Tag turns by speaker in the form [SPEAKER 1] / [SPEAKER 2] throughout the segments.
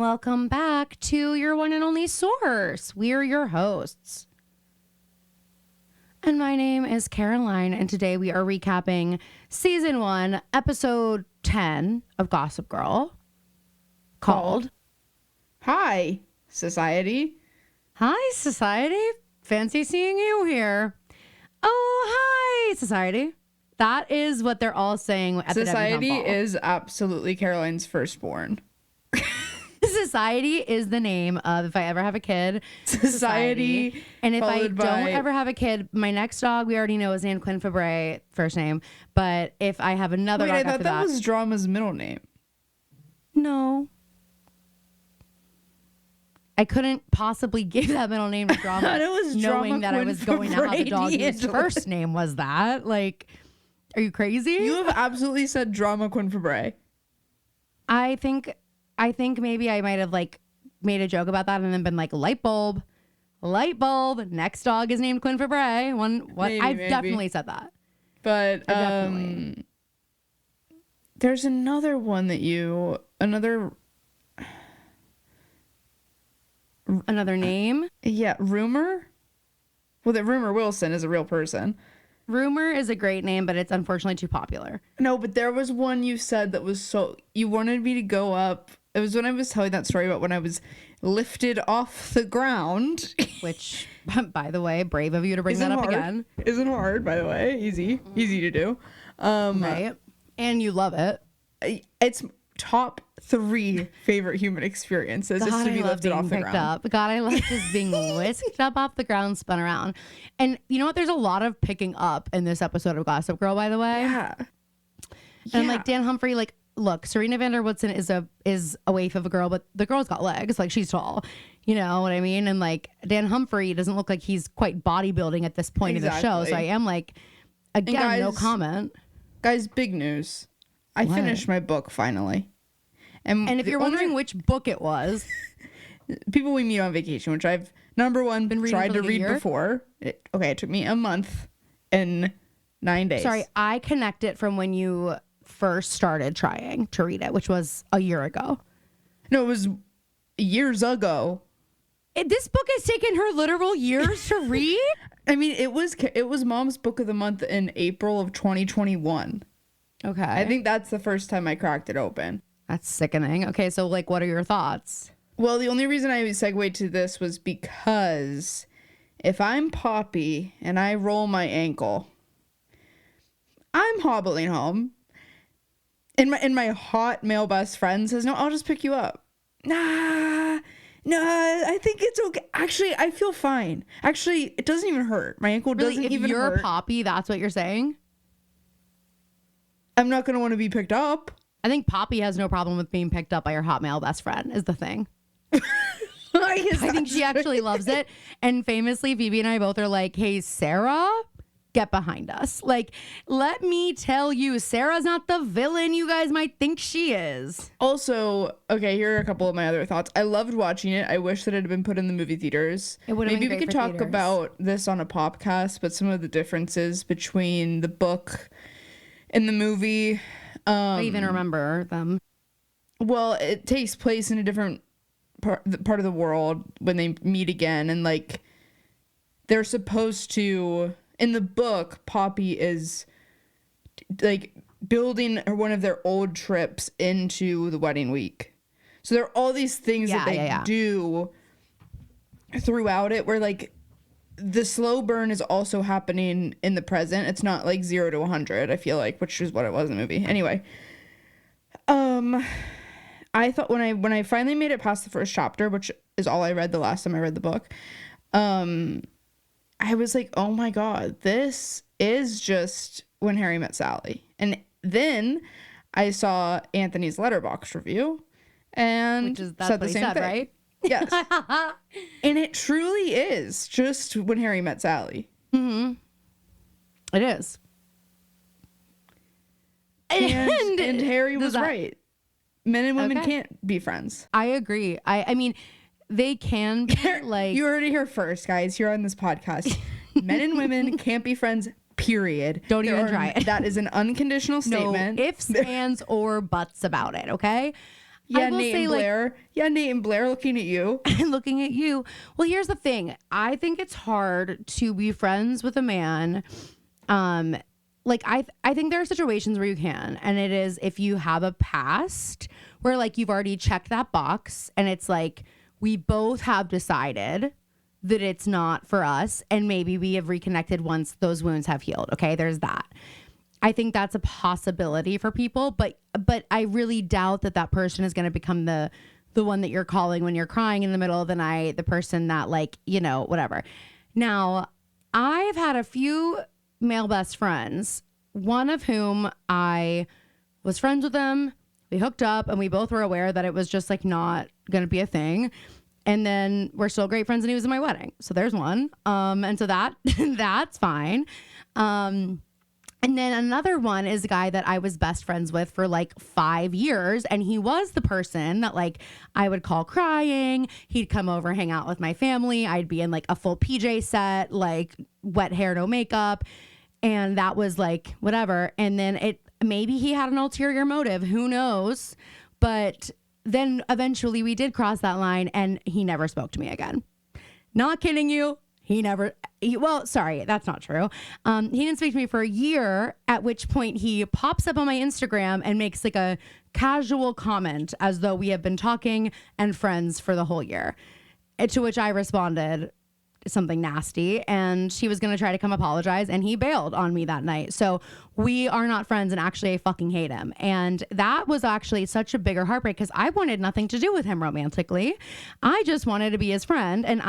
[SPEAKER 1] Welcome back to your one and only source. We're your hosts. And my name is Caroline, and today we are recapping season 1, episode 10 of Gossip Girl, called
[SPEAKER 2] Hi, Society.
[SPEAKER 1] Hi, Society. Fancy seeing you here. Oh, hi, Society. That is what they're all saying at
[SPEAKER 2] Society
[SPEAKER 1] the Debutante Ball.
[SPEAKER 2] is absolutely Caroline's firstborn.
[SPEAKER 1] Society is the name of if I ever have a kid.
[SPEAKER 2] Society.
[SPEAKER 1] And if I
[SPEAKER 2] followed
[SPEAKER 1] don't
[SPEAKER 2] by-
[SPEAKER 1] ever have a kid, my next dog we already know is named Quinn Fabre, first name. But if I have another
[SPEAKER 2] Wait,
[SPEAKER 1] dog
[SPEAKER 2] I
[SPEAKER 1] after
[SPEAKER 2] thought that was Drama's middle name.
[SPEAKER 1] no. I couldn't possibly give that middle name to Drama,
[SPEAKER 2] thought it was
[SPEAKER 1] knowing
[SPEAKER 2] Drama
[SPEAKER 1] that I
[SPEAKER 2] Quinn
[SPEAKER 1] was going to have a dog
[SPEAKER 2] Fabre
[SPEAKER 1] whose
[SPEAKER 2] D'Angelo.
[SPEAKER 1] first name was that. Like, are you crazy?
[SPEAKER 2] You have absolutely said Drama Quinn Fabre.
[SPEAKER 1] I think maybe I might have like made a joke about that and then been like light bulb. Next dog is named Quinn Fabre.
[SPEAKER 2] Maybe,
[SPEAKER 1] I've
[SPEAKER 2] maybe.
[SPEAKER 1] definitely said that.
[SPEAKER 2] But
[SPEAKER 1] Definitely.
[SPEAKER 2] there's another one that
[SPEAKER 1] Another name.
[SPEAKER 2] Rumor? Well, that Rumor Wilson is a real person.
[SPEAKER 1] Rumor is a great name, but it's unfortunately too popular.
[SPEAKER 2] No, but there was one you said that was you wanted me to go up. It was when I was telling that story about when I was lifted off the ground.
[SPEAKER 1] Which, by the way, brave of you to bring
[SPEAKER 2] Isn't
[SPEAKER 1] that up
[SPEAKER 2] hard.
[SPEAKER 1] again.
[SPEAKER 2] Isn't hard, by the way. Easy to do.
[SPEAKER 1] Right. And you love it.
[SPEAKER 2] It's top 3 favorite human experiences just to
[SPEAKER 1] I
[SPEAKER 2] be
[SPEAKER 1] love
[SPEAKER 2] lifted
[SPEAKER 1] being
[SPEAKER 2] off the
[SPEAKER 1] picked
[SPEAKER 2] ground.
[SPEAKER 1] up. God, I love just being whisked up off the ground, spun around. And you know what? There's a lot of picking up in this episode of Gossip Girl, by the way.
[SPEAKER 2] Yeah.
[SPEAKER 1] And like Dan Humphrey, like, look, Serena van der Woodsen is a waif of a girl, but the girl's got legs. Like, she's tall. You know what I mean? And like Dan Humphrey doesn't look like he's quite bodybuilding at this point in the show. So I am like, again, no comment.
[SPEAKER 2] Guys, big news. I finished my book finally.
[SPEAKER 1] And if you're wondering which book it was,
[SPEAKER 2] people we meet on vacation, which I've number one
[SPEAKER 1] Been reading
[SPEAKER 2] tried
[SPEAKER 1] for
[SPEAKER 2] to
[SPEAKER 1] like a
[SPEAKER 2] read
[SPEAKER 1] year?
[SPEAKER 2] before. It took me a month and 9 days.
[SPEAKER 1] sorry, I connect it from when you first started trying to read it, which was a year ago.
[SPEAKER 2] No, it was years ago.
[SPEAKER 1] This book has taken her literal years to read?
[SPEAKER 2] I mean, it was Mom's book of the month in April of 2021.
[SPEAKER 1] Okay.
[SPEAKER 2] I think that's the first time I cracked it open.
[SPEAKER 1] That's sickening. Okay, so like, what are your thoughts?
[SPEAKER 2] Well, the only reason I segued to this was because if I'm Poppy and I roll my ankle, I'm hobbling home. And my hot male best friend says, "No, I'll just pick you up." Nah, I think it's okay. Actually, I feel fine. Actually, it doesn't even hurt. My ankle
[SPEAKER 1] Really,
[SPEAKER 2] doesn't
[SPEAKER 1] if
[SPEAKER 2] even
[SPEAKER 1] you're
[SPEAKER 2] hurt.
[SPEAKER 1] Poppy, that's what you're saying?
[SPEAKER 2] I'm not gonna want to be picked up.
[SPEAKER 1] I think Poppy has no problem with being picked up by her hot male best friend is the thing.
[SPEAKER 2] I
[SPEAKER 1] I think she actually loves it. And famously, Phoebe and I both are like, hey, Sarah, get behind us. Like, let me tell you, Sarah's not the villain you guys might think she is.
[SPEAKER 2] Also, okay, here are a couple of my other thoughts. I loved watching it. I wish that it had been put in the movie theaters.
[SPEAKER 1] It would have
[SPEAKER 2] Maybe
[SPEAKER 1] been
[SPEAKER 2] we
[SPEAKER 1] great
[SPEAKER 2] could
[SPEAKER 1] for
[SPEAKER 2] talk
[SPEAKER 1] theaters.
[SPEAKER 2] about this on a podcast, but some of the differences between the book and the movie.
[SPEAKER 1] I even remember them.
[SPEAKER 2] Well, it takes place in a different part of the world when they meet again, and like they're supposed to. In the book, Poppy is like building one of their old trips into the wedding week. So there are all these things that they do throughout it where like the slow burn is also happening in the present. It's not like 0 to 100, I feel like, which is what it was in the movie. Anyway, I thought when I finally made it past the first chapter, which is all I read the last time I read the book, I was like, oh my God, this is just When Harry Met Sally. And then I saw Anthony's Letterboxd review and
[SPEAKER 1] Which is, that's
[SPEAKER 2] said
[SPEAKER 1] what
[SPEAKER 2] the
[SPEAKER 1] he
[SPEAKER 2] same
[SPEAKER 1] said,
[SPEAKER 2] thing.
[SPEAKER 1] right?
[SPEAKER 2] Yes. And it truly is just When Harry Met Sally.
[SPEAKER 1] It is.
[SPEAKER 2] And Harry
[SPEAKER 1] does
[SPEAKER 2] was
[SPEAKER 1] that-
[SPEAKER 2] right. Men and women
[SPEAKER 1] Okay.
[SPEAKER 2] can't be friends.
[SPEAKER 1] I agree. I mean, they can be like.
[SPEAKER 2] You heard it here first, guys, here on this podcast. Men and women can't be friends, period.
[SPEAKER 1] Don't even try it.
[SPEAKER 2] That is an unconditional
[SPEAKER 1] no
[SPEAKER 2] statement.
[SPEAKER 1] ifs, ands, or buts about it, okay?
[SPEAKER 2] Yeah,
[SPEAKER 1] I will
[SPEAKER 2] Nate
[SPEAKER 1] say,
[SPEAKER 2] and
[SPEAKER 1] like,
[SPEAKER 2] Blair. Yeah, Nate and Blair looking at you.
[SPEAKER 1] and looking at you. Well, here's the thing. I think it's hard to be friends with a man. Like I think there are situations where you can, and it is if you have a past where like you've already checked that box and it's like we both have decided that it's not for us and maybe we have reconnected once those wounds have healed. Okay, there's that. I think that's a possibility for people, but I really doubt that that person is going to become the one that you're calling when you're crying in the middle of the night, the person that like, you know, whatever. Now, I've had a few male best friends, one of whom I was friends with them. We hooked up and we both were aware that it was just like not going to be a thing. And then we're still great friends and he was in my wedding. So there's one. And so that that's fine. And then another one is a guy that I was best friends with for like 5 years. And he was the person that like I would call crying. He'd come over, hang out with my family. I'd be in like a full PJ set, like wet hair, no makeup. And that was like whatever. And then maybe he had an ulterior motive. Who knows? But then eventually we did cross that line and he never spoke to me again. Not kidding you. Well, sorry, that's not true. He didn't speak to me for a year, at which point he pops up on my Instagram and makes like a casual comment as though we have been talking and friends for the whole year. To which I responded something nasty, and he was going to try to come apologize, and he bailed on me that night. So we are not friends, and actually I fucking hate him. And that was actually such a bigger heartbreak because I wanted nothing to do with him romantically. I just wanted to be his friend, and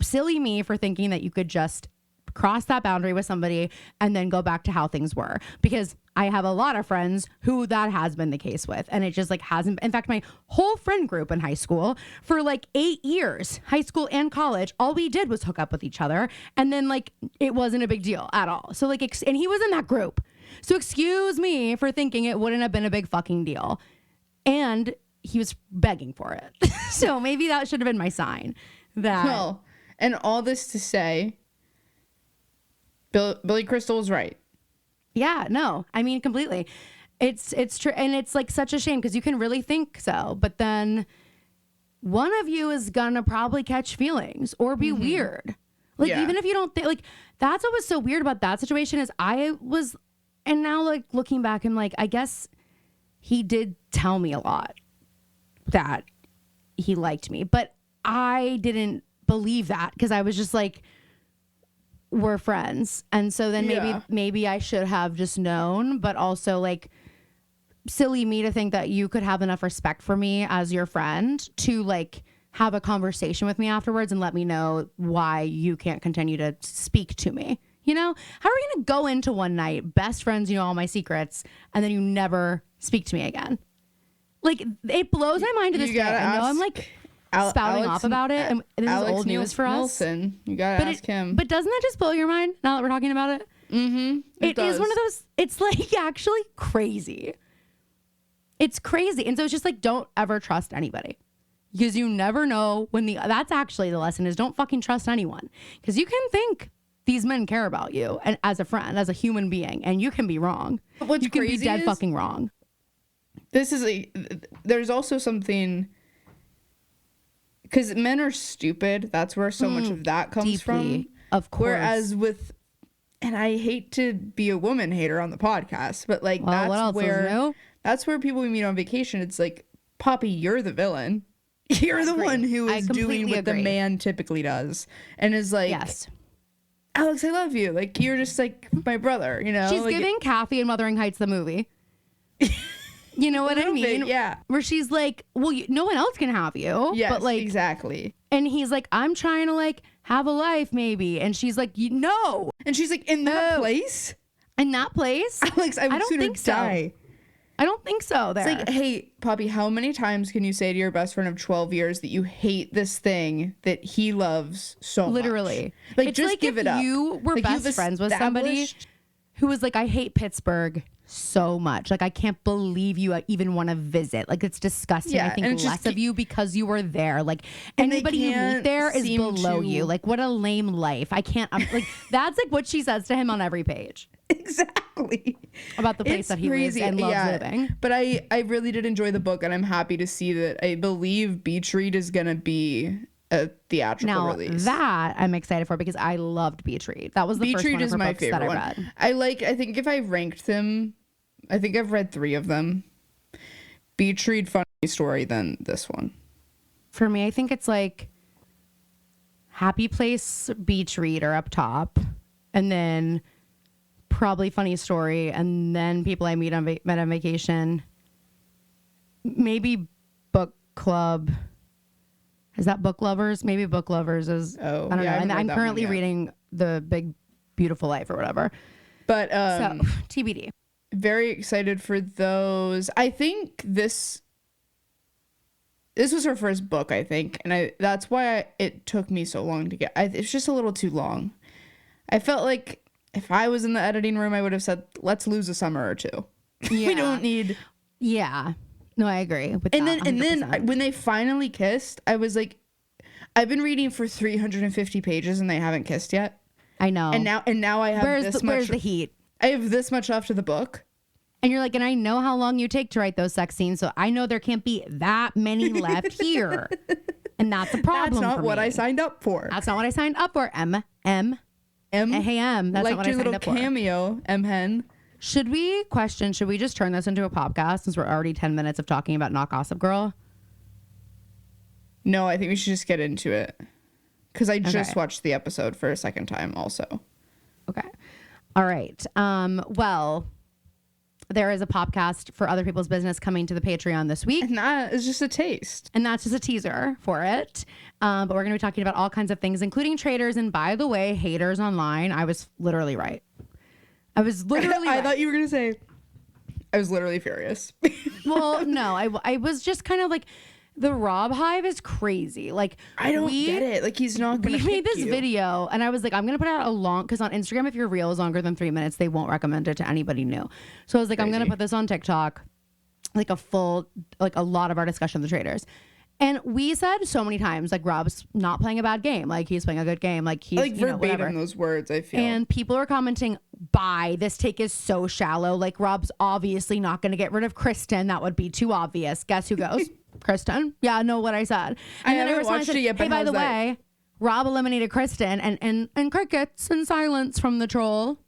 [SPEAKER 1] silly me for thinking that you could just cross that boundary with somebody and then go back to how things were, because I have a lot of friends who that has been the case with, and it just like hasn't. In fact, my whole friend group in high school for like 8 years, high school and college, all we did was hook up with each other, and then like it wasn't a big deal at all. So like, and he was in that group. So excuse me for thinking it wouldn't have been a big fucking deal, and he was begging for it. So maybe that should have been my sign. That
[SPEAKER 2] Well, and all this to say, Billy Crystal was right.
[SPEAKER 1] Yeah, no, I mean, completely. It's true. And it's like such a shame because you can really think so, but then one of you is gonna probably catch feelings or be weird. Like,
[SPEAKER 2] Yeah.
[SPEAKER 1] even if you don't think, like, that's what was so weird about that situation is and now like looking back, I'm like, I guess he did tell me a lot that he liked me, but I didn't believe that because I was just like, we're friends. And so then maybe I should have just known, but also like silly me to think that you could have enough respect for me as your friend to like have a conversation with me afterwards and let me know why you can't continue to speak to me. You know, how are we going to go into one night, best friends, you know, all my secrets, and then you never speak to me again? Like, it blows my mind to this day. I know I'm like spouting off about it, and this is old news for us.
[SPEAKER 2] Nelson. You gotta ask him.
[SPEAKER 1] But doesn't that just blow your mind now that we're talking about it?
[SPEAKER 2] Mm-hmm.
[SPEAKER 1] It is one of those, it's like actually crazy. It's crazy. And so it's just like, don't ever trust anybody because you never know when that's actually the lesson is don't fucking trust anyone because you can think these men care about you and as a friend, as a human being, and you can be wrong.
[SPEAKER 2] What's
[SPEAKER 1] you can
[SPEAKER 2] crazy
[SPEAKER 1] be dead
[SPEAKER 2] is,
[SPEAKER 1] fucking wrong.
[SPEAKER 2] There's also something, because men are stupid. That's where so much of that comes from.
[SPEAKER 1] Of course.
[SPEAKER 2] Whereas and I hate to be a woman hater on the podcast, but like that's where people we meet on vacation. It's like, Poppy, you're the villain. You're the one who is doing what the man typically does, and is like,
[SPEAKER 1] yes,
[SPEAKER 2] Alex, I love you. Like, you're just like my brother, you know?
[SPEAKER 1] She's
[SPEAKER 2] like,
[SPEAKER 1] giving Kathy in Wuthering Heights the movie. You know what I mean?
[SPEAKER 2] Bit, yeah.
[SPEAKER 1] Where she's like, well, no one else can have you.
[SPEAKER 2] Yes,
[SPEAKER 1] but like,
[SPEAKER 2] exactly.
[SPEAKER 1] And he's like, I'm trying to like have a life maybe. And she's like, no.
[SPEAKER 2] And she's like, in that place?
[SPEAKER 1] In that place?
[SPEAKER 2] Alex, I don't think die.
[SPEAKER 1] So. I don't think so. There.
[SPEAKER 2] It's like, hey, Poppy, how many times can you say to your best friend of 12 years that you hate this thing that he loves so much?
[SPEAKER 1] Literally.
[SPEAKER 2] Like,
[SPEAKER 1] it's
[SPEAKER 2] just
[SPEAKER 1] like
[SPEAKER 2] give it up.
[SPEAKER 1] You were
[SPEAKER 2] like,
[SPEAKER 1] best friends with somebody who was like, I hate Pittsburgh so much. Like, I can't believe you even want to visit. Like, it's disgusting.
[SPEAKER 2] Yeah,
[SPEAKER 1] I think less of you because you were there. Like, anybody you meet there is below you. Like, what a lame life. I can't, like, that's like what she says to him on every page.
[SPEAKER 2] Exactly.
[SPEAKER 1] about the place
[SPEAKER 2] It's
[SPEAKER 1] that he lives and loves living.
[SPEAKER 2] But I really did enjoy the book, and I'm happy to see that I believe Beach Read is going to be a theatrical
[SPEAKER 1] Now
[SPEAKER 2] release.
[SPEAKER 1] that I'm excited for because I loved Beach Read. That was the
[SPEAKER 2] Beach
[SPEAKER 1] first
[SPEAKER 2] Read
[SPEAKER 1] one of
[SPEAKER 2] is
[SPEAKER 1] her
[SPEAKER 2] my
[SPEAKER 1] books that
[SPEAKER 2] favorite
[SPEAKER 1] I
[SPEAKER 2] one.
[SPEAKER 1] read.
[SPEAKER 2] I think if I ranked them, I think I've read 3 of them. Beach Read, Funny Story, then this one.
[SPEAKER 1] For me, I think it's like Happy Place, Beach Read are up top, and then probably Funny Story, and then People I Met on Vacation. Maybe Book Club. Is that Book Lovers? Maybe Book Lovers is.
[SPEAKER 2] Oh,
[SPEAKER 1] I don't know.
[SPEAKER 2] yeah, I haven't
[SPEAKER 1] And
[SPEAKER 2] read
[SPEAKER 1] I'm
[SPEAKER 2] that
[SPEAKER 1] currently
[SPEAKER 2] one yet.
[SPEAKER 1] reading The Big Beautiful Life or whatever.
[SPEAKER 2] But
[SPEAKER 1] So TBD.
[SPEAKER 2] very excited for those. I think this was her first book, I think, and that's why it took me so long to get. It's just a little too long. I felt like if I was in the editing room, I would have said, "Let's lose a summer or 2.
[SPEAKER 1] Yeah.
[SPEAKER 2] We don't need."
[SPEAKER 1] Yeah. No, I agree with
[SPEAKER 2] And
[SPEAKER 1] that.
[SPEAKER 2] then when they finally kissed, I was like, I've been reading for 350 pages and they haven't kissed yet.
[SPEAKER 1] I know.
[SPEAKER 2] And now I have
[SPEAKER 1] where's the heat?
[SPEAKER 2] I have this much left of the book.
[SPEAKER 1] And you're like, and I know how long you take to write those sex scenes, so I know there can't be that many left here. And that's a problem.
[SPEAKER 2] That's not
[SPEAKER 1] for
[SPEAKER 2] what
[SPEAKER 1] me.
[SPEAKER 2] I signed up for.
[SPEAKER 1] That's not what I signed up for. Hey, M. That's
[SPEAKER 2] like
[SPEAKER 1] not what I
[SPEAKER 2] your
[SPEAKER 1] signed
[SPEAKER 2] little
[SPEAKER 1] up for.
[SPEAKER 2] cameo, Hen.
[SPEAKER 1] Should we just turn this into a podcast since we're already 10 minutes of talking about Not Gossip Girl?
[SPEAKER 2] No, I think we should just get into it. Because I just
[SPEAKER 1] Okay.
[SPEAKER 2] watched the episode for a second time also.
[SPEAKER 1] Okay. All right. Well, there is a podcast for Other People's Business coming to the Patreon this week.
[SPEAKER 2] And that is just a taste.
[SPEAKER 1] And that's just a teaser for it. But we're going to be talking about all kinds of things, including traders. And by the way, haters online. I was literally right. I was literally
[SPEAKER 2] I
[SPEAKER 1] right.
[SPEAKER 2] thought you were going to say, I was literally furious.
[SPEAKER 1] Well, no, I was just kind of like, the Rob Hive is crazy. Like,
[SPEAKER 2] I don't get it. Like, he's not going
[SPEAKER 1] We
[SPEAKER 2] to
[SPEAKER 1] made this video and I was like, I'm going to put out a long, because on Instagram, if your reel is longer than 3 minutes, they won't recommend it to anybody new. So I was like, I'm going to put this on TikTok, like a lot of our discussion of the traders. And we said so many times, like, Rob's not playing a bad game. Like, he's playing a good game. Like, he's,
[SPEAKER 2] like, verbatim
[SPEAKER 1] whatever.
[SPEAKER 2] those words, I feel.
[SPEAKER 1] And people are commenting, bye, this take is so shallow. Like, Rob's obviously not going to get rid of Kristen. That would be too obvious. Guess who goes? Kristen. Yeah, know what I said. And then
[SPEAKER 2] haven't watched it yet, but
[SPEAKER 1] hey, by
[SPEAKER 2] how's
[SPEAKER 1] the
[SPEAKER 2] that?
[SPEAKER 1] way, Rob eliminated Kristen and crickets and silence from the troll.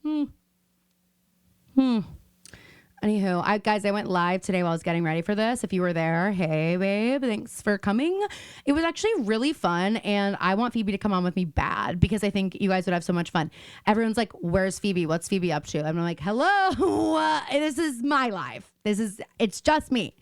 [SPEAKER 1] Anywho, I went live today while I was getting ready for this. If you were there, hey babe, thanks for coming. It was actually really fun, and I want Phoebe to come on with me bad because I think you guys would have so much fun. Everyone's like, "Where's Phoebe? What's Phoebe up to?" And I'm like, "Hello, this is my life. It's just me."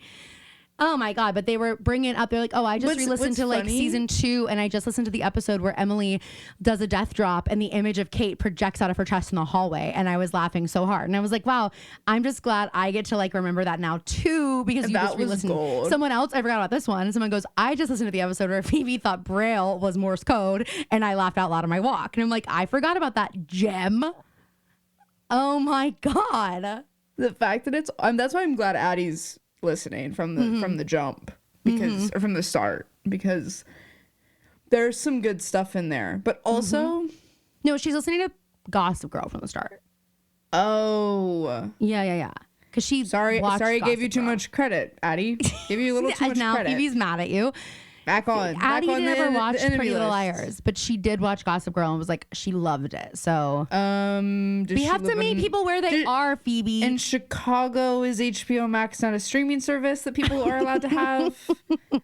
[SPEAKER 1] Oh my God. But they were bringing up, they're like, oh, I just re-listened to like
[SPEAKER 2] funny?
[SPEAKER 1] season 2 and I just listened to the episode where Emily does a death drop and the image of Kate projects out of her chest in the hallway. And I was laughing so hard. And I was like, wow, I'm just glad I get to like remember that now too, because you
[SPEAKER 2] That
[SPEAKER 1] just
[SPEAKER 2] was
[SPEAKER 1] re-listened.
[SPEAKER 2] gold.
[SPEAKER 1] Someone else, I forgot about this one. Someone goes, I just listened to the episode where Phoebe thought Braille was Morse code and I laughed out loud on my walk. And I'm like, I forgot about that gem. Oh my God.
[SPEAKER 2] The fact that that's why I'm glad Addie's listening from the jump, because or from the start, because there's some good stuff in there, but also
[SPEAKER 1] No, she's listening to Gossip Girl from the start.
[SPEAKER 2] oh
[SPEAKER 1] Yeah. Because she
[SPEAKER 2] sorry
[SPEAKER 1] watched
[SPEAKER 2] I gave you
[SPEAKER 1] Gossip
[SPEAKER 2] too
[SPEAKER 1] Girl.
[SPEAKER 2] much credit, Addie. Give you a little too much
[SPEAKER 1] Now
[SPEAKER 2] credit.
[SPEAKER 1] Phoebe's mad at you.
[SPEAKER 2] Back on
[SPEAKER 1] Addie
[SPEAKER 2] back on
[SPEAKER 1] didn't ever
[SPEAKER 2] the
[SPEAKER 1] watch
[SPEAKER 2] enemy
[SPEAKER 1] Pretty Little
[SPEAKER 2] list.
[SPEAKER 1] Liars, but she did watch Gossip Girl and was like, she loved it. So
[SPEAKER 2] Does
[SPEAKER 1] we
[SPEAKER 2] she
[SPEAKER 1] have to
[SPEAKER 2] live
[SPEAKER 1] meet
[SPEAKER 2] in-
[SPEAKER 1] people where they are, Phoebe.
[SPEAKER 2] In Chicago, is HBO Max not a streaming service that people are allowed to have?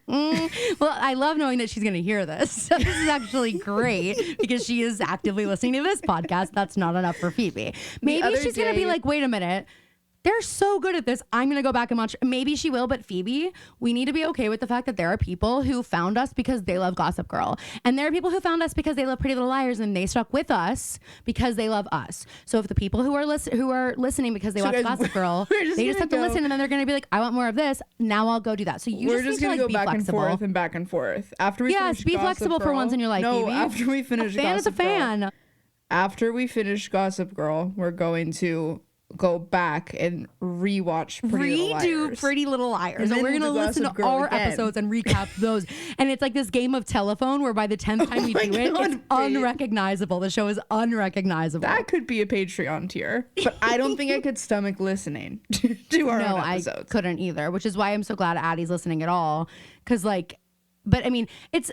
[SPEAKER 1] Well, I love knowing that she's going to hear this. This is actually great because she is actively listening to this podcast. That's not enough for Phoebe. Maybe
[SPEAKER 2] other
[SPEAKER 1] she's going to be
[SPEAKER 2] day-
[SPEAKER 1] like, wait a minute. They're so good at this. I'm going to go back and watch. Maybe she will, but Phoebe, we need to be okay with the fact that there are people who found us because they love Gossip Girl. And there are people who found us because they love Pretty Little Liars and they stuck with us because they love us. So if the people who are listening because they watch
[SPEAKER 2] guys,
[SPEAKER 1] Gossip Girl,
[SPEAKER 2] we're just
[SPEAKER 1] they just
[SPEAKER 2] gonna
[SPEAKER 1] have to
[SPEAKER 2] go-
[SPEAKER 1] listen and then they're going to be like, I want more of this. Now I'll go do that. So
[SPEAKER 2] We're
[SPEAKER 1] just
[SPEAKER 2] just
[SPEAKER 1] need
[SPEAKER 2] gonna
[SPEAKER 1] to like,
[SPEAKER 2] go
[SPEAKER 1] be
[SPEAKER 2] back
[SPEAKER 1] flexible.
[SPEAKER 2] and forth and back and forth. After we
[SPEAKER 1] Yes,
[SPEAKER 2] finish
[SPEAKER 1] be
[SPEAKER 2] Gossip
[SPEAKER 1] flexible for
[SPEAKER 2] Girl-
[SPEAKER 1] once in your life,
[SPEAKER 2] No,
[SPEAKER 1] Phoebe.
[SPEAKER 2] after we finish
[SPEAKER 1] A fan
[SPEAKER 2] Gossip
[SPEAKER 1] is a fan.
[SPEAKER 2] Girl, after we finish Gossip Girl, we're going to go back and rewatch
[SPEAKER 1] Pretty Little Liars.
[SPEAKER 2] And
[SPEAKER 1] And
[SPEAKER 2] then
[SPEAKER 1] we're going to
[SPEAKER 2] the
[SPEAKER 1] listen
[SPEAKER 2] Gossip
[SPEAKER 1] to
[SPEAKER 2] Girl
[SPEAKER 1] our
[SPEAKER 2] again.
[SPEAKER 1] episodes and recap those. And it's like this game of telephone where by the 10th time we
[SPEAKER 2] my
[SPEAKER 1] do it,
[SPEAKER 2] God,
[SPEAKER 1] it's
[SPEAKER 2] wait.
[SPEAKER 1] unrecognizable. The show is unrecognizable.
[SPEAKER 2] That could be a Patreon tier, but I don't think I could stomach listening to our
[SPEAKER 1] No,
[SPEAKER 2] own
[SPEAKER 1] I
[SPEAKER 2] episodes.
[SPEAKER 1] couldn't either, which is why I'm so glad Addie's listening at all. Because, like, but I mean,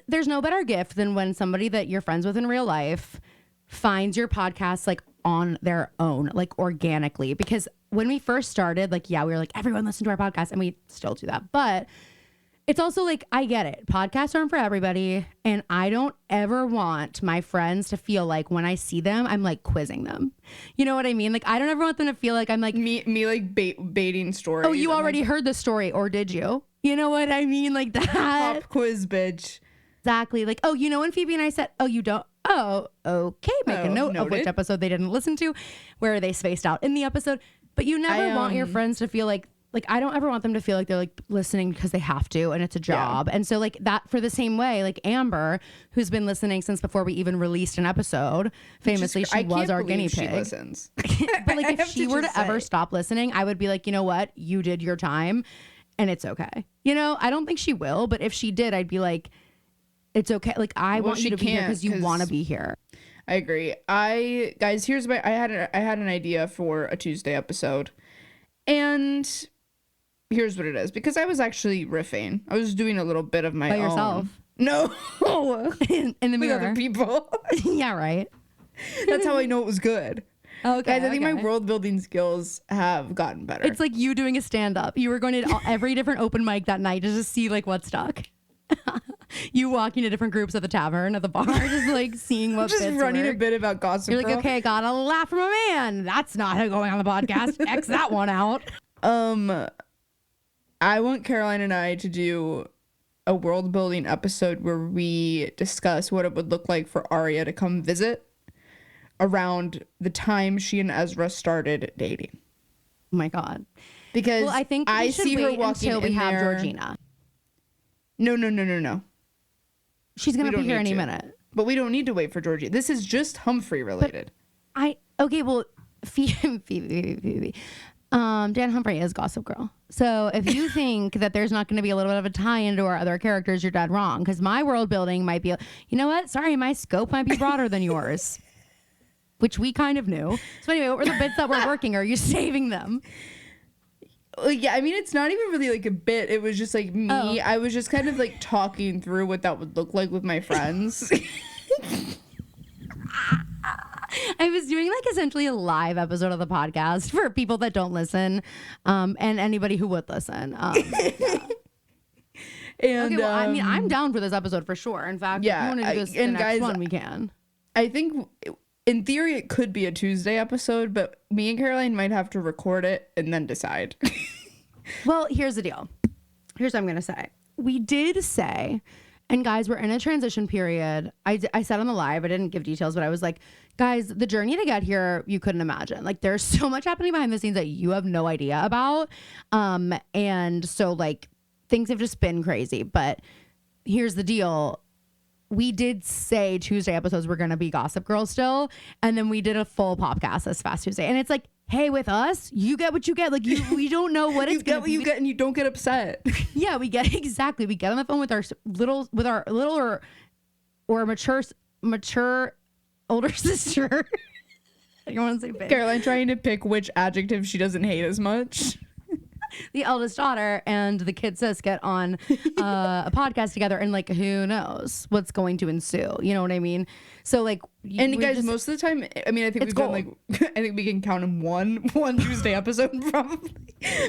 [SPEAKER 1] there's no better gift than when somebody that you're friends with in real life finds your podcast like on their own, like organically. Because when we first started, like, yeah, we were like, everyone listen to our podcast, and we still do that. But it's also like, I get it. Podcasts aren't for everybody. And I don't ever want my friends to feel like when I see them, I'm like quizzing them. You know what I mean? Like, I don't ever want them to feel like I'm like,
[SPEAKER 2] Me like baiting stories.
[SPEAKER 1] oh, you
[SPEAKER 2] I'm
[SPEAKER 1] already
[SPEAKER 2] like,
[SPEAKER 1] heard the story, or did you? You know what I mean? Like that.
[SPEAKER 2] pop quiz, bitch.
[SPEAKER 1] Exactly. Like, oh, you know when Phoebe and I said, oh, you don't? Oh, okay. Make a
[SPEAKER 2] Oh,
[SPEAKER 1] note of which
[SPEAKER 2] noted.
[SPEAKER 1] episode they didn't listen to, where they spaced out in the episode. But you never want your friends to feel like I don't ever want them to feel like they're like listening because they have to and it's a job. And so like that for the same way, like Amber, who's been listening since before we even released an episode, famously, she was our guinea pig.
[SPEAKER 2] She listens.
[SPEAKER 1] But like
[SPEAKER 2] I
[SPEAKER 1] if
[SPEAKER 2] have
[SPEAKER 1] she
[SPEAKER 2] to
[SPEAKER 1] were
[SPEAKER 2] just
[SPEAKER 1] to ever
[SPEAKER 2] say.
[SPEAKER 1] stop listening, I would be like, you know what? You did your time and it's okay. You know, I don't think she will, but if she did, I'd be like, it's okay. Like I
[SPEAKER 2] Well,
[SPEAKER 1] want you
[SPEAKER 2] she
[SPEAKER 1] to be here
[SPEAKER 2] can't,
[SPEAKER 1] because you
[SPEAKER 2] 'cause-
[SPEAKER 1] want to be here.
[SPEAKER 2] I agree. Guys, here's my I had an idea for a Tuesday episode. And here's what it is, because I was actually riffing. I was doing a little bit of my
[SPEAKER 1] By
[SPEAKER 2] own.
[SPEAKER 1] yourself?
[SPEAKER 2] No.
[SPEAKER 1] in the
[SPEAKER 2] With
[SPEAKER 1] mirror.
[SPEAKER 2] other people.
[SPEAKER 1] Yeah, right.
[SPEAKER 2] That's how I know it was good.
[SPEAKER 1] Okay.
[SPEAKER 2] Guys, I think my
[SPEAKER 1] okay.
[SPEAKER 2] world building skills have gotten better.
[SPEAKER 1] It's like you doing a stand up. You were going to every different open mic that night to just see like what stuck. You walking to different groups at the tavern, at the bar, just like seeing what
[SPEAKER 2] just
[SPEAKER 1] bits
[SPEAKER 2] running
[SPEAKER 1] work.
[SPEAKER 2] a bit about Gossip
[SPEAKER 1] You're like,
[SPEAKER 2] Girl.
[SPEAKER 1] okay, I got a laugh from a man. That's not going on the podcast. X that one out.
[SPEAKER 2] I want Caroline and I to do a world building episode where we discuss what it would look like for Arya to come visit around the time she and Ezra started dating.
[SPEAKER 1] Oh my god.
[SPEAKER 2] Because
[SPEAKER 1] Well, I think we
[SPEAKER 2] I
[SPEAKER 1] should
[SPEAKER 2] see her
[SPEAKER 1] wait
[SPEAKER 2] walking
[SPEAKER 1] until we
[SPEAKER 2] in
[SPEAKER 1] have
[SPEAKER 2] there.
[SPEAKER 1] Georgina.
[SPEAKER 2] No.
[SPEAKER 1] She's gonna
[SPEAKER 2] We
[SPEAKER 1] be
[SPEAKER 2] don't
[SPEAKER 1] here
[SPEAKER 2] need
[SPEAKER 1] any
[SPEAKER 2] to.
[SPEAKER 1] minute.
[SPEAKER 2] But we don't need to wait for Georgie. This is just Humphrey related.
[SPEAKER 1] Okay, well, Phoebe. Dan Humphrey is Gossip Girl. So if you think that there's not going to be a little bit of a tie into our other characters, you're dead wrong. Because my world building might be, you know what? Sorry, my scope might be broader than yours, which we kind of knew. So anyway, what were the bits that were working? Are you saving them?
[SPEAKER 2] Like, yeah, I mean, it's not even really like a bit. It was just like me.
[SPEAKER 1] Oh.
[SPEAKER 2] I was just kind of like talking through what that would look like with my friends.
[SPEAKER 1] I was doing like essentially a live episode of the podcast for people that don't listen, and anybody who would listen.
[SPEAKER 2] And
[SPEAKER 1] Okay, well, I mean, I'm down for this episode for sure. In fact,
[SPEAKER 2] yeah,
[SPEAKER 1] if you want to do this the
[SPEAKER 2] and
[SPEAKER 1] next
[SPEAKER 2] guys,
[SPEAKER 1] one, we can.
[SPEAKER 2] I think in theory it could be a Tuesday episode, but me and Caroline might have to record it and then decide.
[SPEAKER 1] Well, here's the deal. Here's what I'm going to say. We did say, and guys, we're in a transition period. I said on the live, I didn't give details, but I was like, guys, the journey to get here, you couldn't imagine. Like, there's so much happening behind the scenes that you have no idea about. And so, like, things have just been crazy. But here's the deal. We did say Tuesday episodes were going to be Gossip Girl still. And then we did a full podcast this past Tuesday. And it's like, hey, with us, you get what you get. Like, we don't know what
[SPEAKER 2] You
[SPEAKER 1] it's
[SPEAKER 2] get
[SPEAKER 1] going
[SPEAKER 2] what
[SPEAKER 1] to
[SPEAKER 2] you
[SPEAKER 1] be.
[SPEAKER 2] get and you don't get upset.
[SPEAKER 1] Yeah, we get exactly. We get on the phone with our little or mature older sister. I don't want to say big.
[SPEAKER 2] Caroline trying to pick which adjective she doesn't hate as much.
[SPEAKER 1] The eldest daughter and the kid sis get on a podcast together, and like, who knows what's going to ensue? You know what I mean? So like,
[SPEAKER 2] And
[SPEAKER 1] we
[SPEAKER 2] guys,
[SPEAKER 1] just-
[SPEAKER 2] most of the time, I mean, I think
[SPEAKER 1] It's
[SPEAKER 2] we've done like, I think we can count in one Tuesday episode probably.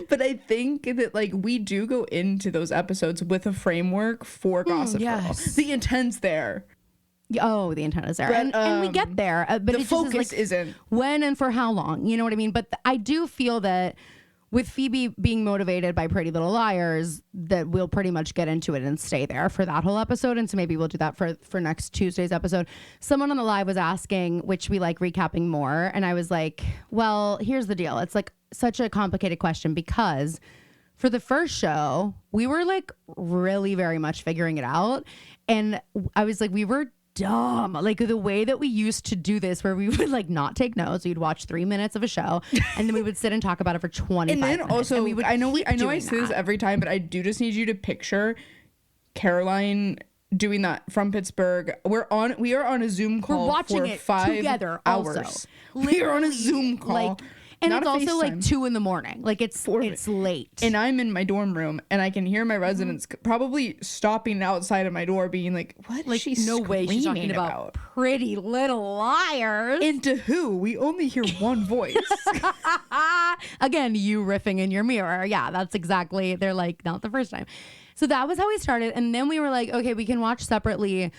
[SPEAKER 2] But I think that like we do go into those episodes with a framework for Gossip
[SPEAKER 1] yes.
[SPEAKER 2] Girl. The intent's there.
[SPEAKER 1] oh, the intent is there,
[SPEAKER 2] But,
[SPEAKER 1] and we get there, but
[SPEAKER 2] The
[SPEAKER 1] it just is
[SPEAKER 2] focus
[SPEAKER 1] like,
[SPEAKER 2] isn't.
[SPEAKER 1] when and for how long. You know what I mean? But I do feel that with Phoebe being motivated by Pretty Little Liars, that we'll pretty much get into it and stay there for that whole episode. And so maybe we'll do that for next Tuesday's episode. Someone on the live was asking which we like recapping more. And I was like, well, here's the deal. It's like such a complicated question because for the first show, we were like really very much figuring it out. And I was like, we were dumb. Like the way that we used to do this, where we would like not take notes. We'd watch 3 minutes of a show, and then we would sit and talk about it for 25
[SPEAKER 2] And then
[SPEAKER 1] minutes.
[SPEAKER 2] also,
[SPEAKER 1] And we would
[SPEAKER 2] I know I
[SPEAKER 1] doing
[SPEAKER 2] say this
[SPEAKER 1] that.
[SPEAKER 2] every time, but I do just need you to picture Caroline doing that from Pittsburgh. We are on a Zoom call.
[SPEAKER 1] We're watching
[SPEAKER 2] for
[SPEAKER 1] it
[SPEAKER 2] 5
[SPEAKER 1] together.
[SPEAKER 2] hours.
[SPEAKER 1] Also,
[SPEAKER 2] We are on a
[SPEAKER 1] Literally,
[SPEAKER 2] Zoom call.
[SPEAKER 1] like, and
[SPEAKER 2] not
[SPEAKER 1] it's
[SPEAKER 2] a
[SPEAKER 1] also like
[SPEAKER 2] FaceTime.
[SPEAKER 1] 2 a.m. Like it's late.
[SPEAKER 2] And I'm in my dorm room, and I can hear my residents
[SPEAKER 1] Mm-hmm.
[SPEAKER 2] probably stopping outside of my door, being like, "What is
[SPEAKER 1] like
[SPEAKER 2] she
[SPEAKER 1] no way she's talking
[SPEAKER 2] screaming
[SPEAKER 1] about Pretty Little Liars.
[SPEAKER 2] Into who? We only hear one voice."
[SPEAKER 1] Again, you riffing in your mirror. Yeah, that's exactly. They're like, not the first time. So that was how we started. And then we were like, okay, we can watch separately.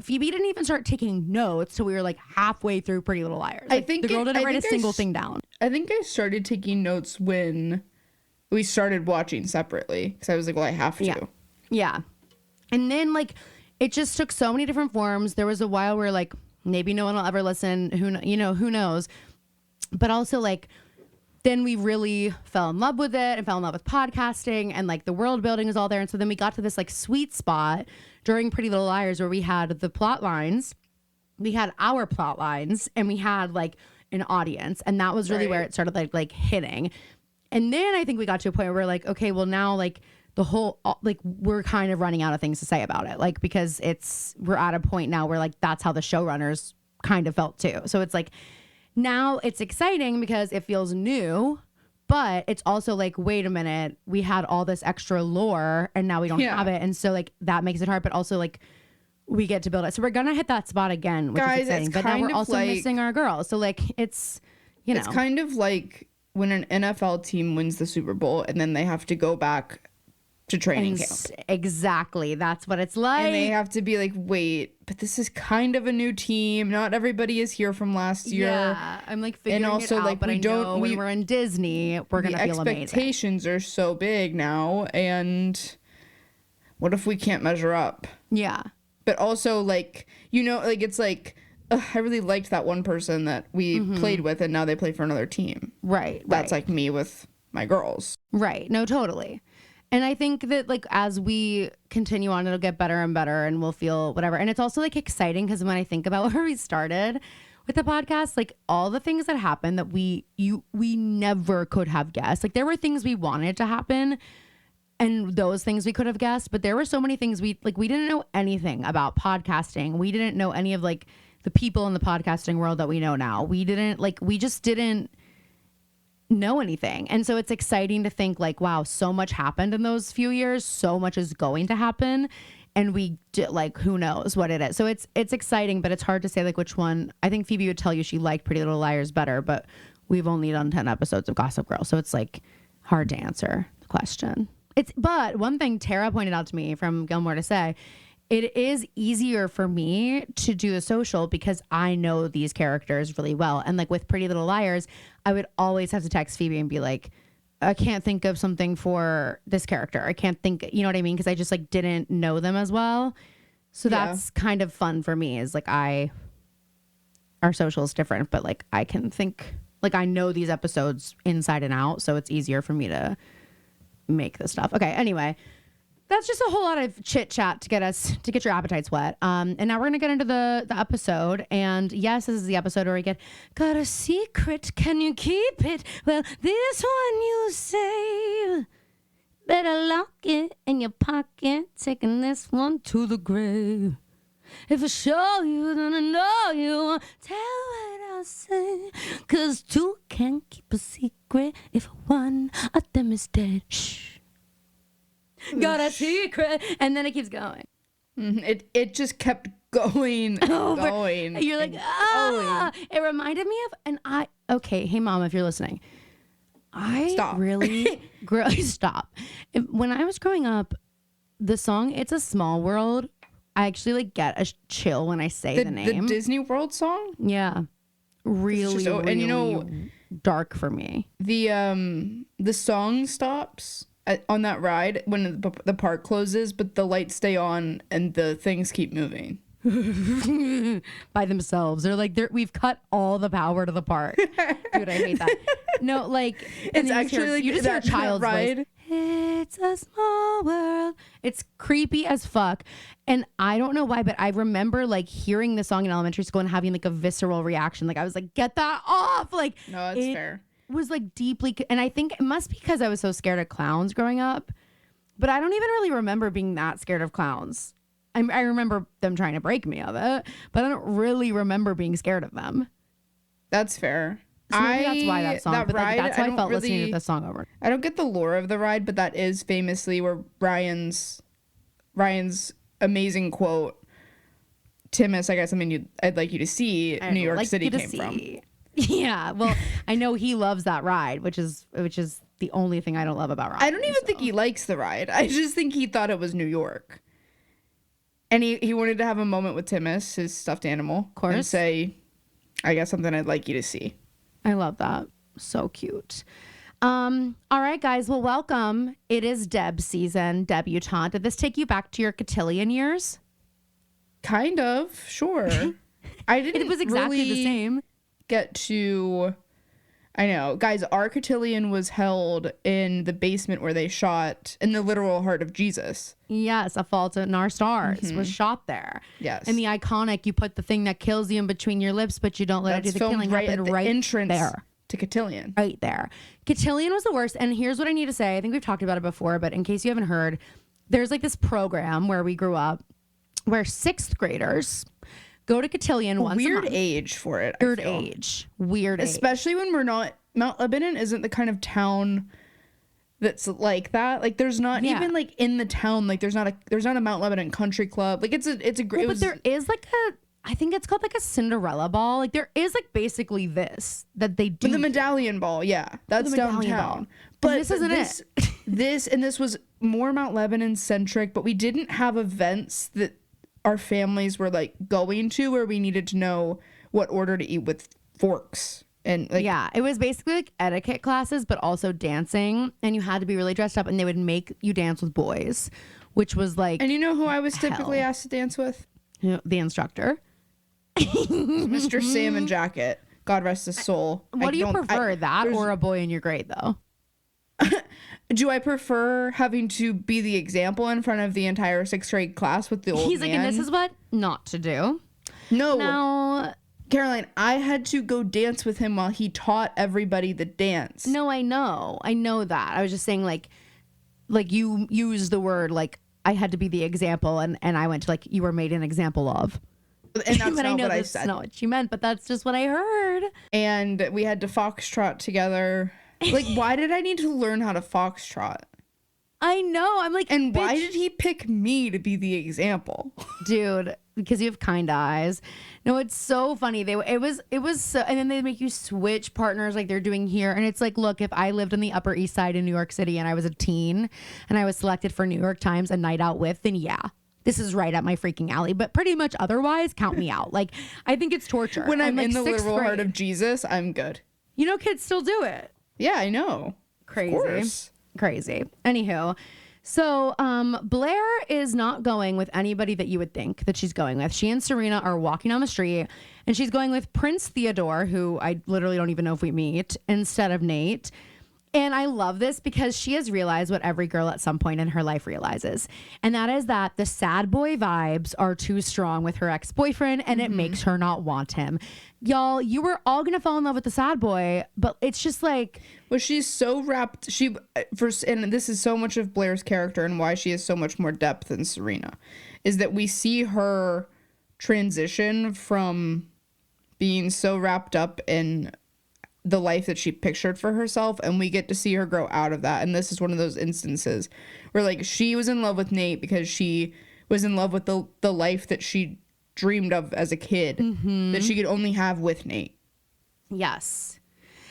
[SPEAKER 1] Phoebe didn't even start taking notes till we were like halfway through Pretty Little Liars. Like,
[SPEAKER 2] think
[SPEAKER 1] the girl
[SPEAKER 2] it-
[SPEAKER 1] didn't
[SPEAKER 2] I
[SPEAKER 1] write a
[SPEAKER 2] think I
[SPEAKER 1] single
[SPEAKER 2] s-
[SPEAKER 1] thing down.
[SPEAKER 2] I think I started taking notes when we started watching separately, because I was like, "Well, I have to."
[SPEAKER 1] Yeah. Yeah. And then like it just took so many different forms. There was a while where like maybe no one will ever listen. Who knows? But also like then we really fell in love with it and fell in love with podcasting, and like the world building was all there. And so then we got to this like sweet spot during Pretty Little Liars where we had the plot lines, we had our plot lines, and we had like an audience. And that was really where
[SPEAKER 2] Right.
[SPEAKER 1] it started like hitting. And then I think we got to a point where we're like, okay, well now like the whole like we're kind of running out of things to say about it, like because we're at a point now where like that's how the showrunners kind of felt too. So it's like now it's exciting because it feels new, but it's also like, wait a minute, we had all this extra lore and now we don't
[SPEAKER 2] Yeah.
[SPEAKER 1] have it, and so like that makes it hard. But also like we get to build it, so we're gonna hit that spot again, which
[SPEAKER 2] Guys,
[SPEAKER 1] is exciting.
[SPEAKER 2] it's
[SPEAKER 1] But now
[SPEAKER 2] kind
[SPEAKER 1] we're
[SPEAKER 2] of
[SPEAKER 1] also
[SPEAKER 2] like-
[SPEAKER 1] missing our girls, so like it's
[SPEAKER 2] It's kind of like when an NFL team wins the Super Bowl and then they have to go back to training camp.
[SPEAKER 1] Exactly, that's what it's like.
[SPEAKER 2] And they have to be like, "Wait, but this is kind of a new team. Not everybody is here from last year."
[SPEAKER 1] Yeah, I'm like figuring
[SPEAKER 2] also,
[SPEAKER 1] it out,
[SPEAKER 2] like,
[SPEAKER 1] but
[SPEAKER 2] we
[SPEAKER 1] I
[SPEAKER 2] don't-
[SPEAKER 1] know when we're in Disney, we're
[SPEAKER 2] The
[SPEAKER 1] gonna feel amazing.
[SPEAKER 2] expectations are so big now, and what if we can't measure up?
[SPEAKER 1] Yeah,
[SPEAKER 2] But also, like, like it's like, I really liked that one person that we played with, and now they play for another team.
[SPEAKER 1] right.
[SPEAKER 2] That's like me with my girls.
[SPEAKER 1] Right. No, totally. And I think that like as we continue on, it'll get better and better, and we'll feel whatever. And it's also like exciting because when I think about where we started with the podcast, like all the things that happened that we never could have guessed. Like there were things we wanted to happen, and those things we could have guessed, but there were so many things we didn't know anything about podcasting. We didn't know any of like the people in the podcasting world that we know now. We just didn't know anything. And so it's exciting to think like, wow, so much happened in those few years, so much is going to happen, and like who knows what it is. So it's exciting, but it's hard to say like which one. I think Phoebe would tell you she liked Pretty Little Liars better, but we've only done 10 episodes of Gossip Girl, so it's like hard to answer the question. But one thing Tara pointed out to me from Gilmore to Say, it is easier for me to do the social because I know these characters really well. And like with Pretty Little Liars, I would always have to text Phoebe and be like, I can't think of something for this character. I can't think, you know what I mean? Because I just like didn't know them as well. So
[SPEAKER 2] Yeah.
[SPEAKER 1] that's kind of fun for me, is like our social is different, but like I can think, like I know these episodes inside and out. So it's easier for me to make this stuff. Okay, anyway. That's just a whole lot of chit chat to get your appetites wet. And now we're gonna get into the episode. And yes, this is the episode where we get, got a secret, can you keep it? Well, this one you save. Better lock it in your pocket, taking this one to the grave. If I show you, then I know you won't tell what I say. 'Cause two can't keep a secret if one of them is dead. Shh. Got a secret, and then it keeps going.
[SPEAKER 2] It just kept going, going.
[SPEAKER 1] You're like, ah. It reminded me of, okay, hey mom, if you're listening, I
[SPEAKER 2] Stop.
[SPEAKER 1] really, stop. When I was growing up, the song "It's a Small World," I actually like get a chill when I say the name.
[SPEAKER 2] The Disney World song.
[SPEAKER 1] Yeah, really,
[SPEAKER 2] just- and you know-
[SPEAKER 1] really dark for me.
[SPEAKER 2] The song stops on that ride when the park closes, but the lights stay on and the things keep moving.
[SPEAKER 1] By themselves. They're like, we've cut all the power to the park. Dude, I hate that. No, like, and
[SPEAKER 2] It's
[SPEAKER 1] then
[SPEAKER 2] actually like
[SPEAKER 1] you just hear a
[SPEAKER 2] that
[SPEAKER 1] child's
[SPEAKER 2] ride.
[SPEAKER 1] voice. It's a small world. It's creepy as fuck. And I don't know why, but I remember like hearing the song in elementary school and having like a visceral reaction. Like I was like, get that off. Like,
[SPEAKER 2] No, that's fair.
[SPEAKER 1] Was like deeply, and I think it must be because I was so scared of clowns growing up, but I don't even really remember being that scared of clowns. I remember them trying to break me of it, but I don't really remember being scared of them.
[SPEAKER 2] That's fair.
[SPEAKER 1] So maybe that's why that song.
[SPEAKER 2] That
[SPEAKER 1] but like,
[SPEAKER 2] ride,
[SPEAKER 1] that's why I
[SPEAKER 2] don't
[SPEAKER 1] felt
[SPEAKER 2] really,
[SPEAKER 1] listening to this song over.
[SPEAKER 2] I don't get the lore of the ride, but that is famously where Ryan's amazing quote, Timus, I got something I'd like you to see, New York City came from.
[SPEAKER 1] Yeah, well, I know he loves that ride, which is the only thing I don't love about Ryan.
[SPEAKER 2] I don't even think he likes the ride. I just think he thought it was New York. And he wanted to have a moment with Timus, his stuffed animal,
[SPEAKER 1] of course,
[SPEAKER 2] and say, I got something I'd like you to see.
[SPEAKER 1] I love that. So cute. All right, guys. Well, welcome. It is Deb season, debutante. Did this take you back to your cotillion years?
[SPEAKER 2] Kind of, sure. I didn't.
[SPEAKER 1] It was exactly
[SPEAKER 2] really
[SPEAKER 1] the same.
[SPEAKER 2] Get to, I know, guys. Our cotillion was held in the basement where they shot In the Literal Heart of Jesus.
[SPEAKER 1] Yes, A Fault in Our Stars was shot there.
[SPEAKER 2] Yes,
[SPEAKER 1] and the iconic, you put the thing that kills you in between your lips, but you don't let
[SPEAKER 2] That's
[SPEAKER 1] it do the
[SPEAKER 2] filmed
[SPEAKER 1] killing.
[SPEAKER 2] right
[SPEAKER 1] Happened
[SPEAKER 2] at the
[SPEAKER 1] right
[SPEAKER 2] entrance
[SPEAKER 1] there.
[SPEAKER 2] To Cotillion.
[SPEAKER 1] Right there. Cotillion was the worst. And here's what I need to say. I think we've talked about it before, but in case you haven't heard, there's like this program where we grew up where 6th graders go to Cotillion once a month.
[SPEAKER 2] Weird age for it.
[SPEAKER 1] Weird age.
[SPEAKER 2] Especially when we're not, Mount Lebanon isn't the kind of town that's like that. Like there's not even like in the town, like there's not a Mount Lebanon country club. Like it's a great,
[SPEAKER 1] but there is like I think it's called like a Cinderella ball. Like there is like basically this that they do.
[SPEAKER 2] But the medallion ball, yeah, that's downtown. But
[SPEAKER 1] this isn't it.
[SPEAKER 2] This was more Mount Lebanon centric, but we didn't have events that our families were like going to where we needed to know what order to eat with forks. And like,
[SPEAKER 1] yeah, it was basically like etiquette classes, but also dancing, and you had to be really dressed up, and they would make you dance with boys, which was like.
[SPEAKER 2] And you know who I was typically asked to dance with?
[SPEAKER 1] You know, the instructor.
[SPEAKER 2] Mr. Salmon Jacket. God rest his soul.
[SPEAKER 1] What do you prefer, that or a boy in your grade, though?
[SPEAKER 2] Do I prefer having to be the example in front of the entire 6th grade class with the old
[SPEAKER 1] He's
[SPEAKER 2] man?
[SPEAKER 1] like, and this is what not to do.
[SPEAKER 2] No.
[SPEAKER 1] Now,
[SPEAKER 2] Caroline, I had to go dance with him while he taught everybody the dance.
[SPEAKER 1] no, I know that. I was just saying, like you used the word, like, I had to be the example, and I went to, like, you were made an example of.
[SPEAKER 2] And that's not what I
[SPEAKER 1] that's
[SPEAKER 2] said.
[SPEAKER 1] not what you meant, but that's just what I heard.
[SPEAKER 2] And we had to foxtrot together. Like, why did I need to learn how to foxtrot?
[SPEAKER 1] I know. I'm like,
[SPEAKER 2] and
[SPEAKER 1] bitch.
[SPEAKER 2] Why did he pick me to be the example?
[SPEAKER 1] Dude, because you have kind eyes. No, it's so funny. It was so, and then they make you switch partners like they're doing here. And it's like, look, if I lived on the Upper East Side in New York City and I was a teen and I was selected for New York Times a night out with, then yeah, this is right up my freaking alley. But pretty much otherwise, count me out. Like, I think it's torture.
[SPEAKER 2] When I'm
[SPEAKER 1] like
[SPEAKER 2] in the
[SPEAKER 1] 6th
[SPEAKER 2] literal
[SPEAKER 1] grade.
[SPEAKER 2] heart of Jesus, I'm good.
[SPEAKER 1] You know, kids still do it.
[SPEAKER 2] Yeah, I know.
[SPEAKER 1] Crazy.
[SPEAKER 2] Of course.
[SPEAKER 1] Crazy. Anywho, so Blair is not going with anybody that you would think that she's going with. She and Serena are walking on the street, and she's going with Prince Theodore, who I literally don't even know if we meet, instead of Nate. And I love this because she has realized what every girl at some point in her life realizes. And that is that the sad boy vibes are too strong with her ex-boyfriend, and it makes her not want him. Y'all, you were all going to fall in love with the sad boy, but it's just like...
[SPEAKER 2] Well, she's so wrapped... And this is so much of Blair's character and why she has so much more depth than Serena, is that we see her transition from being so wrapped up in the life that she pictured for herself, and we get to see her grow out of that. And this is one of those instances where, like, she was in love with Nate because she was in love with the life that she dreamed of as a kid, that she could only have with Nate.
[SPEAKER 1] Yes.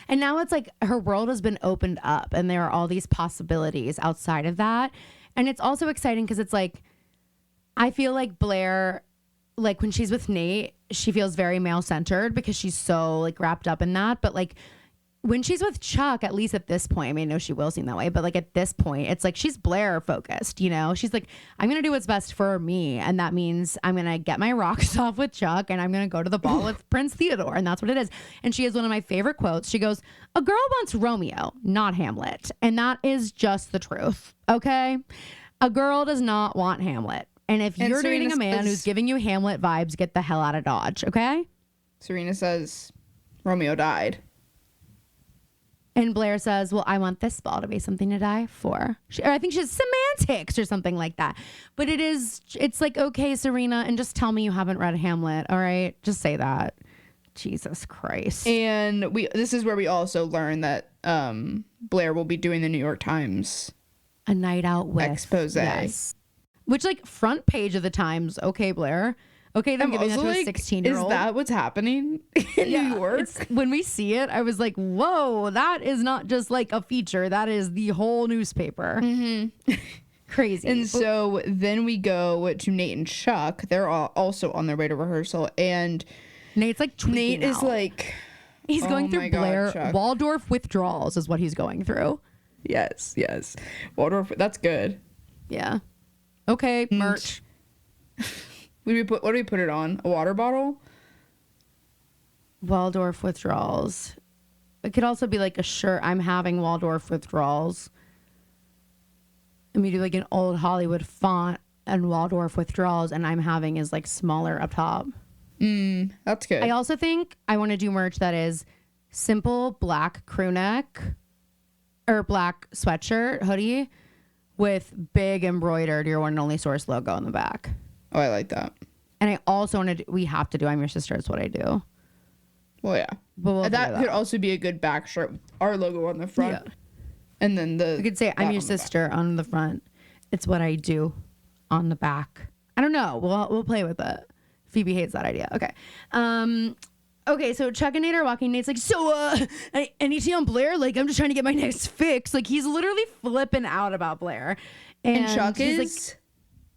[SPEAKER 1] And now it's like her world has been opened up, and there are all these possibilities outside of that. And it's also exciting because it's like, I feel like Blair, like when she's with Nate, she feels very male centered because she's so like wrapped up in that. But like when she's with Chuck, at least at this point, I mean, I know she will seem that way, but like at this point, it's like she's Blair focused, you know? She's like, I'm going to do what's best for me. And that means I'm going to get my rocks off with Chuck and I'm going to go to the ball with Prince Theodore. And that's what it is. And she has one of my favorite quotes. She goes, a girl wants Romeo, not Hamlet. And that is just the truth. Okay. A girl does not want Hamlet. And if you're dating a man who's giving you Hamlet vibes, get the hell out of Dodge. Okay.
[SPEAKER 2] Serena says Romeo died.
[SPEAKER 1] And Blair says, well, I want this ball to be something to die for. Or I think she's semantics or something like that. But it's like, okay, Serena, and just tell me you haven't read Hamlet. All right. Just say that. Jesus Christ.
[SPEAKER 2] And this is where we also learn that Blair will be doing the New York Times
[SPEAKER 1] A Night Out with
[SPEAKER 2] expose.
[SPEAKER 1] Yes. Which, like, front page of the Times. Okay, Blair. Okay, them giving that to a 16-year-old.
[SPEAKER 2] Is that what's happening in New York?
[SPEAKER 1] When we see it, I was like, whoa, that is not just like a feature. That is the whole newspaper. Mm-hmm. Crazy.
[SPEAKER 2] And so then we go to Nate and Chuck. They're also on their way to rehearsal. And
[SPEAKER 1] Nate's like tweaking
[SPEAKER 2] Nate is
[SPEAKER 1] out.
[SPEAKER 2] like...
[SPEAKER 1] He's going through Blair
[SPEAKER 2] Chuck.
[SPEAKER 1] Waldorf withdrawals is what he's going through.
[SPEAKER 2] Yes. Waldorf, that's good.
[SPEAKER 1] Yeah. Okay, merch.
[SPEAKER 2] What do we put it on? A water bottle?
[SPEAKER 1] Waldorf withdrawals. It could also be like a shirt. I'm having Waldorf withdrawals. And we do like an old Hollywood font and Waldorf withdrawals, and I'm having is like smaller up top.
[SPEAKER 2] That's good.
[SPEAKER 1] I also think I want to do merch that is simple black crew neck or black sweatshirt hoodie with big embroidered Your One and Only Source logo on the back.
[SPEAKER 2] Oh, I like that.
[SPEAKER 1] And I also want to we have to do I'm Your Sister. It's what I do.
[SPEAKER 2] Well, yeah.
[SPEAKER 1] But
[SPEAKER 2] that could also be a good back shirt with our logo on the front.
[SPEAKER 1] Yeah.
[SPEAKER 2] And then
[SPEAKER 1] we could say I'm Your Sister on the front. It's what I do on the back. I don't know. We'll play with it. Phoebe hates that idea. Okay. Okay, so Chuck and Nate are walking. Nate's like, so, any tea on Blair? Like, I'm just trying to get my next fix. Like, he's literally flipping out about Blair.
[SPEAKER 2] And Chuck is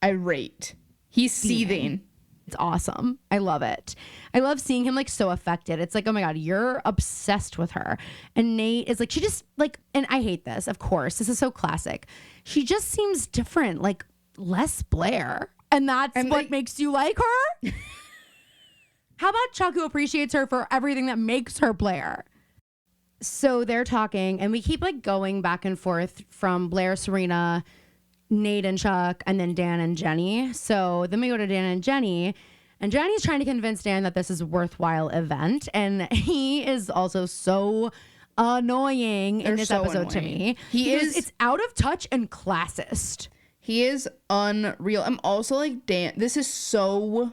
[SPEAKER 1] like,
[SPEAKER 2] irate. He's seething.
[SPEAKER 1] It's awesome. I love it. I love seeing him like so affected. It's like, oh my God, you're obsessed with her. And Nate is like, she just like, and I hate this, of course. This is so classic. She just seems different, like less Blair. And that's what makes you like her? How about Chuck, who appreciates her for everything that makes her Blair? So they're talking, and we keep like going back and forth from Blair, Serena, Nate and Chuck, and then Dan and Jenny. So then we go to Dan and Jenny's trying to convince Dan that this is a worthwhile event. And he is also so annoying in this episode to me. It's out of touch and classist.
[SPEAKER 2] He is unreal. I'm also like, Dan, this is so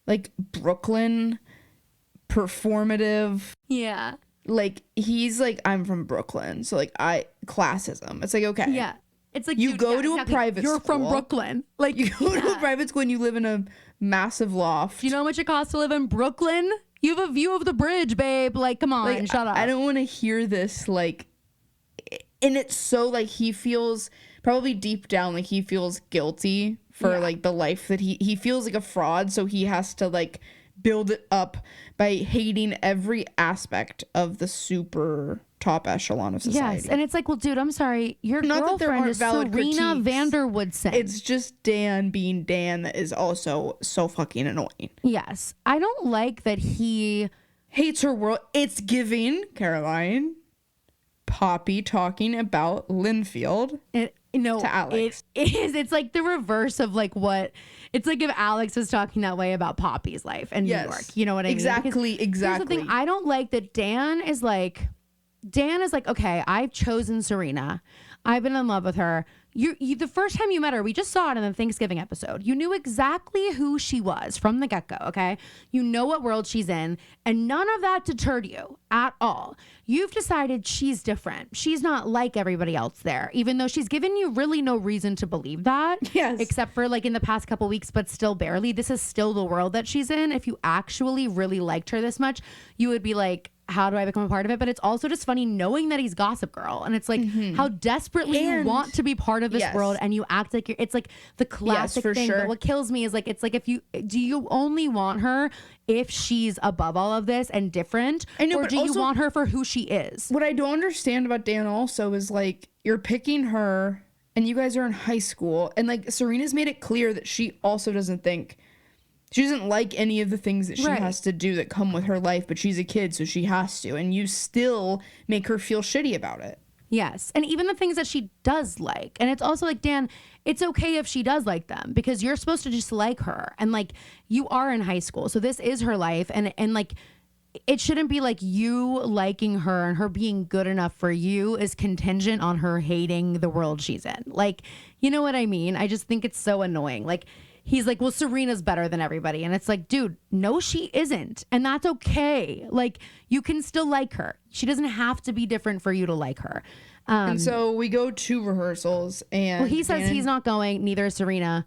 [SPEAKER 2] like Brooklyn performative.
[SPEAKER 1] Yeah.
[SPEAKER 2] Like he's like, I'm from Brooklyn. So like classism. It's like, okay.
[SPEAKER 1] Yeah. It's like
[SPEAKER 2] you go to a private school.
[SPEAKER 1] You're from Brooklyn. Like
[SPEAKER 2] you go to a private school and you live in a massive loft.
[SPEAKER 1] Do you know how much it costs to live in Brooklyn? You have a view of the bridge, babe. Like, come on,
[SPEAKER 2] like,
[SPEAKER 1] shut up.
[SPEAKER 2] I don't want to hear this. Like, and it's so like he feels probably deep down like he feels guilty for like the life that he feels like a fraud. So he has to like build it up by hating every aspect of the super top echelon of society.
[SPEAKER 1] Yes, and it's like, well, dude, I'm sorry. Your
[SPEAKER 2] Not
[SPEAKER 1] girlfriend is
[SPEAKER 2] valid
[SPEAKER 1] Serena
[SPEAKER 2] critiques.
[SPEAKER 1] Vanderwoodson.
[SPEAKER 2] It's just Dan being Dan that is also so fucking annoying.
[SPEAKER 1] Yes. I don't like that he
[SPEAKER 2] hates her world. It's giving Caroline Poppy talking about Linfield to Alex.
[SPEAKER 1] It is. It's like the reverse of like what it's like if Alex was talking that way about Poppy's life in New York. You know what I mean?
[SPEAKER 2] Exactly.
[SPEAKER 1] Here's the thing. I don't like that Dan is like, okay, I've chosen Serena. I've been in love with her. You the first time you met her, we just saw it in the Thanksgiving episode. You knew exactly who she was from the get-go, okay? You know what world she's in, and none of that deterred you at all. You've decided she's different. She's not like everybody else there, even though she's given you really no reason to believe that.
[SPEAKER 2] Yes.
[SPEAKER 1] Except for like in the past couple weeks, but still barely. This is still the world that she's in. If you actually really liked her this much, you would be like, how do I become a part of it? But it's also just funny knowing that he's Gossip Girl. And it's like how desperately you want to be part of this world, and you act like it's like the classic
[SPEAKER 2] for
[SPEAKER 1] thing.
[SPEAKER 2] sure.
[SPEAKER 1] But what kills me is like, it's like, do you only want her if she's above all of this and different?
[SPEAKER 2] I know,
[SPEAKER 1] or
[SPEAKER 2] but
[SPEAKER 1] do you
[SPEAKER 2] also,
[SPEAKER 1] want her for who she is?
[SPEAKER 2] what I don't understand about Dan also is like, you're picking her and you guys are in high school, and like Serena's made it clear that she also doesn't like any of the things that she has to do that come with her life, but she's a kid, so she has to, and you still make her feel shitty about it.
[SPEAKER 1] Yes. And even the things that she does like. And it's also like, Dan, it's okay if she does like them, because you're supposed to just like her. And like, you are in high school, so this is her life. And like, it shouldn't be like you liking her and her being good enough for you is contingent on her hating the world she's in. Like, you know what I mean? I just think it's so annoying. Like, he's like, well, Serena's better than everybody. And it's like, dude, no, she isn't. And that's okay. Like, you can still like her. She doesn't have to be different for you to like her.
[SPEAKER 2] And so we go to rehearsals, and
[SPEAKER 1] Well, he says he's not going, neither is Serena,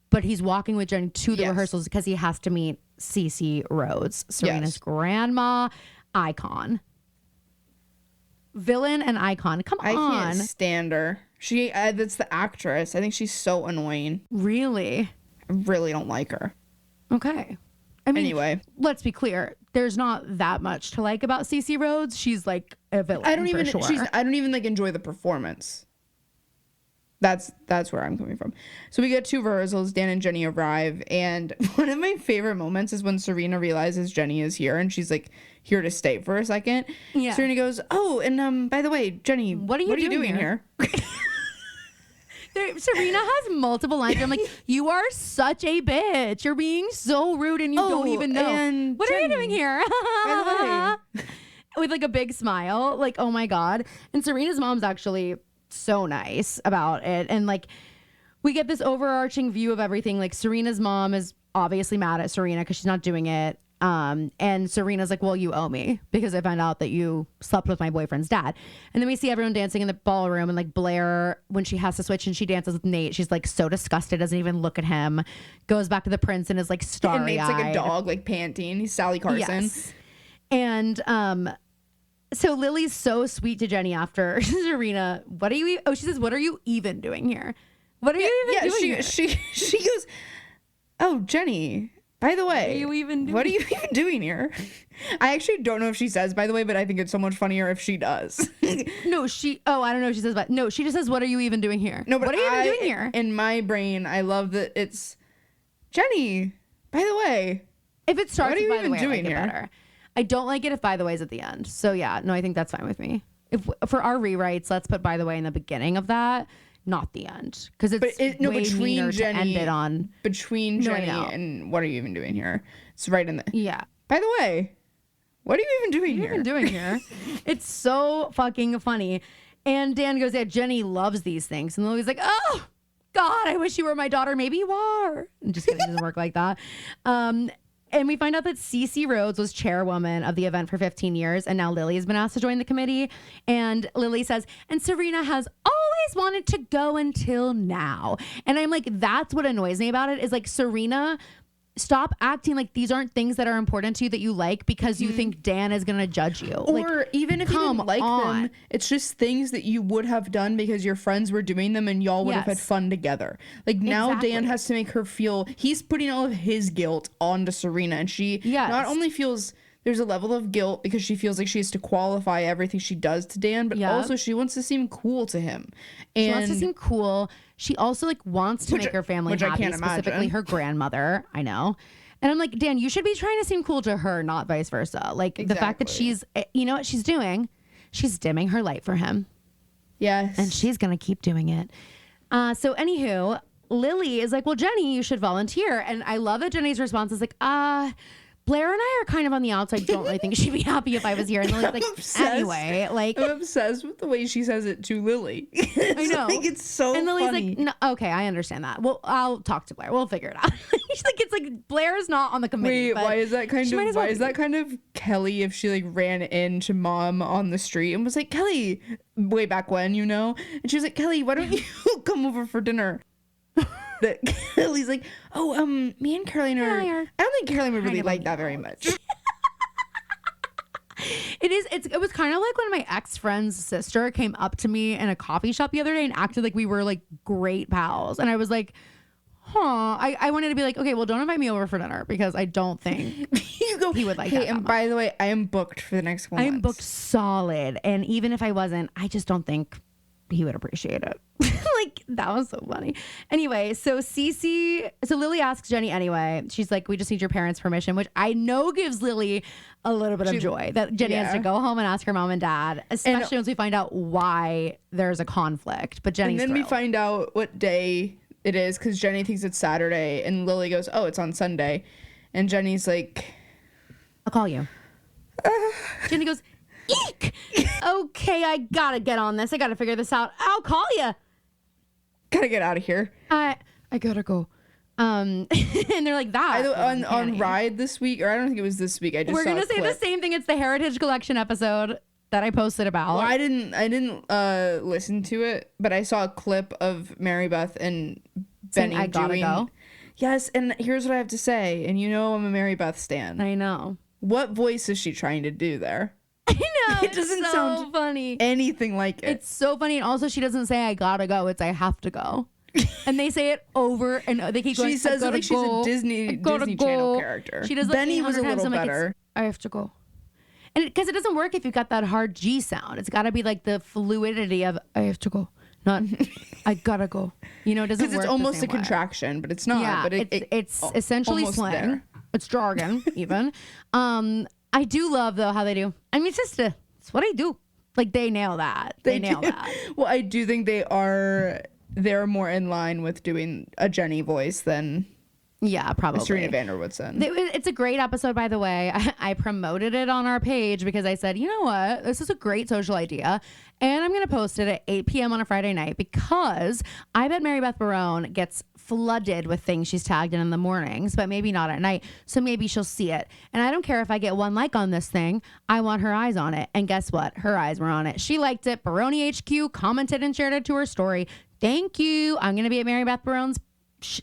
[SPEAKER 1] but he's walking with Jenny to the rehearsals because he has to meet Cece Rhodes, Serena's grandma, icon. Villain and icon. Come
[SPEAKER 2] I
[SPEAKER 1] on.
[SPEAKER 2] can't stand her. She that's the actress. I think she's so annoying.
[SPEAKER 1] Really?
[SPEAKER 2] I really don't like her.
[SPEAKER 1] Okay. I mean,
[SPEAKER 2] Anyway,
[SPEAKER 1] let's be clear. There's not that much to like about Cece Rhodes. She's like a villain.
[SPEAKER 2] I don't even
[SPEAKER 1] for sure.
[SPEAKER 2] I don't even like enjoy the performance. That's where I'm coming from. So we get to rehearsals, Dan and Jenny arrive, and one of my favorite moments is when Serena realizes Jenny is here and she's like here to stay for a second.
[SPEAKER 1] Yeah.
[SPEAKER 2] Serena goes, "Oh, and by the way, Jenny,
[SPEAKER 1] what are you doing here?" Serena has multiple lines. I'm like, you are such a bitch. You're being so rude and you don't even know.
[SPEAKER 2] And
[SPEAKER 1] what are you
[SPEAKER 2] Jenny,
[SPEAKER 1] doing here?
[SPEAKER 2] by the way.
[SPEAKER 1] With like a big smile. Like, oh my God. And Serena's mom's actually so nice about it. And like, we get this overarching view of everything. Like, Serena's mom is obviously mad at Serena because she's not doing it. And Serena's like, well, you owe me because I found out that you slept with my boyfriend's dad. And then we see everyone dancing in the ballroom, and like Blair, when she has to switch and she dances with Nate, she's like so disgusted, doesn't even look at him, goes back to the prince and is like starry-eyed.
[SPEAKER 2] And Nate's like a dog, like panting. He's Sally Carson.
[SPEAKER 1] Yes. And so Lily's so sweet to Jenny after Serena. She says, what are you even doing here? What are you even doing here?
[SPEAKER 2] She goes, "Oh, Jenny, by the way, what are you even doing here?" I actually don't know if she says, by the way, but I think it's so much funnier if she does.
[SPEAKER 1] No, I don't know if she says, but no, she just says, what are you even doing here?
[SPEAKER 2] No, but
[SPEAKER 1] what are you even doing here?
[SPEAKER 2] In my brain, I love that it's, Jenny, by the way.
[SPEAKER 1] If it starts
[SPEAKER 2] What are you
[SPEAKER 1] with, by the
[SPEAKER 2] even
[SPEAKER 1] way,
[SPEAKER 2] doing
[SPEAKER 1] I like
[SPEAKER 2] here?
[SPEAKER 1] it better. I don't like it if by the way is at the end. So yeah, no, I think that's fine with me. If for our rewrites, let's put by the way in the beginning of that, not the end, because it's way meaner to end it on.
[SPEAKER 2] Between Jenny and what are you even doing here? It's right in the.
[SPEAKER 1] Yeah.
[SPEAKER 2] By the way, what are you even doing here?
[SPEAKER 1] What are you even doing here? It's so fucking funny. And Dan goes, yeah, Jenny loves these things. And Lily's like, oh, God, I wish you were my daughter. Maybe you are. I'm just kidding. It doesn't work like that. And we find out that Cece Rhodes was chairwoman of the event for 15 years. And now Lily has been asked to join the committee. And Lily says, and Serena has always wanted to go until now. And I'm like, that's what annoys me about it is like, Serena, stop acting like these aren't things that are important to you that you like because you think Dan is going to judge you.
[SPEAKER 2] Or
[SPEAKER 1] like,
[SPEAKER 2] even if you
[SPEAKER 1] come
[SPEAKER 2] didn't like
[SPEAKER 1] on.
[SPEAKER 2] them, it's just things that you would have done because your friends were doing them and y'all would have had
[SPEAKER 1] Yes.
[SPEAKER 2] fun together. Like now Dan
[SPEAKER 1] Exactly.
[SPEAKER 2] has to make her feel, he's putting all of his guilt onto Serena, and she
[SPEAKER 1] Yes.
[SPEAKER 2] not only feels there's a level of guilt because she feels like she has to qualify everything she does to Dan, but
[SPEAKER 1] Yep.
[SPEAKER 2] also she wants to seem cool to him. And
[SPEAKER 1] She wants to seem cool. She also like wants to make her family
[SPEAKER 2] which I
[SPEAKER 1] happy,
[SPEAKER 2] can't
[SPEAKER 1] specifically
[SPEAKER 2] imagine.
[SPEAKER 1] her grandmother. I know. And I'm like, Dan, you should be trying to seem cool to her, not vice versa. Like the fact that
[SPEAKER 2] Exactly.
[SPEAKER 1] she's, you know what she's doing? She's dimming her light for him.
[SPEAKER 2] yes.
[SPEAKER 1] And she's going to keep doing it. So anywho, Lily is like, well, Jenny, you should volunteer. And I love that Jenny's response is like, Blair and I are kind of on the outside. Don't really think she'd be happy if I was here. And Lily's like,
[SPEAKER 2] obsessed.
[SPEAKER 1] anyway, like,
[SPEAKER 2] I'm obsessed with the way she says it to Lily.
[SPEAKER 1] I know.
[SPEAKER 2] Like, it's so
[SPEAKER 1] and Lily's
[SPEAKER 2] funny.
[SPEAKER 1] like, no, okay, I understand that. Well, I'll talk to Blair. We'll figure it out. She's like, it's like Blair's not on the committee.
[SPEAKER 2] Wait,
[SPEAKER 1] but
[SPEAKER 2] why is that kind
[SPEAKER 1] she might
[SPEAKER 2] of
[SPEAKER 1] as well
[SPEAKER 2] why is
[SPEAKER 1] be.
[SPEAKER 2] that kind of Kelly if she like ran into mom on the street and was like, Kelly, way back when, you know? And she was like, Kelly, why don't you come over for dinner? That Kelly's like, oh, me and Caroline are. I don't think Caroline would really like that very much.
[SPEAKER 1] It was kind of like when my ex-friend's sister came up to me in a coffee shop the other day and acted like we were like great pals. And I was like, I wanted to be like, okay, well, don't invite me over for dinner because I don't think he would like that.
[SPEAKER 2] And by the way, I am booked for the next couple months.
[SPEAKER 1] I'm booked solid. And even if I wasn't, I just don't think he would appreciate it. Like, that was so funny. Anyway, so Lily asks Jenny anyway. She's like, we just need your parents' permission, which I know gives Lily a little bit of joy that Jenny has to go home and ask her mom and dad, especially once we find out why there's a conflict. But Jenny's
[SPEAKER 2] And then
[SPEAKER 1] thrilled.
[SPEAKER 2] we find out what day it is because Jenny thinks it's Saturday and Lily goes, oh, it's on Sunday. And Jenny's like,
[SPEAKER 1] I'll call you. Jenny goes, eek. Okay, I gotta get on this. I gotta figure this out. I'll call you.
[SPEAKER 2] gotta get out of here.
[SPEAKER 1] I gotta go. And they're like that
[SPEAKER 2] On Ride this week, or I don't think it was this week.
[SPEAKER 1] We're gonna say the same thing. It's the Heritage Collection episode that I posted about.
[SPEAKER 2] Well, I didn't listen to it, but I saw a clip of Mary Beth and
[SPEAKER 1] Saying,
[SPEAKER 2] Benny
[SPEAKER 1] I gotta
[SPEAKER 2] doing.
[SPEAKER 1] go.
[SPEAKER 2] Yes, and here's what I have to say, and you know I'm a Mary Beth stan.
[SPEAKER 1] I know.
[SPEAKER 2] What voice is she trying to do there?
[SPEAKER 1] I know.
[SPEAKER 2] It doesn't
[SPEAKER 1] so
[SPEAKER 2] sound
[SPEAKER 1] funny.
[SPEAKER 2] Anything like it.
[SPEAKER 1] It's so funny, and also she doesn't say I gotta go. It's I have to go. And they say it over and they keep going.
[SPEAKER 2] She says it like she's a Disney Channel character.
[SPEAKER 1] She does.
[SPEAKER 2] Benny was a
[SPEAKER 1] 800 times.
[SPEAKER 2] little
[SPEAKER 1] I'm like,
[SPEAKER 2] better.
[SPEAKER 1] I have to go. And because it doesn't work if you've got that hard G sound. It's got to be like the fluidity of I have to go, not I gotta go. You know, it doesn't work.
[SPEAKER 2] Because it's almost
[SPEAKER 1] the
[SPEAKER 2] a
[SPEAKER 1] same way.
[SPEAKER 2] contraction, but it's not.
[SPEAKER 1] Yeah,
[SPEAKER 2] but
[SPEAKER 1] it's essentially
[SPEAKER 2] almost
[SPEAKER 1] slang.
[SPEAKER 2] there.
[SPEAKER 1] It's jargon, even. I do love though how they do. I mean, sister, it's what I do. Like they nail that. They nail
[SPEAKER 2] do.
[SPEAKER 1] that.
[SPEAKER 2] Well, I do think they're more in line with doing a Jenny voice than
[SPEAKER 1] Yeah, probably.
[SPEAKER 2] Serena van der Woodsen.
[SPEAKER 1] It's a great episode, by the way. I promoted it on our page because I said, you know what? This is a great social idea. And I'm going to post it at 8 p.m. on a Friday night because I bet Mary Beth Barone gets flooded with things she's tagged in the mornings, but maybe not at night. So maybe she'll see it. And I don't care if I get one like on this thing. I want her eyes on it. And guess what? Her eyes were on it. She liked it. Barone HQ commented and shared it to her story. Thank you. I'm going to be at Mary Beth Barone's.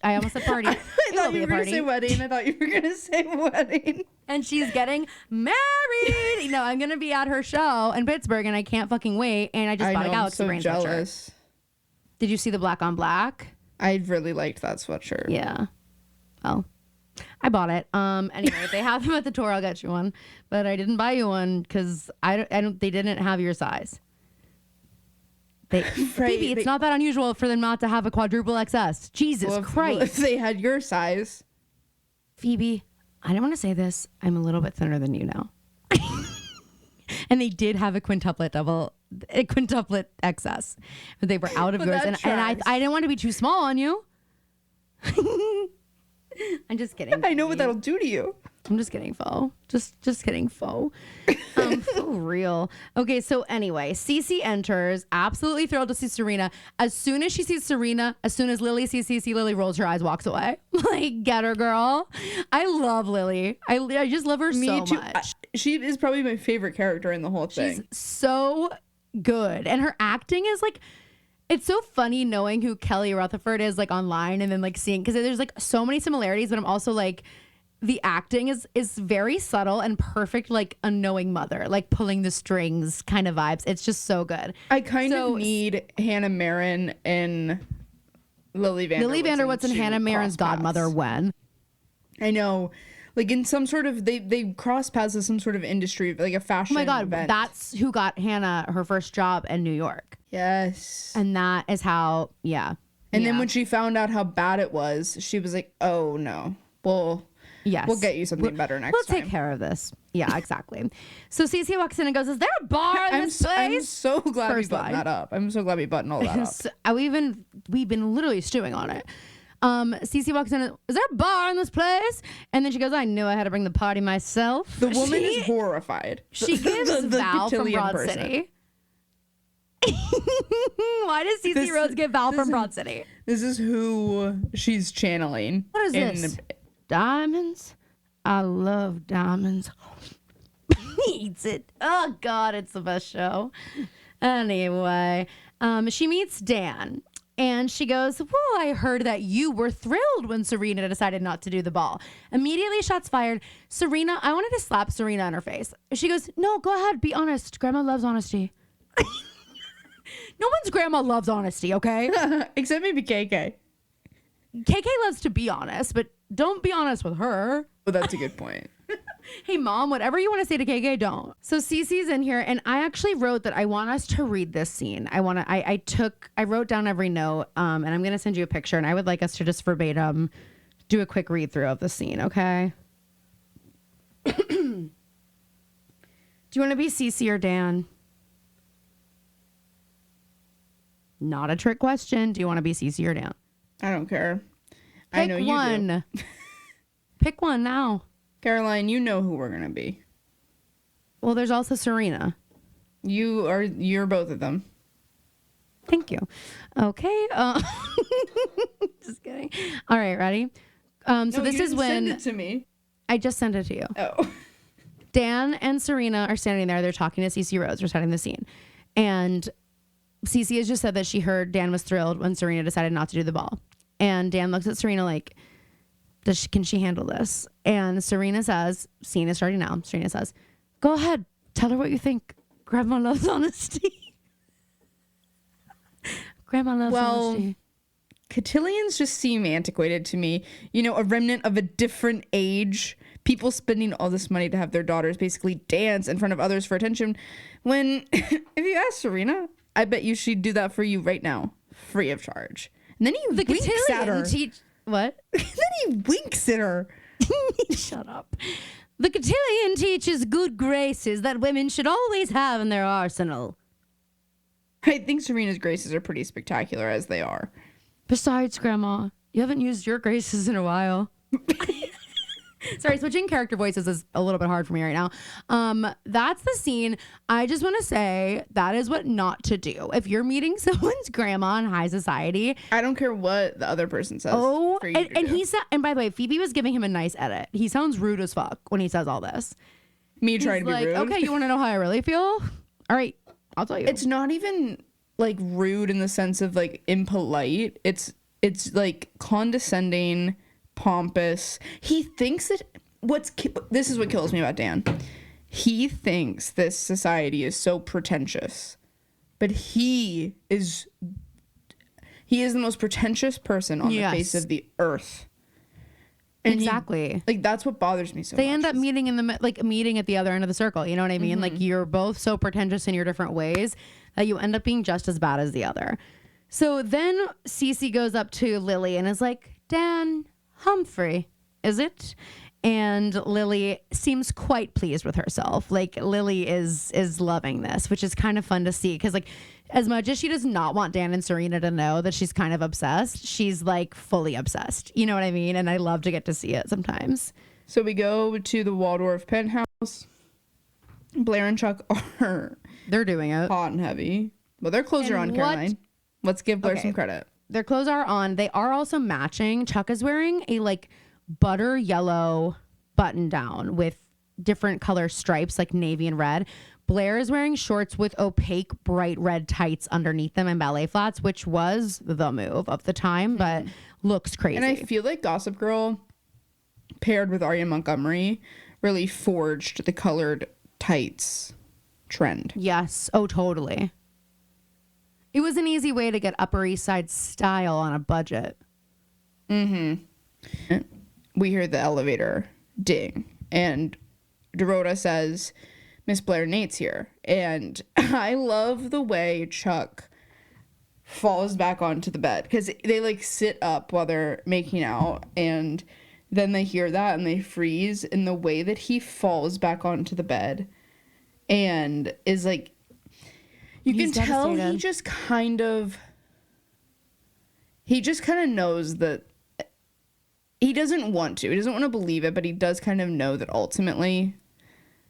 [SPEAKER 1] I almost said party.
[SPEAKER 2] I thought you were going to say wedding. I thought you were going to say wedding.
[SPEAKER 1] And she's getting married. You know, I'm going to be at her show in Pittsburgh and I can't fucking wait. And I just bought a Galaxy Brain
[SPEAKER 2] jealous.
[SPEAKER 1] sweatshirt. Did you see the black on black?
[SPEAKER 2] I really liked that sweatshirt.
[SPEAKER 1] Yeah. Well, I bought it. Anyway, they have them at the tour. I'll get you one. But I didn't buy you one because they didn't have your size. Phoebe, it's not that unusual for them not to have a quadruple XS. Jesus Christ.
[SPEAKER 2] Well, if they had your size.
[SPEAKER 1] Phoebe, I don't want to say this. I'm a little bit thinner than you now. And they did have a quintuplet XS. But they were out of yours. And I didn't want to be too small on you. I'm just kidding.
[SPEAKER 2] I know what that'll do to you.
[SPEAKER 1] I'm just kidding, Fo. Just kidding, Fo. For real. Okay, so anyway, Cece enters, absolutely thrilled to see Serena. As soon as she sees Serena, as soon as Lily sees Cece, Lily rolls her eyes, walks away. Like, get her, girl. I love Lily. I just love her so much.
[SPEAKER 2] She is probably my favorite character in the whole thing.
[SPEAKER 1] She's so good. And her acting is like, it's so funny knowing who Kelly Rutherford is like online and then like seeing, because there's like so many similarities, but I'm also like, the acting is very subtle and perfect, like a knowing mother, like pulling the strings kind of vibes. It's just so good.
[SPEAKER 2] I kind of need Hannah Marin and Lily Van der Woodsen,
[SPEAKER 1] Hannah Marin's godmother when.
[SPEAKER 2] I know. Like in some sort of, they cross paths with some sort of industry, like a fashion event. Oh my God,
[SPEAKER 1] that's who got Hannah her first job in New York.
[SPEAKER 2] Yes.
[SPEAKER 1] And that is how, yeah.
[SPEAKER 2] And then when she found out how bad it was, she was like, oh no,
[SPEAKER 1] yes.
[SPEAKER 2] We'll get you something better next time.
[SPEAKER 1] We'll take care of this. Yeah, exactly. So Cece walks in and goes, is there a bar in this place?
[SPEAKER 2] I'm so glad we buttoned that up. I'm so glad we buttoned all that up.
[SPEAKER 1] We've been literally stewing on it. Cece walks in and, is there a bar in this place? And then she goes, I knew I had to bring the party myself.
[SPEAKER 2] The woman is horrified.
[SPEAKER 1] She gives Val from Broad City. Why does Cece Rhodes give Val from Broad City?
[SPEAKER 2] This is who she's channeling.
[SPEAKER 1] What is this? Diamonds? I love diamonds. He eats it. Oh God, it's the best show. Anyway, she meets Dan. And she goes, well, I heard that you were thrilled when Serena decided not to do the ball. Immediately, shots fired. Serena, I wanted to slap Serena in her face. She goes, no, go ahead. Be honest. Grandma loves honesty. No one's grandma loves honesty, okay?
[SPEAKER 2] Except maybe KK.
[SPEAKER 1] KK loves to be honest, but don't be honest with her.
[SPEAKER 2] Oh, that's a good point.
[SPEAKER 1] Hey, mom, whatever you want to say to KK, don't. So Cece's in here, and I actually wrote that I want us to read this scene. I wrote down every note, and I'm going to send you a picture, and I would like us to just verbatim do a quick read through of the scene, okay? Do you want to be Cece or Dan? Not a trick question. Do you want to be Cece or Dan?
[SPEAKER 2] I don't care.
[SPEAKER 1] Pick
[SPEAKER 2] I know you
[SPEAKER 1] one.
[SPEAKER 2] do.
[SPEAKER 1] Pick one now.
[SPEAKER 2] Caroline, you know who we're going to be.
[SPEAKER 1] Well, there's also Serena.
[SPEAKER 2] You're both of them.
[SPEAKER 1] Thank you. Okay. Just kidding. All right, ready? So this is when
[SPEAKER 2] send it to me.
[SPEAKER 1] I just sent it to you.
[SPEAKER 2] Oh.
[SPEAKER 1] Dan and Serena are standing there. They're talking to Cece Rhodes. We're setting the scene. And Cece has just said that she heard Dan was thrilled when Serena decided not to do the ball. And Dan looks at Serena like, can she handle this? And Serena says, scene is starting now. Serena says, go ahead. Tell her what you think. Grandma loves honesty. Grandma loves honesty.
[SPEAKER 2] Cotillions just seem antiquated to me. You know, a remnant of a different age. People spending all this money to have their daughters basically dance in front of others for attention. When, if you ask Serena, I bet you she'd do that for you right now, free of charge. And then he winks at her.
[SPEAKER 1] What?
[SPEAKER 2] Then he winks at her.
[SPEAKER 1] Shut up. The cotillion teaches good graces that women should always have in their arsenal.
[SPEAKER 2] I think Serena's graces are pretty spectacular as they are.
[SPEAKER 1] Besides, Grandma, you haven't used your graces in a while. Sorry, switching character voices is a little bit hard for me right now. That's the scene. I just want to say that is what not to do. If you're meeting someone's grandma in high society,
[SPEAKER 2] I don't care what the other person says.
[SPEAKER 1] Oh, and he said, and by the way, Phoebe was giving him a nice edit. He sounds rude as fuck when he says all this.
[SPEAKER 2] Me trying to be rude.
[SPEAKER 1] Okay, you want to know how I really feel? All right, I'll tell you.
[SPEAKER 2] It's not even like rude in the sense of like impolite. It's like condescending, pompous. He thinks that this is what kills me about Dan. He thinks this society is so pretentious, but he is the most pretentious person on the face of the earth. And
[SPEAKER 1] exactly.
[SPEAKER 2] That's what bothers me so much.
[SPEAKER 1] They end up meeting meeting at the other end of the circle. You know what I mean? Mm-hmm. Like you're both so pretentious in your different ways that you end up being just as bad as the other. So then Cece goes up to Lily and is like, Dan Humphrey, is it? And Lily seems quite pleased with herself. Like Lily is loving this, which is kind of fun to see. Because like as much as she does not want Dan and Serena to know that she's kind of obsessed, she's like fully obsessed. You know what I mean? And I love to get to see it sometimes.
[SPEAKER 2] So we go to the Waldorf penthouse. Blair and Chuck
[SPEAKER 1] they're doing it
[SPEAKER 2] hot and heavy. Well, their clothes are on, Caroline. Let's give Blair some credit.
[SPEAKER 1] Their clothes are on. They are also matching. Chuck is wearing a like butter yellow button down with different color stripes like navy and red. Blair is wearing shorts with opaque bright red tights underneath them and ballet flats, which was the move of the time, but looks crazy.
[SPEAKER 2] And I feel like Gossip Girl paired with Arya Montgomery really forged the colored tights trend.
[SPEAKER 1] Yes. Oh, totally. It was an easy way to get Upper East Side style on a budget.
[SPEAKER 2] Mm-hmm. We hear the elevator ding, and Dorota says, Miss Blair, Nate's here. And I love the way Chuck falls back onto the bed, because they like sit up while they're making out, and then they hear that and they freeze, in the way that he falls back onto the bed and is like, you can tell he just kind of knows that he doesn't want to believe it, but he does kind of know that ultimately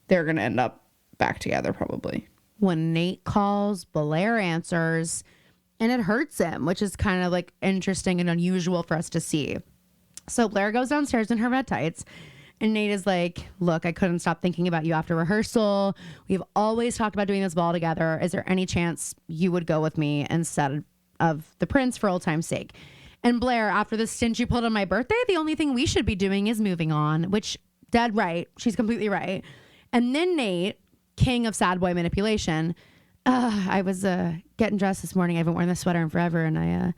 [SPEAKER 2] they're going to end up back together probably.
[SPEAKER 1] When Nate calls, Blair answers, and it hurts him, which is kind of like interesting and unusual for us to see. So Blair goes downstairs in her red tights, and Nate is like, look, I couldn't stop thinking about you after rehearsal. We've always talked about doing this ball together. Is there any chance you would go with me instead of the prince for old time's sake. And Blair, after the stint you pulled on my birthday, the only thing we should be doing is moving on, which dead right. She's completely right. And then Nate, king of sad boy manipulation. I was getting dressed this morning. I haven't worn this sweater in forever. And I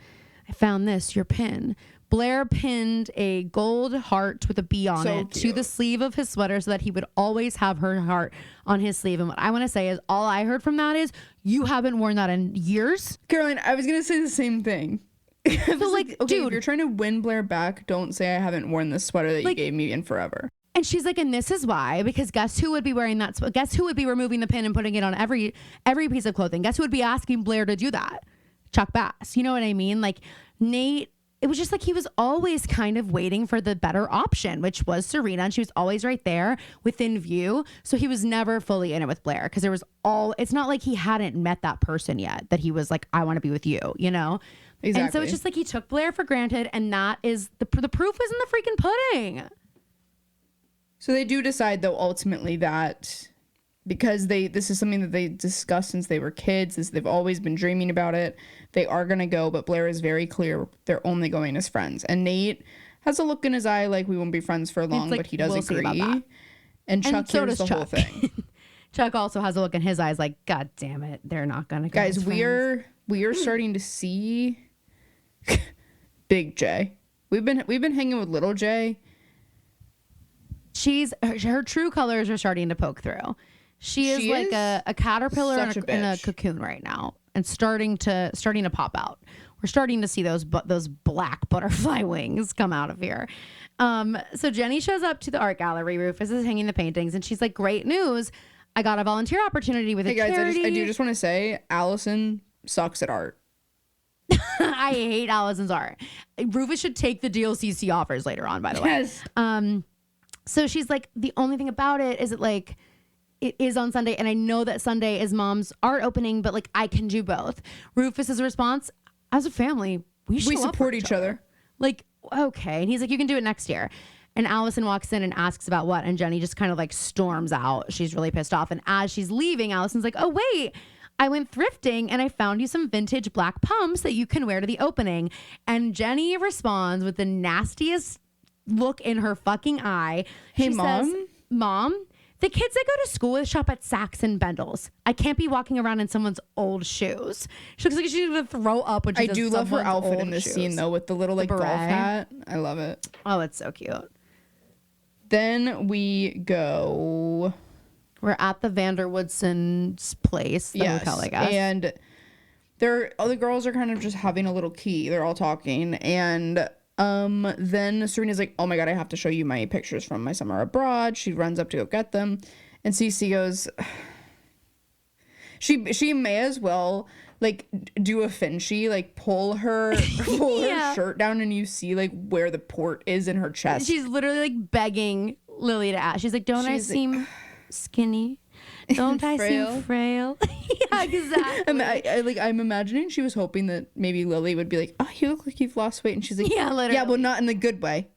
[SPEAKER 1] found this, your pin. Blair pinned a gold heart with a bee on it to the sleeve of his sweater so that he would always have her heart on his sleeve. And what I want to say is all I heard from that is you haven't worn that in years.
[SPEAKER 2] Caroline, I was going to say the same thing.
[SPEAKER 1] So like,
[SPEAKER 2] okay,
[SPEAKER 1] dude,
[SPEAKER 2] if you're trying to win Blair back, don't say I haven't worn this sweater that you gave me in forever.
[SPEAKER 1] And she's like, and this is why, because guess who would be wearing that? Guess who would be removing the pin and putting it on every piece of clothing? Guess who would be asking Blair to do that? Chuck Bass. You know what I mean? Like Nate, it was just like he was always kind of waiting for the better option, which was Serena. And she was always right there within view. So he was never fully in it with Blair because it's not like he hadn't met that person yet that he was like, I want to be with you, you know? Exactly. And so it's just like he took Blair for granted. And that is the proof is in the freaking pudding.
[SPEAKER 2] So they do decide, though, ultimately that because this is something that they discussed since they were kids, they've always been dreaming about it, they are going to go, but Blair is very clear they're only going as friends. And Nate has a look in his eye like we won't be friends for long, like, but he does agree. And Chuck hears the whole thing.
[SPEAKER 1] Chuck also has a look in his eyes like, God damn it, they're not going to go.
[SPEAKER 2] Guys, we are starting to see Big J. We've been hanging with Little J.
[SPEAKER 1] Her true colors are starting to poke through. She is like a caterpillar in a cocoon right now, and starting to pop out. We're starting to see those black butterfly wings come out of here. So Jenny shows up to the art gallery. Rufus is hanging the paintings, and she's like, "Great news! I got a volunteer opportunity with a charity."
[SPEAKER 2] I do just want to say, Allison sucks at art.
[SPEAKER 1] I hate Allison's art. Rufus should take the DLCC offers later on. By the way,
[SPEAKER 2] yes.
[SPEAKER 1] So she's like, the only thing about it is it is on Sunday, and I know that Sunday is Mom's art opening, but like I can do both. Rufus's response, as a family, we
[SPEAKER 2] support each other.
[SPEAKER 1] Like, okay. And he's like, you can do it next year. And Allison walks in and asks about what, and Jenny just kind of like storms out. She's really pissed off. And as she's leaving, Allison's like, oh wait, I went thrifting and I found you some vintage black pumps that you can wear to the opening. And Jenny responds with the nastiest look in her fucking eye.
[SPEAKER 2] Hey,
[SPEAKER 1] she
[SPEAKER 2] Mom?
[SPEAKER 1] Says, Mom, the kids I go to school with shop at Saks and Bendels. I can't be walking around in someone's old shoes. She looks like she's going to throw up when she
[SPEAKER 2] I do love her outfit in this scene, though, with the little like golf hat. I love it.
[SPEAKER 1] Oh, it's so cute.
[SPEAKER 2] Then we go...
[SPEAKER 1] We're at the Vanderwoodson's place, the hotel, I guess.
[SPEAKER 2] And all the girls are kind of just having a little key. They're all talking. And... then Serena's like, oh my God, I have to show you my pictures from my summer abroad. She runs up to go get them. And Cece goes, she may as well like do a Finchy, like pull her shirt down and you see like where the port is in her chest.
[SPEAKER 1] She's literally like begging Lily to ask. She's like, don't I seem skinny? Don't I seem frail? Yeah, exactly.
[SPEAKER 2] I'm imagining she was hoping that maybe Lily would be like, oh, you look like you've lost weight. And she's like,
[SPEAKER 1] yeah, literally.
[SPEAKER 2] Yeah, well, not in the good way.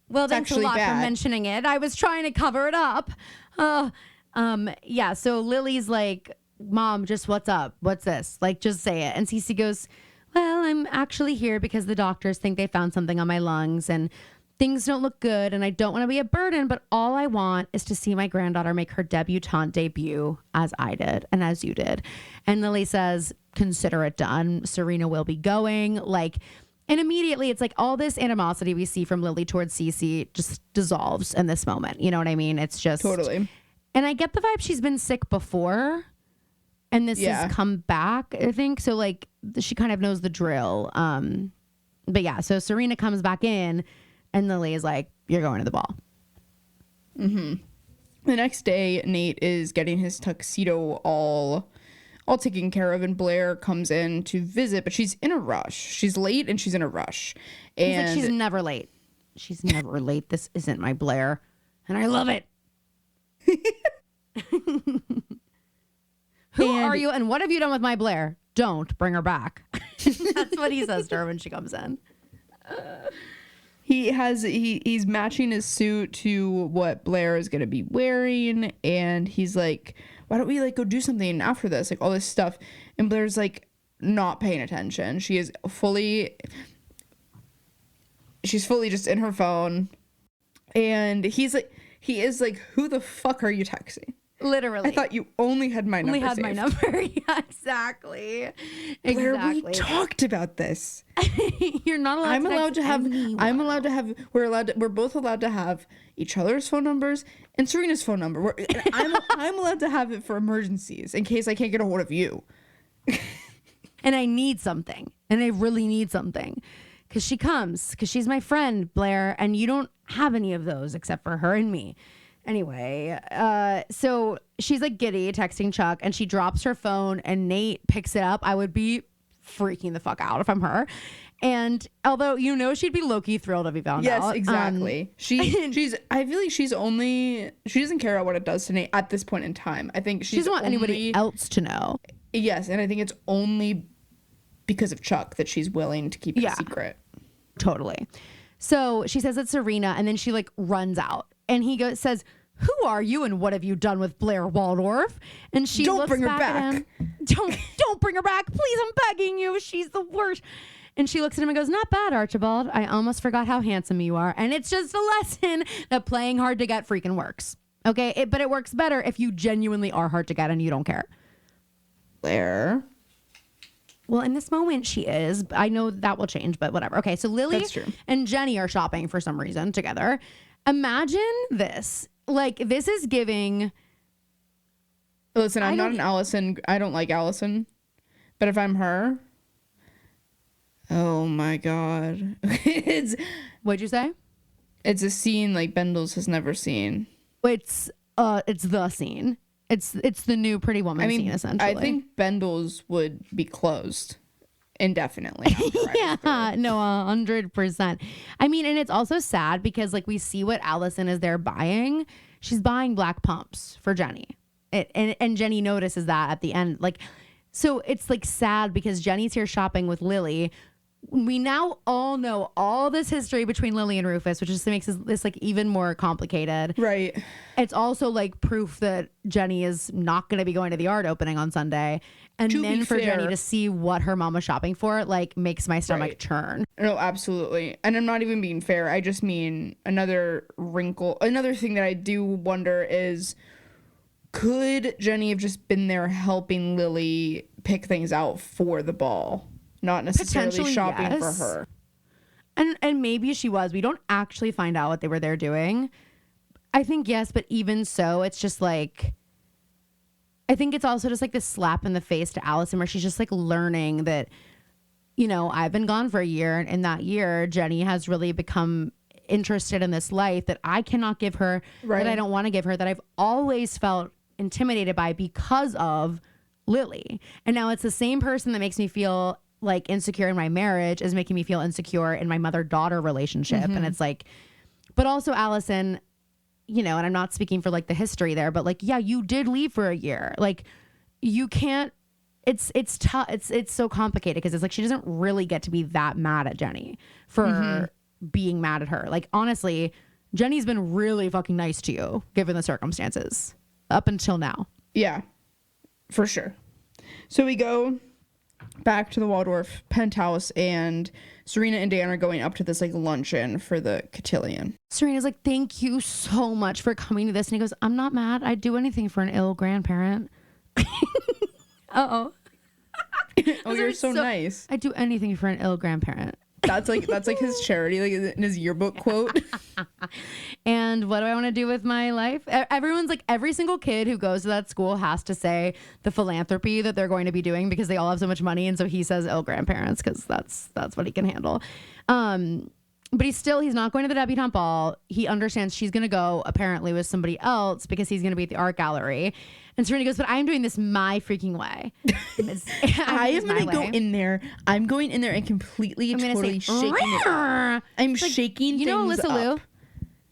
[SPEAKER 1] Well, thanks a lot for mentioning it. I was trying to cover it up. Yeah, so Lily's like, Mom, just what's up? What's this? Like, just say it. And Cece goes, well, I'm actually here because the doctors think they found something on my lungs and things don't look good and I don't want to be a burden, but all I want is to see my granddaughter make her debutante debut as I did and as you did. And Lily says, consider it done. Serena will be going. And immediately it's like all this animosity we see from Lily towards Cece just dissolves in this moment. You know what I mean? It's just...
[SPEAKER 2] Totally.
[SPEAKER 1] And I get the vibe she's been sick before and this has come back, I think. So like she kind of knows the drill. But yeah, so Serena comes back in and Lily is like, you're going to the ball.
[SPEAKER 2] Mm-hmm. The next day, Nate is getting his tuxedo all taken care of, and Blair comes in to visit, but she's in a rush. She's late and she's in a rush. And
[SPEAKER 1] she's never late. She's never late. This isn't my Blair. And I love it. Who are you and what have you done with my Blair? Don't bring her back. That's what he says to her when she comes in.
[SPEAKER 2] He's matching his suit to what Blair is gonna be wearing, and he's like, why don't we like go do something after this, like all this stuff. And Blair's like, not paying attention. She's fully just in her phone. And he is like, who the fuck are you texting?
[SPEAKER 1] Literally.
[SPEAKER 2] I thought you only had my number.
[SPEAKER 1] My number. Yeah, exactly.
[SPEAKER 2] Blair,
[SPEAKER 1] Exactly.
[SPEAKER 2] we talked about this.
[SPEAKER 1] You're not allowed
[SPEAKER 2] We're both allowed to have each other's phone numbers and Serena's phone number. I'm allowed to have it for emergencies in case I can't get a hold of you.
[SPEAKER 1] And I need something. And I really need something. Because she's my friend, Blair, and you don't have any of those except for her and me. Anyway, so she's like giddy texting Chuck, and she drops her phone and Nate picks it up. I would be freaking the fuck out if I'm her. And although, she'd be low-key thrilled if he found out.
[SPEAKER 2] Yes, exactly. I feel like she doesn't care about what it does to Nate at this point in time. I think
[SPEAKER 1] she doesn't want anybody else to know.
[SPEAKER 2] Yes, and I think it's only because of Chuck that she's willing to keep it a secret.
[SPEAKER 1] Totally. So she says it's Serena, and then she like runs out, and he says, "Who are you, and what have you done with Blair Waldorf?" And she
[SPEAKER 2] don't bring her back.
[SPEAKER 1] Don't bring her back, please. I'm begging you. She's the worst. And she looks at him and goes, "Not bad, Archibald. I almost forgot how handsome you are." And it's just a lesson that playing hard to get freaking works. Okay, but it works better if you genuinely are hard to get and you don't care.
[SPEAKER 2] Blair.
[SPEAKER 1] Well, in this moment, she is. I know that will change, but whatever. Okay, so Lily and Jenny are shopping for some reason together. Imagine this. Like, this is giving...
[SPEAKER 2] Listen, I'm not an Allison. I don't like Allison. But if I'm her... Oh, my God.
[SPEAKER 1] What'd you say?
[SPEAKER 2] It's a scene like Bendels has never seen.
[SPEAKER 1] It's the scene. It's the new Pretty Woman scene, essentially.
[SPEAKER 2] I think Bendels would be closed indefinitely.
[SPEAKER 1] Yeah, no, 100%. I mean, and it's also sad because like we see what Allison is there buying. She's buying black pumps for Jenny. And Jenny notices that at the end. Like, so it's like sad because Jenny's here shopping with Lily. We now all know all this history between Lily and Rufus, which just makes this like even more complicated.
[SPEAKER 2] Right.
[SPEAKER 1] It's also like proof that Jenny is not going to be going to the art opening on Sunday. And then for Jenny to see what her mom was shopping for, like makes my stomach churn.
[SPEAKER 2] No, absolutely. And I'm not even being fair. I just mean another thing that I do wonder is, could Jenny have just been there helping Lily pick things out for the ball? Not necessarily shopping for her. And maybe she was. We don't actually find out what they were there doing. I think yes, but even so, it's just like, I think it's also just like this slap in the face to Allison where she's just like learning that, I've been gone for a year, and in that year, Jenny has really become interested in this life that I cannot give her, that I don't want to give her, that I've always felt intimidated by because of Lily. And now it's the same person that makes me feel like insecure in my marriage is making me feel insecure in my mother-daughter relationship. Mm-hmm. And it's like, but also Allison, and I'm not speaking for like the history there, but like, yeah, you did leave for a year. Like you can't, it's tough. It's so complicated because it's like, she doesn't really get to be that mad at Jenny for being mad at her. Like, honestly, Jenny's been really fucking nice to you given the circumstances up until now. Yeah, for sure. So we go back to the Waldorf penthouse, and Serena and Dan are going up to this like luncheon for the cotillion. Serena's like, "Thank you so much for coming to this," and he goes, "I'm not mad. I'd do anything for an ill grandparent." Oh, you're so nice. I'd do anything for an ill grandparent. That's like his charity, like in his yearbook quote. And what do I want to do with my life? Everyone's like, every single kid who goes to that school has to say the philanthropy that they're going to be doing because they all have so much money, and so he says ill grandparents because that's what he can handle. But he's not going to the debutante ball. He understands she's going to go apparently with somebody else because he's going to be at the art gallery. And Serena goes, "But I'm doing this my freaking way." I am going to go in there. I'm going in there and completely, totally shaking it up. I'm shaking things
[SPEAKER 1] Alyssa
[SPEAKER 2] up.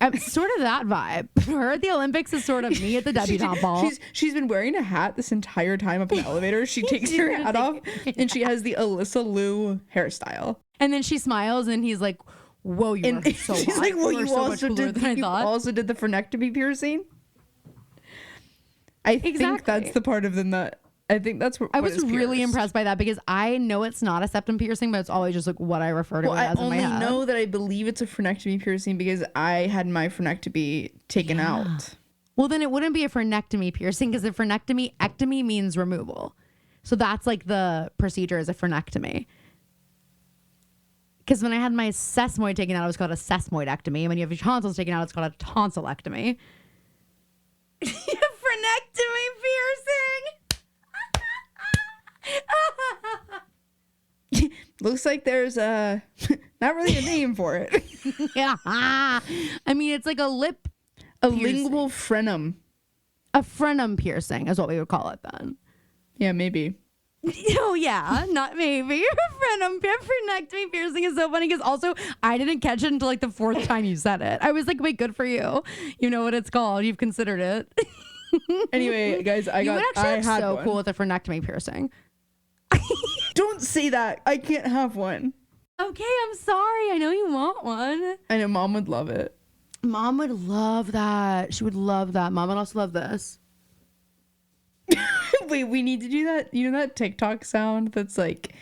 [SPEAKER 1] Liu? Sort of that vibe. Her at the Olympics is sort of me at the debutante ball.
[SPEAKER 2] She's been wearing a hat this entire time up in the elevator. She takes her hat off and she has the Alyssa Liu hairstyle.
[SPEAKER 1] And then she smiles and he's like, "Whoa, you are so
[SPEAKER 2] she's
[SPEAKER 1] hot.
[SPEAKER 2] Like, "Well, you
[SPEAKER 1] so
[SPEAKER 2] also did the frenectomy piercing?" I think that's the part of them that I think that's what
[SPEAKER 1] I was
[SPEAKER 2] is
[SPEAKER 1] really
[SPEAKER 2] pierced.
[SPEAKER 1] impressed by that because I know it's not a septum piercing, but it's always just like what I refer to
[SPEAKER 2] Well,
[SPEAKER 1] it
[SPEAKER 2] I
[SPEAKER 1] as in my
[SPEAKER 2] only
[SPEAKER 1] head.
[SPEAKER 2] know that I believe it's a frenectomy piercing because I had my frenectomy taken out.
[SPEAKER 1] Well, then it wouldn't be a frenectomy piercing because a ectomy means removal. So that's like the procedure is a frenectomy. Because when I had my sesamoid taken out, it was called a sesamoidectomy. When you have your tonsils taken out, it's called a tonsillectomy. Frenectomy piercing.
[SPEAKER 2] Looks like there's not really a name for it.
[SPEAKER 1] Yeah. I mean, it's like a lip,
[SPEAKER 2] A
[SPEAKER 1] piercing.
[SPEAKER 2] lingual frenum.
[SPEAKER 1] a frenum piercing is what we would call it then.
[SPEAKER 2] Yeah, maybe.
[SPEAKER 1] Oh yeah, not maybe. Frenectomy piercing is so funny because also I didn't catch it until like the fourth time you said it. I was like, wait, good for you. You know what it's called. You've considered it.
[SPEAKER 2] Anyway, guys,
[SPEAKER 1] You would actually look so
[SPEAKER 2] one.
[SPEAKER 1] cool with a frenectomy piercing.
[SPEAKER 2] Don't say that. I can't have one.
[SPEAKER 1] Okay, I'm sorry. I know you want one.
[SPEAKER 2] I know Mom would love it.
[SPEAKER 1] Mom would love that. She would love that. Mom would also love this.
[SPEAKER 2] Wait, we need to do that. You know that TikTok sound that's like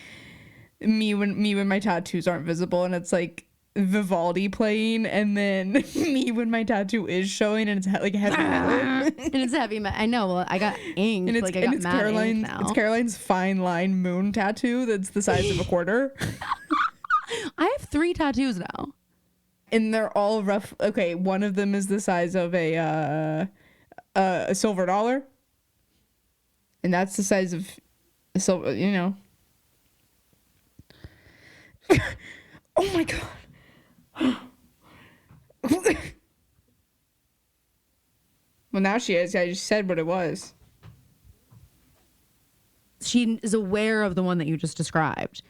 [SPEAKER 2] me when my tattoos aren't visible, and it's like Vivaldi playing, and then me when my tattoo is showing, and it's like heavy metal.
[SPEAKER 1] And it's heavy. I know. Well, I got ink.
[SPEAKER 2] And it's,
[SPEAKER 1] like I got
[SPEAKER 2] it's
[SPEAKER 1] mad ink now.
[SPEAKER 2] It's Caroline's fine line moon tattoo that's the size of a quarter.
[SPEAKER 1] I have 3 tattoos now.
[SPEAKER 2] And they're all rough. Okay, one of them is the size of a silver dollar. And that's the size of a silver, you know. Oh my god. Well, now she is. I just said what it was.
[SPEAKER 1] She is aware of the one that you just described.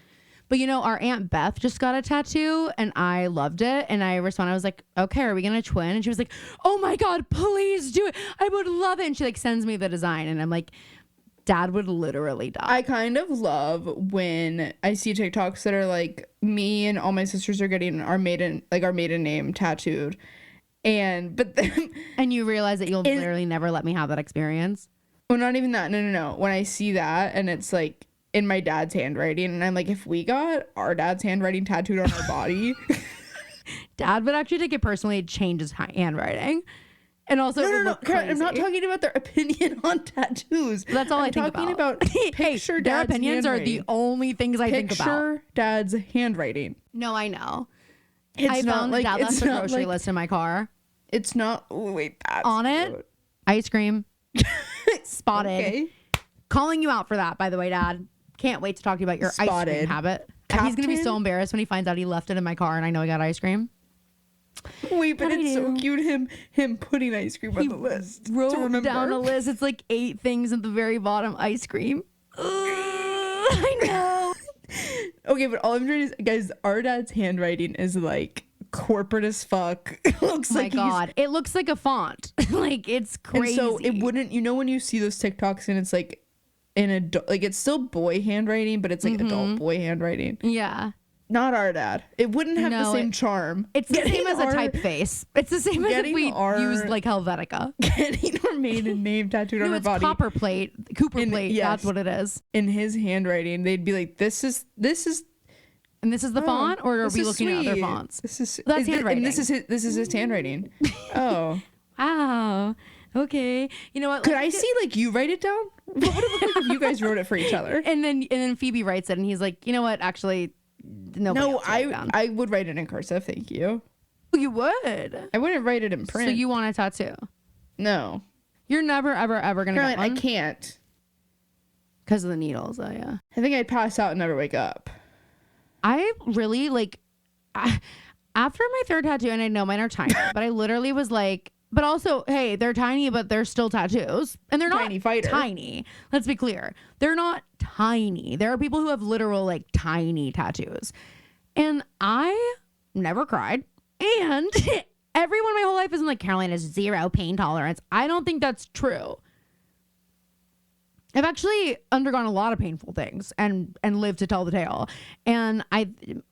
[SPEAKER 1] But you know, our Aunt Beth just got a tattoo and I loved it. And I responded, I was like, okay, are we going to twin? And she was like, oh my God, please do it. I would love it. And she like sends me the design. And I'm like, Dad would literally die.
[SPEAKER 2] I kind of love when I see TikToks that are like me and all my sisters are getting our maiden name tattooed. But then,
[SPEAKER 1] and you realize that you'll literally never let me have that experience.
[SPEAKER 2] well, not even that. No. When I see that and it's like in my dad's handwriting, and I'm like, if we got our dad's handwriting tattooed on our body,
[SPEAKER 1] Dad would actually take it personally, change his handwriting. And also,
[SPEAKER 2] no. Karen, I'm not talking about their opinion on tattoos.
[SPEAKER 1] That's all
[SPEAKER 2] I'm
[SPEAKER 1] I think
[SPEAKER 2] talking
[SPEAKER 1] about.
[SPEAKER 2] picture
[SPEAKER 1] Hey, their
[SPEAKER 2] dad's
[SPEAKER 1] opinions are the
[SPEAKER 2] handwriting.
[SPEAKER 1] only things I think about.
[SPEAKER 2] Picture dad's handwriting.
[SPEAKER 1] No, I know.
[SPEAKER 2] It's
[SPEAKER 1] I
[SPEAKER 2] not
[SPEAKER 1] found
[SPEAKER 2] like
[SPEAKER 1] Dad left
[SPEAKER 2] it's
[SPEAKER 1] the
[SPEAKER 2] not
[SPEAKER 1] grocery
[SPEAKER 2] like
[SPEAKER 1] list in my car.
[SPEAKER 2] it's not. Oh, wait, that's
[SPEAKER 1] On it, ice cream. Spotted.
[SPEAKER 2] Okay.
[SPEAKER 1] Calling you out for that, by the way, Dad. Can't wait to talk to you about your ice cream
[SPEAKER 2] Spotted.
[SPEAKER 1] habit. He's gonna be so embarrassed when he finds out he left it in my car and I know he got ice cream.
[SPEAKER 2] Wait, but
[SPEAKER 1] I
[SPEAKER 2] it's so
[SPEAKER 1] do.
[SPEAKER 2] cute him putting ice cream on the list. to
[SPEAKER 1] Wrote
[SPEAKER 2] remember.
[SPEAKER 1] down a list. It's like 8 things at the very bottom. Ice cream. Ugh, I know.
[SPEAKER 2] Okay, but all I'm trying is, guys, our dad's handwriting is like corporate as fuck. It looks
[SPEAKER 1] Oh my
[SPEAKER 2] like
[SPEAKER 1] God. It looks like a font. Like it's
[SPEAKER 2] and
[SPEAKER 1] crazy.
[SPEAKER 2] so it wouldn't. You know when you see those TikToks and it's like an adult, like it's still boy handwriting, but it's like adult boy handwriting.
[SPEAKER 1] Yeah.
[SPEAKER 2] Not our dad. It wouldn't have the
[SPEAKER 1] No,
[SPEAKER 2] same charm.
[SPEAKER 1] It's the
[SPEAKER 2] Getting
[SPEAKER 1] same as a
[SPEAKER 2] our-
[SPEAKER 1] typeface. It's the same as if
[SPEAKER 2] getting
[SPEAKER 1] we
[SPEAKER 2] our-
[SPEAKER 1] used like Helvetica.
[SPEAKER 2] Getting our maiden name tattooed on
[SPEAKER 1] No,
[SPEAKER 2] our
[SPEAKER 1] it's
[SPEAKER 2] body
[SPEAKER 1] copper plate. Cooper plate.
[SPEAKER 2] yes.
[SPEAKER 1] That's what it is.
[SPEAKER 2] in his handwriting. They'd be like, "This is."
[SPEAKER 1] And this is the font, or are
[SPEAKER 2] this
[SPEAKER 1] we
[SPEAKER 2] is
[SPEAKER 1] looking at other
[SPEAKER 2] sweet.
[SPEAKER 1] fonts?
[SPEAKER 2] This is
[SPEAKER 1] That's
[SPEAKER 2] and
[SPEAKER 1] handwriting.
[SPEAKER 2] this is his handwriting. Oh,
[SPEAKER 1] Wow. Okay. You know what?
[SPEAKER 2] could
[SPEAKER 1] let's
[SPEAKER 2] I
[SPEAKER 1] look at-
[SPEAKER 2] see like you write it down? What would it look like if you guys wrote it for each other?
[SPEAKER 1] And then Phoebe writes it, and he's like, you know what? Actually, nobody
[SPEAKER 2] No,
[SPEAKER 1] else wrote it down.
[SPEAKER 2] I would write it in cursive. Thank you.
[SPEAKER 1] You would.
[SPEAKER 2] I wouldn't write it in print.
[SPEAKER 1] So you want a tattoo?
[SPEAKER 2] No,
[SPEAKER 1] You're never, ever gonna
[SPEAKER 2] Caroline,
[SPEAKER 1] get
[SPEAKER 2] I
[SPEAKER 1] one
[SPEAKER 2] can't.
[SPEAKER 1] because of the needles. Oh yeah.
[SPEAKER 2] I think I'd pass out and never wake up.
[SPEAKER 1] I really like. After my 3rd tattoo, and I know mine are tiny, but I literally was like. But also, hey, they're tiny, but they're still tattoos. And they're not
[SPEAKER 2] Tiny fighter.
[SPEAKER 1] tiny. Let's be clear. They're not tiny. There are people who have literal, like, tiny tattoos. And I never cried. And everyone my whole life is like, Caroline has 0 pain tolerance. I don't think that's true. I've actually undergone a lot of painful things and lived to tell the tale. And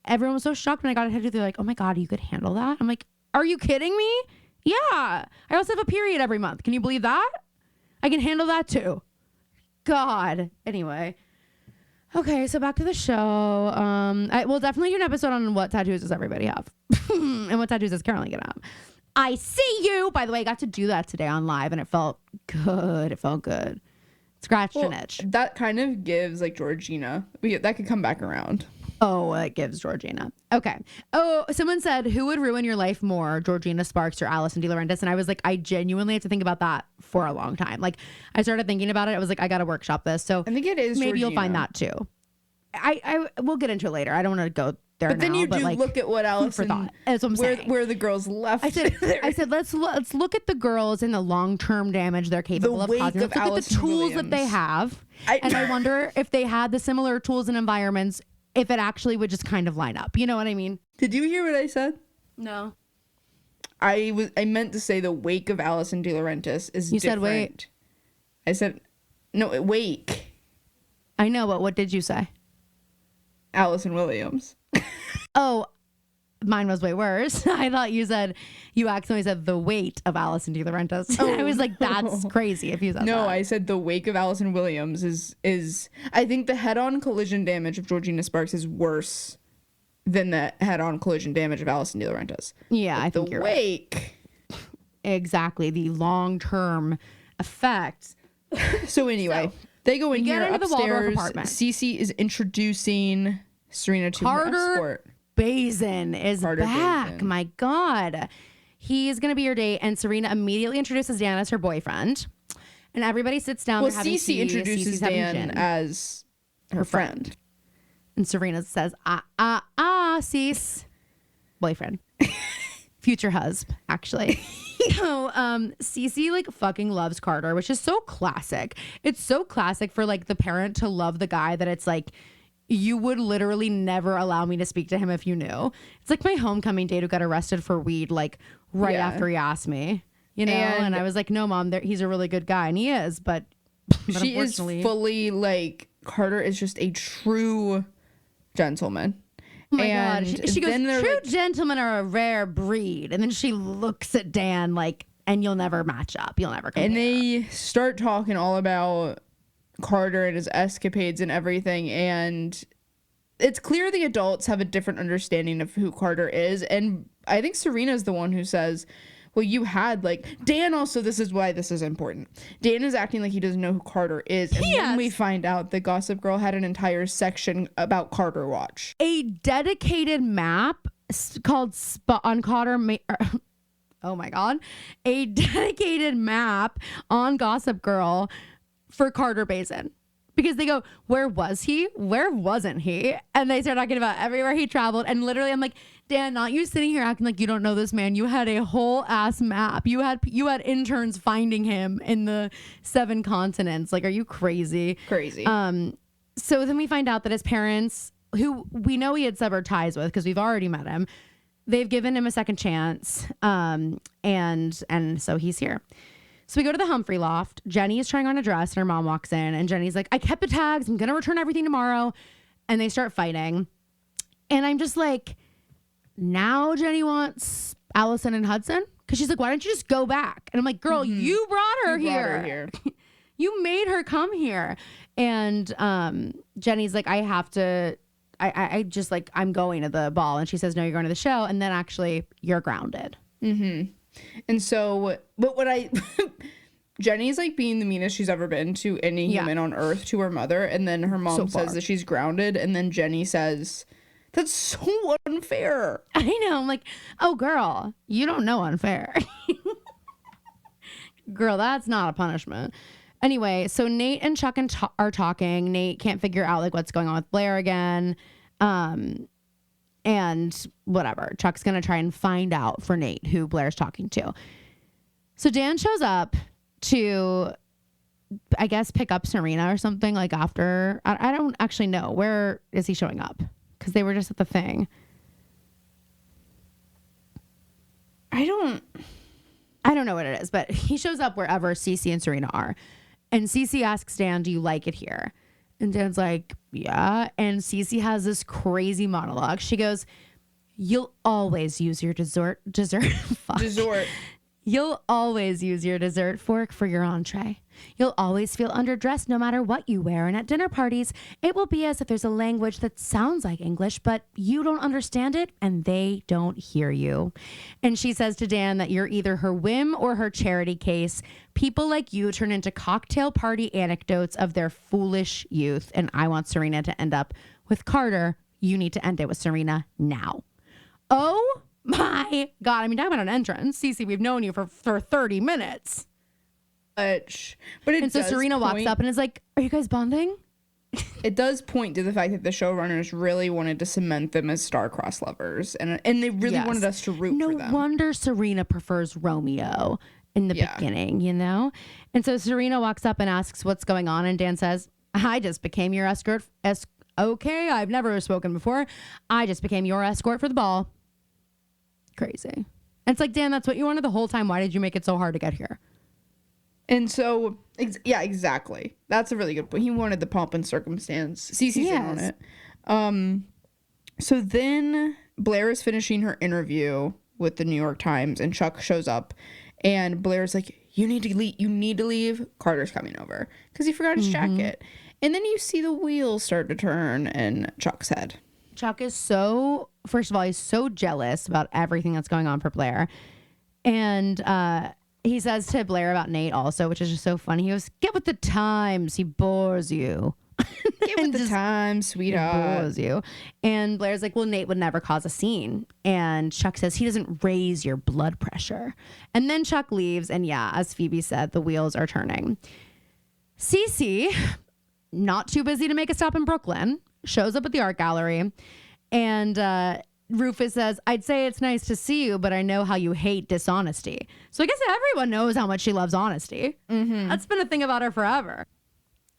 [SPEAKER 1] everyone was so shocked when I got a tattoo. They're like, oh my God, you could handle that? I'm like, are you kidding me? Yeah. I also have a period every month. Can you believe that? I can handle that too. God. Anyway. Okay, so back to the show. I will definitely do an episode on what tattoos does everybody have and what tattoos does Caroline gonna have. I see you. By the way, I got to do that today on live, and it felt good. It felt good. Scratched an itch.
[SPEAKER 2] That kind of gives like Georgina. That could come back around.
[SPEAKER 1] Oh, it gives Georgina. Okay. Oh, someone said, who would ruin your life more, Georgina Sparks or Allison DeLaurentis? And I was like, I genuinely have to think about that for a long time. Like, I started thinking about it. I was like, I got to workshop this. So
[SPEAKER 2] I think it is
[SPEAKER 1] maybe
[SPEAKER 2] Georgina.
[SPEAKER 1] You'll find that too. I we'll get into it later. I don't want to go there
[SPEAKER 2] but
[SPEAKER 1] now.
[SPEAKER 2] Then you do
[SPEAKER 1] like,
[SPEAKER 2] look at what Allison
[SPEAKER 1] thought. That's what I'm saying.
[SPEAKER 2] Where the girls left.
[SPEAKER 1] I said let's look at the girls and the long-term damage they're capable of causing. Let's look at the tools that they have. And I wonder if they had the similar tools and environments, if it actually would just kind of line up. You know what I mean?
[SPEAKER 2] Did you hear what I said?
[SPEAKER 1] No.
[SPEAKER 2] I meant to say the wake of Allison DeLaurentis is
[SPEAKER 1] You
[SPEAKER 2] different.
[SPEAKER 1] said wait.
[SPEAKER 2] I said, no, wake.
[SPEAKER 1] I know, but what did you say?
[SPEAKER 2] Allison Williams.
[SPEAKER 1] Oh, mine was way worse. I thought you accidentally said the weight of Allison DeLaurentis. I was like, that's crazy if you said that.
[SPEAKER 2] No, I said the wake of Allison Williams is I think the head-on collision damage of Georgina Sparks is worse than the head-on collision damage of Allison DeLaurentis.
[SPEAKER 1] Yeah, I think
[SPEAKER 2] the
[SPEAKER 1] you're
[SPEAKER 2] wake.
[SPEAKER 1] Right. Exactly, the long-term effects.
[SPEAKER 2] So anyway, they go in here
[SPEAKER 1] into the Waldorf
[SPEAKER 2] upstairs.
[SPEAKER 1] apartment.
[SPEAKER 2] Cece is introducing Serena to her
[SPEAKER 1] Carter
[SPEAKER 2] escort.
[SPEAKER 1] Bazin is
[SPEAKER 2] Carter
[SPEAKER 1] back.
[SPEAKER 2] Bazin.
[SPEAKER 1] My God. He is going to be your date, and Serena immediately introduces Dan as her boyfriend. And everybody sits down.
[SPEAKER 2] Well,
[SPEAKER 1] they're having
[SPEAKER 2] Cece
[SPEAKER 1] tea.
[SPEAKER 2] introduces
[SPEAKER 1] Cece's having
[SPEAKER 2] Dan
[SPEAKER 1] gin.
[SPEAKER 2] as her friend.
[SPEAKER 1] And Serena says, Cease. Boyfriend. Future husband, actually. So, Cece like fucking loves Carter, which is so classic. It's so classic for like the parent to love the guy that it's like, you would literally never allow me to speak to him if you knew. It's like my homecoming date who got arrested for weed, like right after he asked me, you know? And I was like, no, Mom, he's a really good guy. And he is, but
[SPEAKER 2] She is fully like, Carter is just a true gentleman.
[SPEAKER 1] Oh my God. She goes,
[SPEAKER 2] then
[SPEAKER 1] true
[SPEAKER 2] like,
[SPEAKER 1] gentlemen are a rare breed. And then she looks at Dan like, and you'll never match up. You'll never compare.
[SPEAKER 2] and they start talking all about Carter and his escapades and everything. And it's clear the adults have a different understanding of who Carter is. And I think Serena's the one who says, well, you had like Dan. Also, this is why this is important. Dan is acting like he doesn't know who Carter is. And then we find out the Gossip Girl had an entire section about Carter Watch.
[SPEAKER 1] A dedicated map called on Carter. Oh my God. A dedicated map on Gossip Girl for Carter Bazin. Because they go, where was he? Where wasn't he? And they start talking about everywhere he traveled. And literally, I'm like, Dan, not you sitting here acting like you don't know this man. You had a whole ass map. You had interns finding him in the 7 continents. Like, are you crazy?
[SPEAKER 2] Crazy.
[SPEAKER 1] So then we find out that his parents, who we know he had severed ties with because we've already met him, they've given him a second chance. And so he's here. So we go to the Humphrey loft. Jenny is trying on a dress and her mom walks in and Jenny's like, I kept the tags. I'm going to return everything tomorrow. And they start fighting. And I'm just like, now Jenny wants Allison and Hudson? Because she's like, why don't you just go back? And I'm like, girl, you brought her here. You made her come here. And Jenny's like, I have to, I just like, I'm going to the ball. And she says, no, you're going to the show. And then actually you're grounded.
[SPEAKER 2] Mm-hmm. And so, but what Jenny's like being the meanest she's ever been to any human on earth to her mother. And then her mom says that she's grounded. And then Jenny says, that's so unfair.
[SPEAKER 1] I know. I'm like, oh, girl, you don't know unfair. Girl, that's not a punishment. Anyway, so Nate and Chuck are talking. Nate can't figure out like what's going on with Blair again. And whatever. Chuck's going to try and find out for Nate who Blair's talking to. So Dan shows up to, I guess, pick up Serena or something like after. I don't actually know. Where is he showing up? Because they were just at the thing. I don't know what it is, but he shows up wherever Cece and Serena are. And Cece asks Dan, do you like it here? And Dan's like, yeah. And Cece has this crazy monologue. She goes, you'll always use your dessert. Fuck.
[SPEAKER 2] Dessert.
[SPEAKER 1] You'll always use your dessert fork for your entree. You'll always feel underdressed no matter what you wear. And at dinner parties, it will be as if there's a language that sounds like English, but you don't understand it and they don't hear you. And she says to Dan that you're either her whim or her charity case. People like you turn into cocktail party anecdotes of their foolish youth. And I want Serena to end up with Carter. You need to end it with Serena now. Oh my God. I mean, talk about an entrance. Cece, we've known you for 30 minutes.
[SPEAKER 2] But
[SPEAKER 1] and so Serena walks up and is like, are you guys bonding?
[SPEAKER 2] It does point to the fact that the showrunners really wanted to cement them as star-crossed lovers. And they really wanted us to root for them.
[SPEAKER 1] No wonder Serena prefers Romeo in the beginning, you know? And so Serena walks up and asks what's going on. And Dan says, I just became your escort. Okay, I've never spoken before. I just became your escort for the ball. Crazy. And it's like, Dan, that's what you wanted the whole time. Why did you make it so hard to get here?
[SPEAKER 2] And so, yeah, exactly. That's a really good point. He wanted the pomp and circumstance. Cece's in on it. So then Blair is finishing her interview with the New York Times, and Chuck shows up, and Blair's like, "You need to leave. You need to leave. Carter's coming over because he forgot his jacket." And then you see the wheels start to turn in Chuck's head.
[SPEAKER 1] Chuck is so, first of all, he's so jealous about everything that's going on for Blair. And he says to Blair about Nate also, which is just so funny. He goes, get with the times. He bores you.
[SPEAKER 2] Get with the times, sweetheart.
[SPEAKER 1] Bores you. And Blair's like, well, Nate would never cause a scene. And Chuck says he doesn't raise your blood pressure. And then Chuck leaves. And yeah, as Phoebe said, the wheels are turning. Cece, not too busy to make a stop in Brooklyn, shows up at the art gallery, and Rufus says, I'd say it's nice to see you, but I know how you hate dishonesty. So I guess everyone knows how much she loves honesty. That's been a thing about her forever.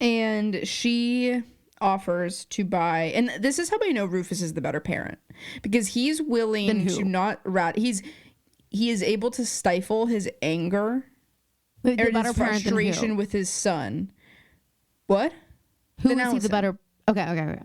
[SPEAKER 2] And she offers to buy, and this is how I know Rufus is the better parent, because he's willing to not he is able to stifle his anger or his frustration with his son. What?
[SPEAKER 1] Who is he the better? Okay.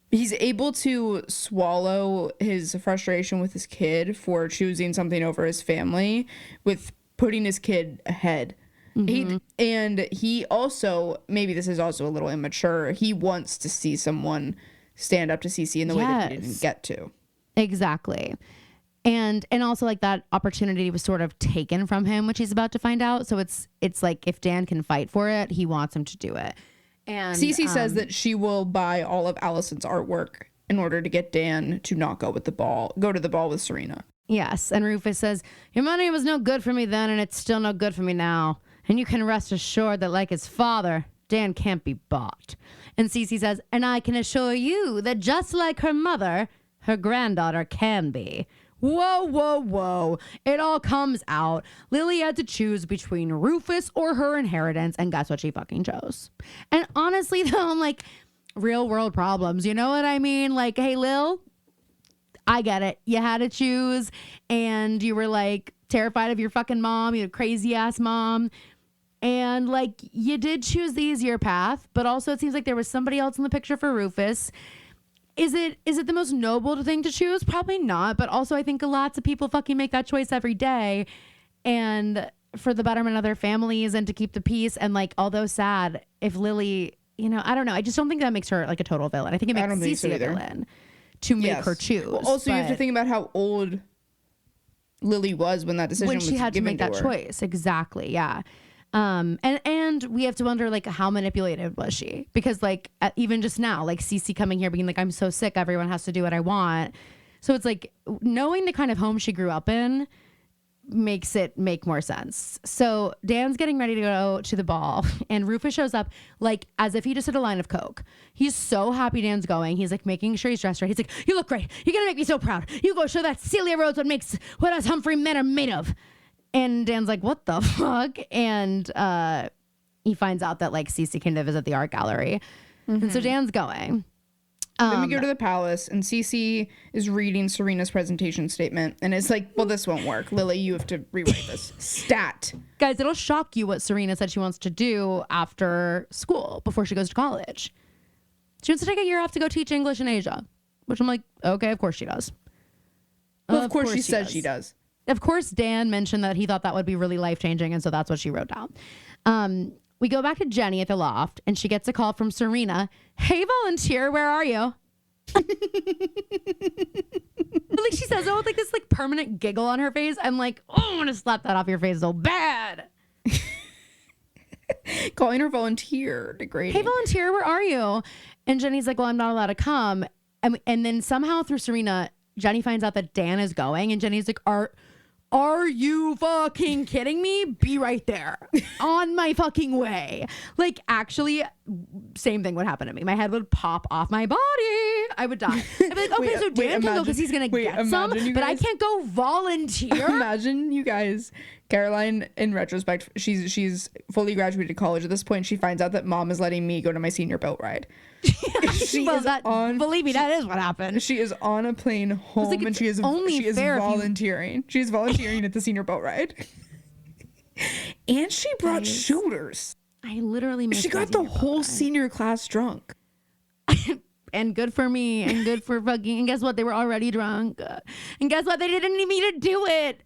[SPEAKER 2] He's able to swallow his frustration with his kid for choosing something over his family with putting his kid ahead. He also, maybe this is also a little immature, he wants to see someone stand up to Cece in the way that he didn't get to.
[SPEAKER 1] Exactly. And also like that opportunity was sort of taken from him, which he's about to find out. So it's like if Dan can fight for it, he wants him to do it. And
[SPEAKER 2] Cece says that she will buy all of Allison's artwork in order to get Dan to not go to the ball with Serena.
[SPEAKER 1] Yes. And Rufus says, your money was no good for me then, and it's still no good for me now. And you can rest assured that like his father, Dan can't be bought. And Cece says, and I can assure you that just like her mother, her granddaughter can be. Whoa. It all comes out. Lily had to choose between Rufus or her inheritance, and guess what she fucking chose. And honestly, though, I'm like, real world problems. You know what I mean? Like, hey, Lil, I get it. You had to choose, and you were like terrified of your fucking mom. You had a crazy ass mom. And like, you did choose the easier path, but also it seems like there was somebody else in the picture for Rufus. Is it the most noble thing to choose? Probably not. But also I think lots of people fucking make that choice every day, and for the betterment of their families and to keep the peace. And like, although sad, if Lily, you know, I don't know. I just don't think that makes her like a total villain. I think it makes Cece a villain to make her choose.
[SPEAKER 2] Well, also, you have to think about how old Lily was when that decision was given to her. When she had to make that choice.
[SPEAKER 1] Exactly. Yeah. And we have to wonder, like, how manipulated was she? Because like, even just now, like Cece coming here being like, I'm so sick, everyone has to do what I want. So it's like, knowing the kind of home she grew up in makes it make more sense. So Dan's getting ready to go to the ball, and Rufus shows up like as if he just hit a line of coke. He's so happy Dan's going. He's like making sure he's dressed right. He's like, you look great. You're gonna make me so proud. You go show that Celia Rhodes what us Humphrey men are made of. And Dan's like, what the fuck? And he finds out that like Cece came to visit the art gallery. And so Dan's going.
[SPEAKER 2] Then we go to the palace, and Cece is reading Serena's presentation statement, and it's like, well, this won't work. Lily, you have to rewrite this. Stat.
[SPEAKER 1] Guys, it'll shock you what Serena said she wants to do after school, before she goes to college. She wants to take a year off to go teach English in Asia, which I'm like, okay, of course she does.
[SPEAKER 2] Well, of course she says she does.
[SPEAKER 1] of course, Dan mentioned that he thought that would be really life-changing, and so that's what she wrote down. We go back to Jenny at the loft, and she gets a call from Serena. Hey, volunteer, where are you? Like she says, oh, with like this like permanent giggle on her face. I'm like, oh, I want to slap that off your face so bad.
[SPEAKER 2] Calling her volunteer, degrading.
[SPEAKER 1] Hey, volunteer, where are you? And Jenny's like, well, I'm not allowed to come. And then somehow through Serena, Jenny finds out that Dan is going, and Jenny's like, are you fucking kidding me? Be right there. On my fucking way. Like, actually, same thing would happen to me. My head would pop off my body. I would die. I'd be like, okay, so Dan can go because he's going to get some, but I can't go volunteer.
[SPEAKER 2] Imagine you guys, Caroline, in retrospect, she's fully graduated college at this point. She finds out that mom is letting me go to my senior boat ride.
[SPEAKER 1] Believe me, that is what happened.
[SPEAKER 2] She is on a plane home,
[SPEAKER 1] like,
[SPEAKER 2] and she is volunteering. She's volunteering at the senior boat ride. And she brought shooters.
[SPEAKER 1] I literally missed
[SPEAKER 2] She got the whole senior class drunk.
[SPEAKER 1] And good for me, and good for fucking, and guess what? They were already drunk. And guess what? They didn't need me to do it.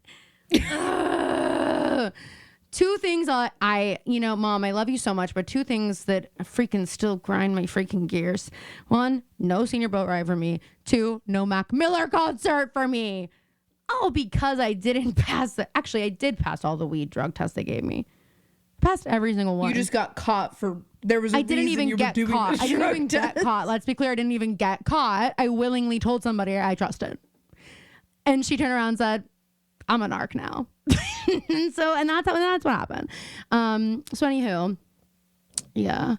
[SPEAKER 1] Two things Mom, I love you so much, but two things that freaking still grind my freaking gears. One, no senior boat ride for me. Two, no Mac Miller concert for me. Oh, because I didn't pass I did pass all the weed drug tests they gave me. Passed every single one.
[SPEAKER 2] You just got caught for, there was a
[SPEAKER 1] I didn't even get caught. I didn't even get caught. Let's be clear, I didn't even get caught. I willingly told somebody I trusted. And she turned around and said, I'm a narc now. and that's what happened. So anywho, yeah.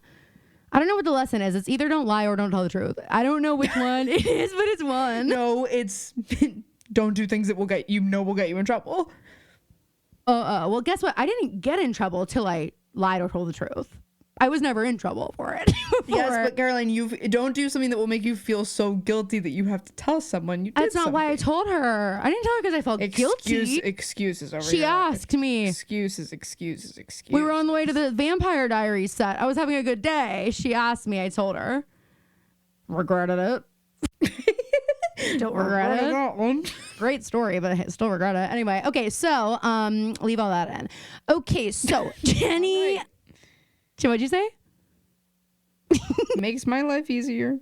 [SPEAKER 1] I don't know what the lesson is. It's either don't lie or don't tell the truth. I don't know which one it is, but it's one.
[SPEAKER 2] No, it's don't do things that will get you in trouble.
[SPEAKER 1] Well, guess what? I didn't get in trouble till I lied or told the truth. I was never in trouble for it.
[SPEAKER 2] Yes, but Caroline, you don't do something that will make you feel so guilty that you have to tell someone you did
[SPEAKER 1] That's not
[SPEAKER 2] something.
[SPEAKER 1] why I told her. I didn't tell her because I felt guilty.
[SPEAKER 2] Excuses over
[SPEAKER 1] She
[SPEAKER 2] here.
[SPEAKER 1] asked me.
[SPEAKER 2] Excuses.
[SPEAKER 1] We were on the way to the Vampire Diaries set. I was having a good day. She asked me. I told her. Regretted it. Don't regret it. Great story, but I still regret it. Anyway, okay, so leave all that in. Okay, so Jenny. What'd you say?
[SPEAKER 2] Makes my life easier.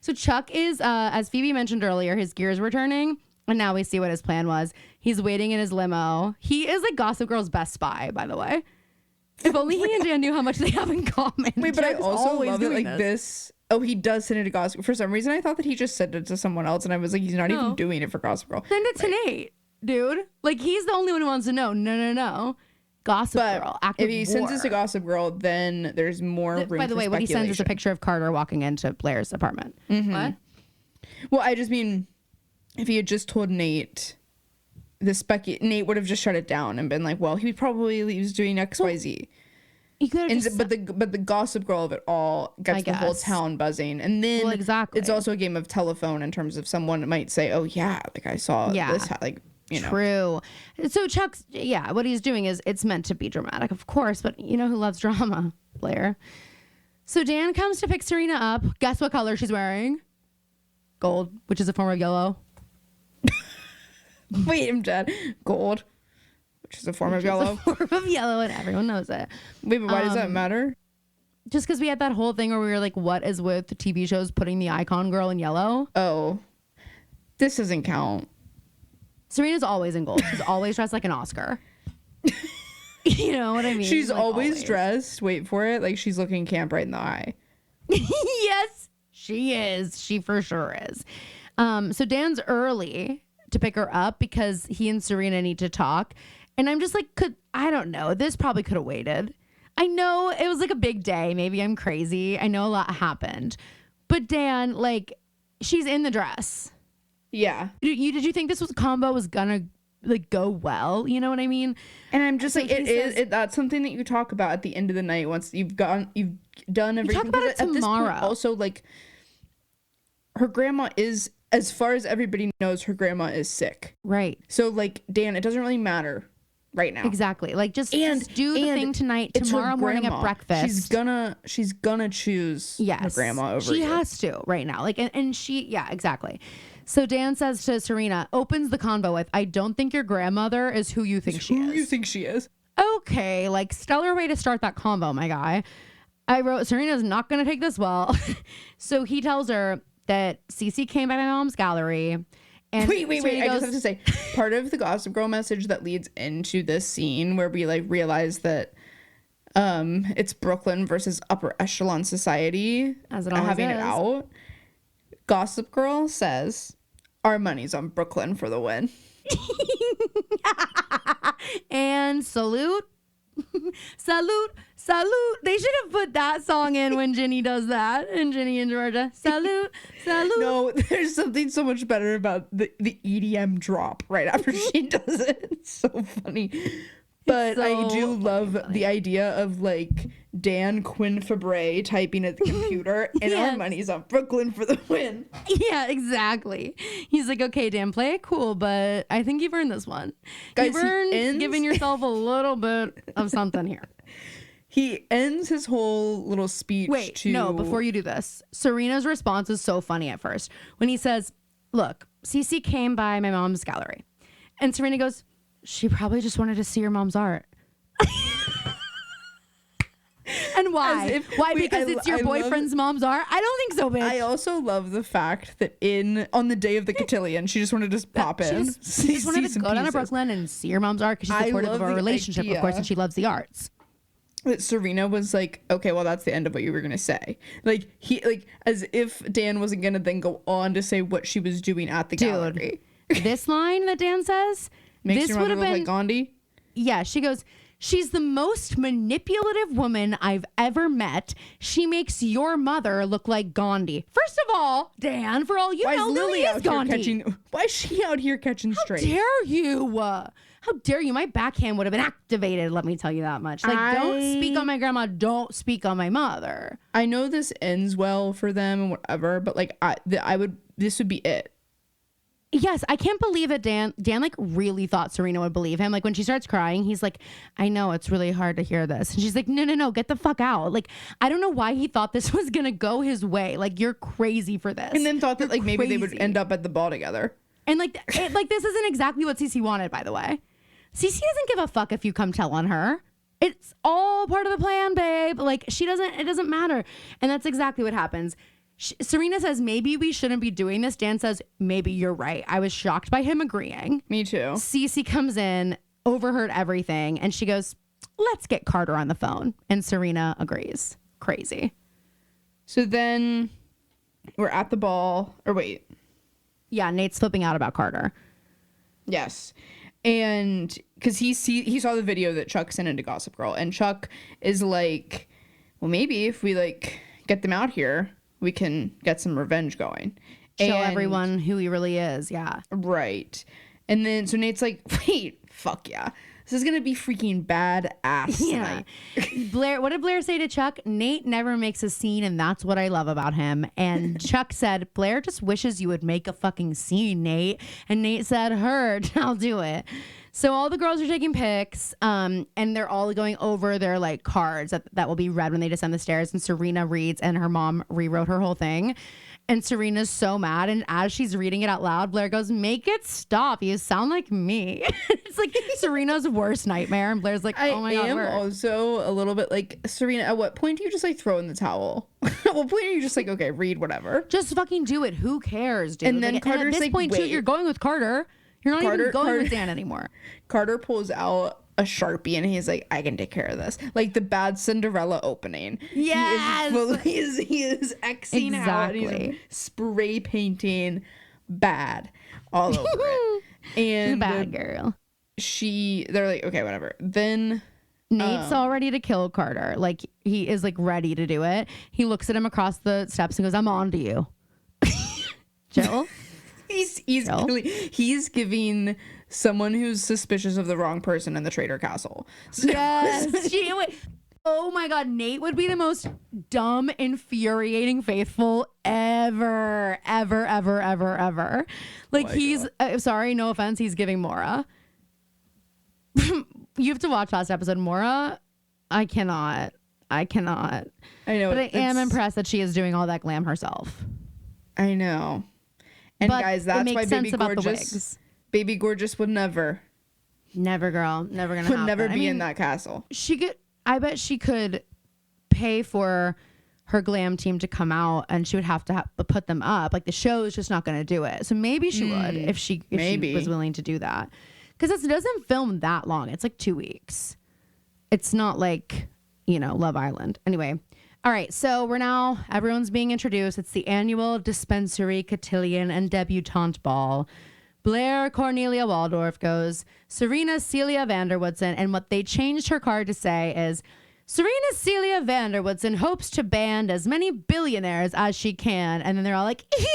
[SPEAKER 1] So Chuck is, as Phoebe mentioned earlier, his gears were turning, and now we see what his plan was. He's waiting in his limo. He is like Gossip Girl's best spy, by the way. If only he and Dan knew how much they have in common.
[SPEAKER 2] Wait, but
[SPEAKER 1] Chuck's
[SPEAKER 2] I also
[SPEAKER 1] always
[SPEAKER 2] love it
[SPEAKER 1] doing
[SPEAKER 2] like this. Oh, he does send it to Gossip. For some reason, I thought that he just sent it to someone else, and I was like, he's not even doing it for Gossip Girl.
[SPEAKER 1] Send it to Nate, dude. Like, he's the only one who wants to know. No. Gossip Girl.
[SPEAKER 2] If he sends this to Gossip Girl, then there's more room for
[SPEAKER 1] By the way, what he sends is a picture of Carter walking into Blair's apartment.
[SPEAKER 2] Mm-hmm.
[SPEAKER 1] What?
[SPEAKER 2] Well, I just mean, if he had just told Nate, Nate would have just shut it down and been like, well, he probably was doing XYZ. But the Gossip Girl of it all gets the whole town buzzing, and then it's also a game of telephone in terms of someone might say, oh yeah, like I saw this, like.
[SPEAKER 1] True. So Chuck's, what he's doing is it's meant to be dramatic, of course, but you know who loves drama? Blair. So Dan comes to pick Serena up. Guess what color she's wearing? Gold, which is a form of yellow.
[SPEAKER 2] Wait, I'm dead. Gold, which is a form of yellow.
[SPEAKER 1] And everyone knows it.
[SPEAKER 2] Wait, but why does that matter?
[SPEAKER 1] Just because we had that whole thing where we were like, what is with the TV shows putting the icon girl in yellow?
[SPEAKER 2] Oh, this doesn't count.
[SPEAKER 1] Serena's always in gold. She's always dressed like an Oscar. You know what I mean?
[SPEAKER 2] She's like, always dressed, wait for it, like she's looking Camp right in the eye.
[SPEAKER 1] Yes, she is. She for sure is. So Dan's early to pick her up because he and Serena need to talk. And I'm just like, I don't know. This probably could have waited. I know it was like a big day. Maybe I'm crazy. I know a lot happened. But Dan, like, she's in the dress.
[SPEAKER 2] Yeah.
[SPEAKER 1] Did you think this combo was gonna like go well? You know what I mean?
[SPEAKER 2] And I'm just like, that's something that you talk about at the end of the night once you've done everything.
[SPEAKER 1] You talk about it tomorrow. At this point,
[SPEAKER 2] also, like, her grandma is, as far as everybody knows, her grandma is sick.
[SPEAKER 1] Right.
[SPEAKER 2] So like, Dan, it doesn't really matter right now.
[SPEAKER 1] Exactly. Like just do the thing tonight. Tomorrow morning at breakfast.
[SPEAKER 2] She's gonna choose her grandma over
[SPEAKER 1] She has to right now. Like and she exactly. So Dan says to Serena, opens the convo with, I don't think your grandmother is who you think she
[SPEAKER 2] Who
[SPEAKER 1] is.
[SPEAKER 2] you think she is?
[SPEAKER 1] Okay, like stellar way to start that convo, my guy. I wrote, Serena's not going to take this well. So he tells her that Cece came by my mom's gallery. And
[SPEAKER 2] Wait.
[SPEAKER 1] Serena
[SPEAKER 2] I
[SPEAKER 1] goes,
[SPEAKER 2] just have to say, part of the Gossip Girl message that leads into this scene where we like realize that it's Brooklyn versus upper echelon society
[SPEAKER 1] As it always
[SPEAKER 2] having it
[SPEAKER 1] is.
[SPEAKER 2] out. Gossip Girl says, our money's on Brooklyn for the win.
[SPEAKER 1] and salute. Salute. They should have put that song in when Ginny does that. And Ginny and Georgia. Salute.
[SPEAKER 2] No, there's something so much better about the EDM drop right after she does it. It's so funny. But
[SPEAKER 1] so
[SPEAKER 2] I do love the idea of like Dan Quinn Fabre typing at the computer and our
[SPEAKER 1] Yes.
[SPEAKER 2] money's on Brooklyn for the win.
[SPEAKER 1] Yeah, exactly. He's like, okay, Dan, play it cool, but I think you've earned this one.
[SPEAKER 2] Guys,
[SPEAKER 1] You've
[SPEAKER 2] he
[SPEAKER 1] earned
[SPEAKER 2] ends-
[SPEAKER 1] giving yourself a little bit of something here.
[SPEAKER 2] He ends his whole little speech
[SPEAKER 1] Wait,
[SPEAKER 2] to...
[SPEAKER 1] no, before you do this, Serena's response is so funny at first. When he says, look, Cece came by my mom's gallery. And Serena goes, she probably just wanted to see your mom's art. And why?
[SPEAKER 2] As if-
[SPEAKER 1] Why?
[SPEAKER 2] wait,
[SPEAKER 1] Because it's your
[SPEAKER 2] I love-
[SPEAKER 1] boyfriend's mom's art? I don't think so, bitch.
[SPEAKER 2] I also love the fact that on the day of the cotillion, she just wanted to pop in.
[SPEAKER 1] She just wanted to
[SPEAKER 2] some
[SPEAKER 1] go down to
[SPEAKER 2] pieces.
[SPEAKER 1] Brooklyn and see your mom's art because she's
[SPEAKER 2] I
[SPEAKER 1] supportive
[SPEAKER 2] love
[SPEAKER 1] of our
[SPEAKER 2] the
[SPEAKER 1] relationship, of course,
[SPEAKER 2] idea.
[SPEAKER 1] and she loves the arts.
[SPEAKER 2] That Serena was like, okay, well, that's the end of what you were gonna say. Like as if Dan wasn't gonna then go on to say what she was doing at the gallery.
[SPEAKER 1] This line that Dan says,
[SPEAKER 2] Makes
[SPEAKER 1] this
[SPEAKER 2] your
[SPEAKER 1] would
[SPEAKER 2] mother
[SPEAKER 1] have
[SPEAKER 2] look
[SPEAKER 1] been
[SPEAKER 2] like Gandhi.
[SPEAKER 1] Yeah, she goes, she's the most manipulative woman I've ever met. She makes your mother look like Gandhi. First of all, Dan, for all you
[SPEAKER 2] Why
[SPEAKER 1] know,
[SPEAKER 2] is
[SPEAKER 1] Lily
[SPEAKER 2] Lily
[SPEAKER 1] is
[SPEAKER 2] out here
[SPEAKER 1] Gandhi.
[SPEAKER 2] catching? Why is she out here catching
[SPEAKER 1] How
[SPEAKER 2] straight?
[SPEAKER 1] dare you? How dare you? My backhand would have been activated, let me tell you that much. Like, don't speak on my grandma. Don't speak on my mother.
[SPEAKER 2] I know this ends well for them and whatever, but like this would be it.
[SPEAKER 1] Yes, I can't believe it, Dan. Dan, like, really thought Serena would believe him. Like, when she starts crying, he's like, I know, it's really hard to hear this. And she's like, no, get the fuck out. Like, I don't know why he thought this was going to go his way. Like, you're crazy for this.
[SPEAKER 2] And then thought that like maybe they would
[SPEAKER 1] crazy.
[SPEAKER 2] end up at the ball together.
[SPEAKER 1] And, like, this isn't exactly what Cece wanted, by the way. Cece doesn't give a fuck if you come tell on her. It's all part of the plan, babe. Like, it doesn't matter. And that's exactly what happens. Serena says, maybe we shouldn't be doing this. Dan says, maybe you're right. I was shocked by him agreeing.
[SPEAKER 2] Me too.
[SPEAKER 1] Cece comes in, overheard everything, and she goes, let's get Carter on the phone. And Serena agrees. Crazy.
[SPEAKER 2] So then we're at the ball. Or wait.
[SPEAKER 1] Yeah, Nate's flipping out about Carter.
[SPEAKER 2] Yes. And because he saw the video that Chuck sent into Gossip Girl. And Chuck is like, well, maybe if we like get them out here, we can get some revenge going.
[SPEAKER 1] Show
[SPEAKER 2] And-
[SPEAKER 1] everyone who he really is. Yeah.
[SPEAKER 2] Right. And then so Nate's like, wait, fuck yeah. This is gonna be freaking badass
[SPEAKER 1] Yeah.
[SPEAKER 2] tonight.
[SPEAKER 1] Blair, what did Blair say to Chuck? Nate never makes a scene, and that's what I love about him. And Chuck said, Blair just wishes you would make a fucking scene, Nate. And Nate said, heard, I'll do it. So all the girls are taking pics, and they're all going over their like cards that will be read when they descend the stairs. And Serena reads, and her mom rewrote her whole thing. And Serena's so mad. And as she's reading it out loud, Blair goes, make it stop. You sound like me. It's like Serena's worst nightmare. And Blair's like, oh my
[SPEAKER 2] I
[SPEAKER 1] God.
[SPEAKER 2] am
[SPEAKER 1] we're-
[SPEAKER 2] also a little bit like, Serena, at what point do you just like throw in the towel? At what point are you just like, okay, read whatever?
[SPEAKER 1] Just fucking do it. Who cares, dude?
[SPEAKER 2] And then
[SPEAKER 1] Like,
[SPEAKER 2] Carter's
[SPEAKER 1] at this
[SPEAKER 2] like,
[SPEAKER 1] point, too,
[SPEAKER 2] wait.
[SPEAKER 1] you're going with Carter. You're not even going with Dan anymore.
[SPEAKER 2] Carter pulls out a Sharpie and he's like, I can take care of this. Like the bad Cinderella opening.
[SPEAKER 1] Yes!
[SPEAKER 2] He is Xing out. And
[SPEAKER 1] Exactly.
[SPEAKER 2] he's spray painting bad all over it.
[SPEAKER 1] She's a
[SPEAKER 2] And
[SPEAKER 1] bad girl.
[SPEAKER 2] they're like, okay, whatever. Then
[SPEAKER 1] Nate's all ready to kill Carter. Like, he is like ready to do it. He looks at him across the steps and goes, I'm on to you. Jill?
[SPEAKER 2] he's giving someone who's suspicious of the wrong person in the Traitor Castle. So-
[SPEAKER 1] Yes. Oh my God. Nate would be the most dumb, infuriating faithful ever. Like,
[SPEAKER 2] my
[SPEAKER 1] he's, sorry, no offense, he's giving Maura. You have to watch last episode. Maura, I cannot.
[SPEAKER 2] I know.
[SPEAKER 1] But I am
[SPEAKER 2] it's-
[SPEAKER 1] impressed that she is doing all that glam herself.
[SPEAKER 2] I know. And
[SPEAKER 1] But
[SPEAKER 2] guys,
[SPEAKER 1] it
[SPEAKER 2] that's
[SPEAKER 1] makes
[SPEAKER 2] why
[SPEAKER 1] sense
[SPEAKER 2] Baby
[SPEAKER 1] about the
[SPEAKER 2] Gorgeous,
[SPEAKER 1] wigs.
[SPEAKER 2] Baby Gorgeous would never
[SPEAKER 1] Never, never gonna happen.
[SPEAKER 2] never
[SPEAKER 1] I
[SPEAKER 2] be in
[SPEAKER 1] mean,
[SPEAKER 2] that castle.
[SPEAKER 1] I bet she could pay for her glam team to come out, and she would have to put them up. Like, the show is just not going to do it. So maybe she would if she was willing to do that. Because it doesn't film that long. It's like 2 weeks. It's not like, Love Island. Anyway. All right. So everyone's being introduced. It's the annual dispensary cotillion and debutante ball. Blair Cornelia Waldorf goes, Serena Celia Vanderwoodson. And what they changed her card to say is, Serena Celia Vanderwoodson hopes to band as many billionaires as she can. And then they're all like, ee!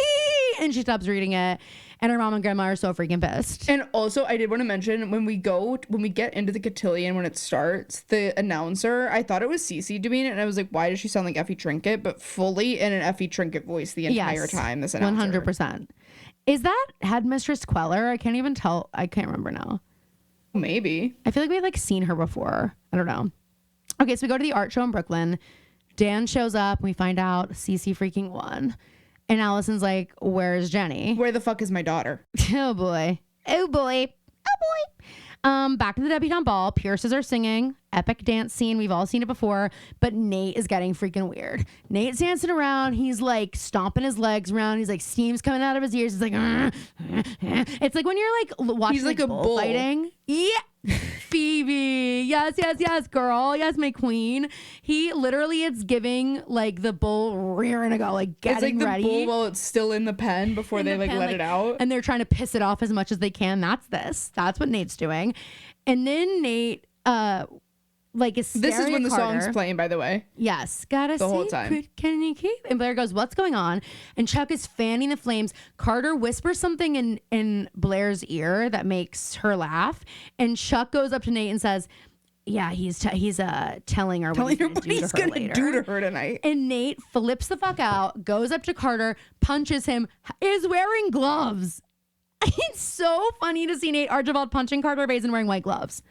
[SPEAKER 1] And she stops reading it. And her mom and grandma are so freaking pissed.
[SPEAKER 2] And also, I did want to mention, when we get into the cotillion, when it starts, the announcer, I thought it was Cece doing it. And I was like, why does she sound like Effie Trinket? But fully in an Effie Trinket voice the entire time, this announcer.
[SPEAKER 1] 100%. Is that Headmistress Queller? I can't even tell. I can't remember now.
[SPEAKER 2] Maybe.
[SPEAKER 1] I feel like we've seen her before. I don't know. Okay, so we go to the art show in Brooklyn. Dan shows up and we find out Cece freaking won. And Allison's like, where's Jenny?
[SPEAKER 2] Where the fuck is my daughter?
[SPEAKER 1] Oh boy. Oh boy. Oh boy. Back in the debutante ball, Pierces are singing. Epic dance scene. We've all seen it before. But Nate is getting freaking weird. Nate's dancing around. He's like stomping his legs around. He's like steam's coming out of his ears. He's like, it's like when you're like watching
[SPEAKER 2] He's like a bull
[SPEAKER 1] fighting. Yeah. Phoebe. Yes, girl. Yes, my queen. He literally, it's giving like the bull rearing to go, like getting
[SPEAKER 2] it's like
[SPEAKER 1] ready.
[SPEAKER 2] the bull while it's still in the pen before they let it out.
[SPEAKER 1] And they're trying to piss it off as much as they can. That's what Nate's doing. And then Nate, is
[SPEAKER 2] this is when the
[SPEAKER 1] Carter.
[SPEAKER 2] song's playing, by the way.
[SPEAKER 1] Yes, got a
[SPEAKER 2] the whole
[SPEAKER 1] secret.
[SPEAKER 2] time.
[SPEAKER 1] Can you keep? And Blair goes, "What's going on?" And Chuck is fanning the flames. Carter whispers something in Blair's ear that makes her laugh, and Chuck goes up to Nate and says, "Yeah, he's telling her what he's gonna do to her
[SPEAKER 2] tonight."
[SPEAKER 1] And Nate flips the fuck out, goes up to Carter, punches him, is wearing gloves. It's so funny to see Nate Archibald punching Carter Bazin wearing white gloves.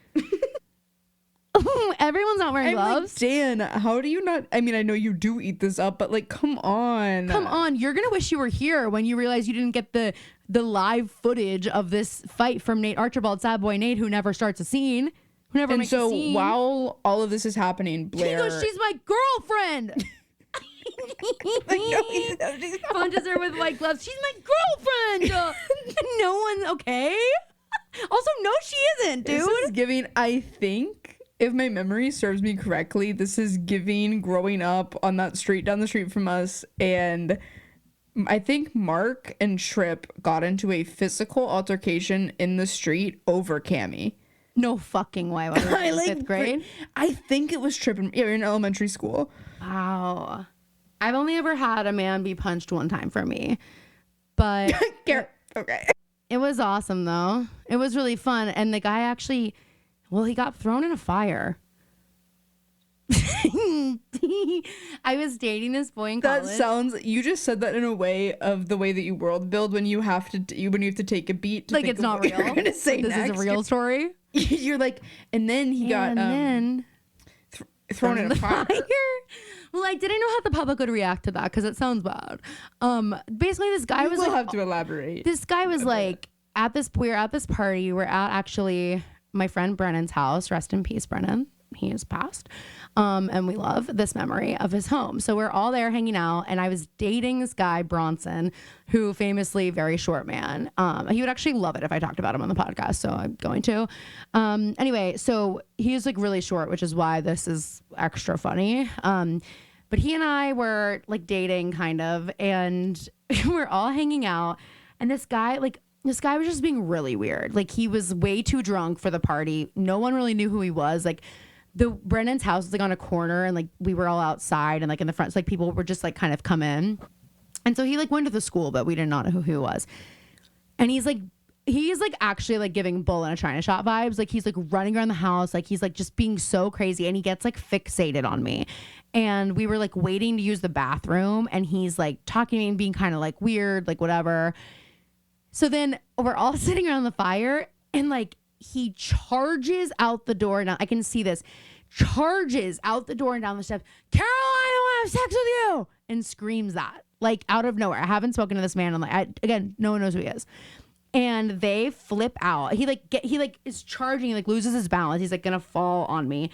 [SPEAKER 1] Everyone's not wearing gloves.
[SPEAKER 2] Like, Dan, how do you not? I mean, I know you do eat this up, but like, come on.
[SPEAKER 1] Come on. You're going to wish you were here when you realize you didn't get the live footage of this fight from Nate Archibald, sad boy Nate, who never starts a scene. Who never makes a scene.
[SPEAKER 2] While all of this is happening, Blair.
[SPEAKER 1] He goes, she's my girlfriend. Punches her with white gloves. She's my girlfriend. No one, okay? Also, no, she isn't, dude.
[SPEAKER 2] This is giving, I think, if my memory serves me correctly, this is giving growing up on that street down the street from us. And I think Mark and Tripp got into a physical altercation in the street over Cammie.
[SPEAKER 1] No fucking way. When I was in 5th grade?
[SPEAKER 2] I think it was Tripp in elementary school.
[SPEAKER 1] Wow. I've only ever had a man be punched one time for me. But
[SPEAKER 2] okay.
[SPEAKER 1] It was awesome, though. It was really fun. And the guy actually, he got thrown in a fire. I was dating this boy in college.
[SPEAKER 2] That sounds, you just said that in a way of the way that you world build when you have to take a beat to
[SPEAKER 1] like
[SPEAKER 2] think
[SPEAKER 1] it's not real.
[SPEAKER 2] You're gonna say
[SPEAKER 1] this is a real story.
[SPEAKER 2] You're like, and then he got thrown in a fire.
[SPEAKER 1] Well, I didn't know how the public would react to that because it sounds bad. Basically, this guy was
[SPEAKER 2] like,
[SPEAKER 1] like,
[SPEAKER 2] have to elaborate.
[SPEAKER 1] This guy was like, we're at this party. We're at actually my friend Brennan's house. Rest in peace, Brennan. He is passed. And we love this memory of his home. So we're all there hanging out. And I was dating this guy, Bronson, who famously very short man. He would actually love it if I talked about him on the podcast. So I'm going to. Anyway, so he's like really short, which is why this is extra funny. But he and I were like dating kind of, and we're all hanging out. And this guy was just being really weird. Like, he was way too drunk for the party. No one really knew who he was. Like, Brennan's house was like on a corner, and like we were all outside and like in the front. So like people were just like kind of come in. And so he like went to the school, but we did not know who he was. And he's like actually like giving Bull in a China shop vibes. Like, he's like running around the house. Like, he's like just being so crazy, and he gets like fixated on me. And we were like waiting to use the bathroom, and he's like talking to me and being kind of like weird, like whatever. So then we're all sitting around the fire, and like he charges out the door. Now I can see this. Charges out the door and down the steps. Caroline, I want to have sex with you, and screams that like out of nowhere. I haven't spoken to this man. I'm like, again, no one knows who he is. And they flip out. He is charging, he like loses his balance. He's like gonna fall on me.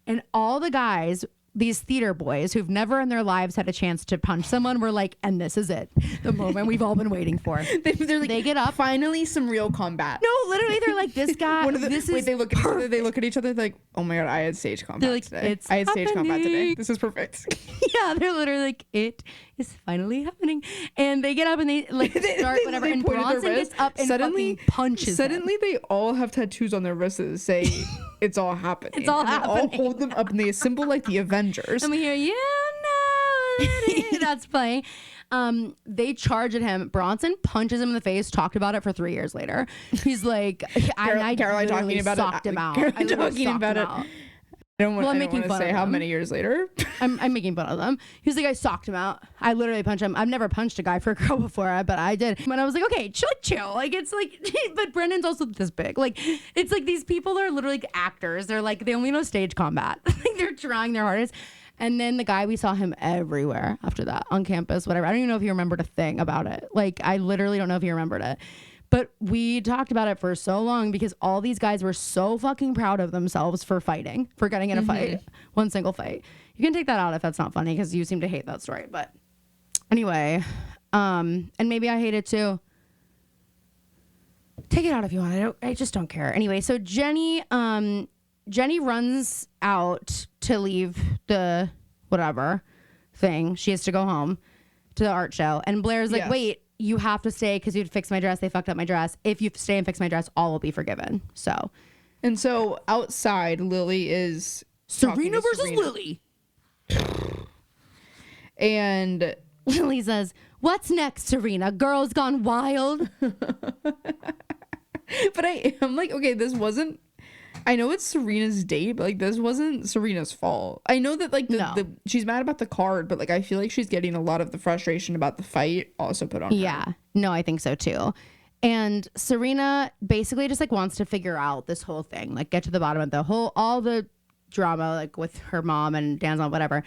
[SPEAKER 1] And all the guys, these theater boys who've never in their lives had a chance to punch someone, were like, and this is it, the moment we've all been waiting for.
[SPEAKER 2] They're like,
[SPEAKER 1] they get up,
[SPEAKER 2] finally some real combat.
[SPEAKER 1] No, literally, they're like, this guy.
[SPEAKER 2] They look at each other. They're like, oh my god, I had stage combat
[SPEAKER 1] like,
[SPEAKER 2] today. I had stage combat today. This is perfect.
[SPEAKER 1] Yeah, they're literally like, it is finally happening. And they get up and they like start whatever. And Bronson gets up and fucking punches
[SPEAKER 2] Suddenly, they all have tattoos on their wrists that say, it's all happening.
[SPEAKER 1] It's all happening.
[SPEAKER 2] They all hold them up and they assemble like the Avengers.
[SPEAKER 1] And we hear, you know, that's funny. They charge at him. Bronson punches him in the face. Talked about it for 3 years later. He's like,
[SPEAKER 2] Caroline talking about
[SPEAKER 1] socked him out.
[SPEAKER 2] Caroline talking about it. I don't want to say how many years later.
[SPEAKER 1] I'm making fun of them. He's like, I socked him out. I literally punched him. I've never punched a guy for a girl before, but I did. And I was like, okay, chill. Like, it's like, but Brendan's also this big. Like, it's like these people are literally like actors. They're like, they only know stage combat. Like, they're trying their hardest. And then the guy, we saw him everywhere after that, on campus, whatever. I don't even know if he remembered a thing about it. Like, I literally don't know if he remembered it. But we talked about it for so long because all these guys were so fucking proud of themselves for fighting, for getting in a fight, one single fight. You can take that out if that's not funny because you seem to hate that story. But anyway, and maybe I hate it too. Take it out if you want. I just don't care. Anyway, so Jenny runs out to leave the whatever thing. She has to go home to the art show. And Blair's like, wait, you have to stay because you'd fix my dress. They fucked up my dress. If you stay and fix my dress, all will be forgiven.
[SPEAKER 2] And so outside, Lily is
[SPEAKER 1] Serena versus Lily.
[SPEAKER 2] And
[SPEAKER 1] Lily says, what's next, Serena? Girls Gone Wild?
[SPEAKER 2] But I'm like, okay, this wasn't, I know it's Serena's date, but like this wasn't Serena's fault. I know that like she's mad about the card, but like I feel like she's getting a lot of the frustration about the fight also put on her.
[SPEAKER 1] Yeah, no, I think so too. And Serena basically just like wants to figure out this whole thing, like get to the bottom of all the drama, like with her mom and Dan's mom, whatever.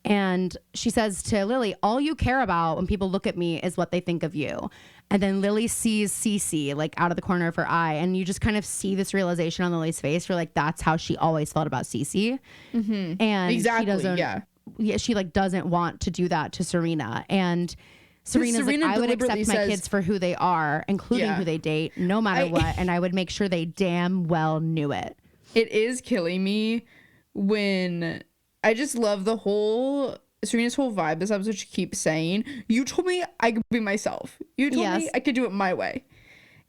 [SPEAKER 1] And she says to Lily, all you care about when people look at me is what they think of you. And then Lily sees Cece like out of the corner of her eye. And you just kind of see this realization on Lily's face. You're like, that's how she always felt about Cece. Mm-hmm. And
[SPEAKER 2] exactly,
[SPEAKER 1] she doesn't, she like doesn't want to do that to Serena. And Serena's like, I would accept my kids for who they are, including who they date, no matter what. And I would make sure they damn well knew it.
[SPEAKER 2] It is killing me when I just love Serena's whole vibe. This episode, she keeps saying, you told me I could be myself. You told me I could do it my way.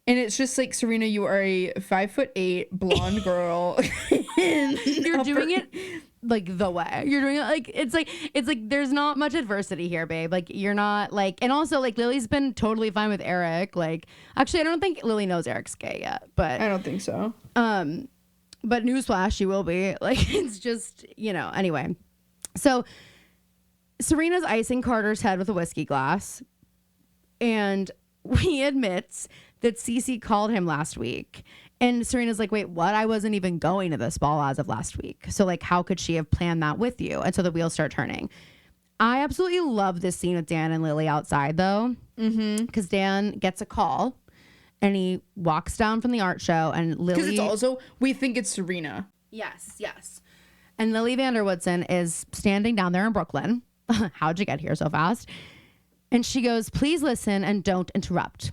[SPEAKER 2] And it's just like, Serena, you are a 5'8" blonde girl.
[SPEAKER 1] You're doing it like the way. You're doing it like it's like there's not much adversity here, babe. Like you're not like, and also like Lily's been totally fine with Eric. Like actually I don't think Lily knows Eric's gay yet, but
[SPEAKER 2] I don't think so.
[SPEAKER 1] But newsflash, she will be. Like it's just, anyway. So Serena's icing Carter's head with a whiskey glass, and he admits that Cece called him last week. And Serena's like, wait, what? I wasn't even going to this ball as of last week. So like, how could she have planned that with you? And so the wheels start turning. I absolutely love this scene with Dan and Lily outside though. Because Dan gets a call and he walks down from the art show and Lily.
[SPEAKER 2] Because it's also, we think it's Serena.
[SPEAKER 1] Yes. And Lily Vanderwoodson is standing down there in Brooklyn. How'd you get here so fast? And she goes, please listen and don't interrupt.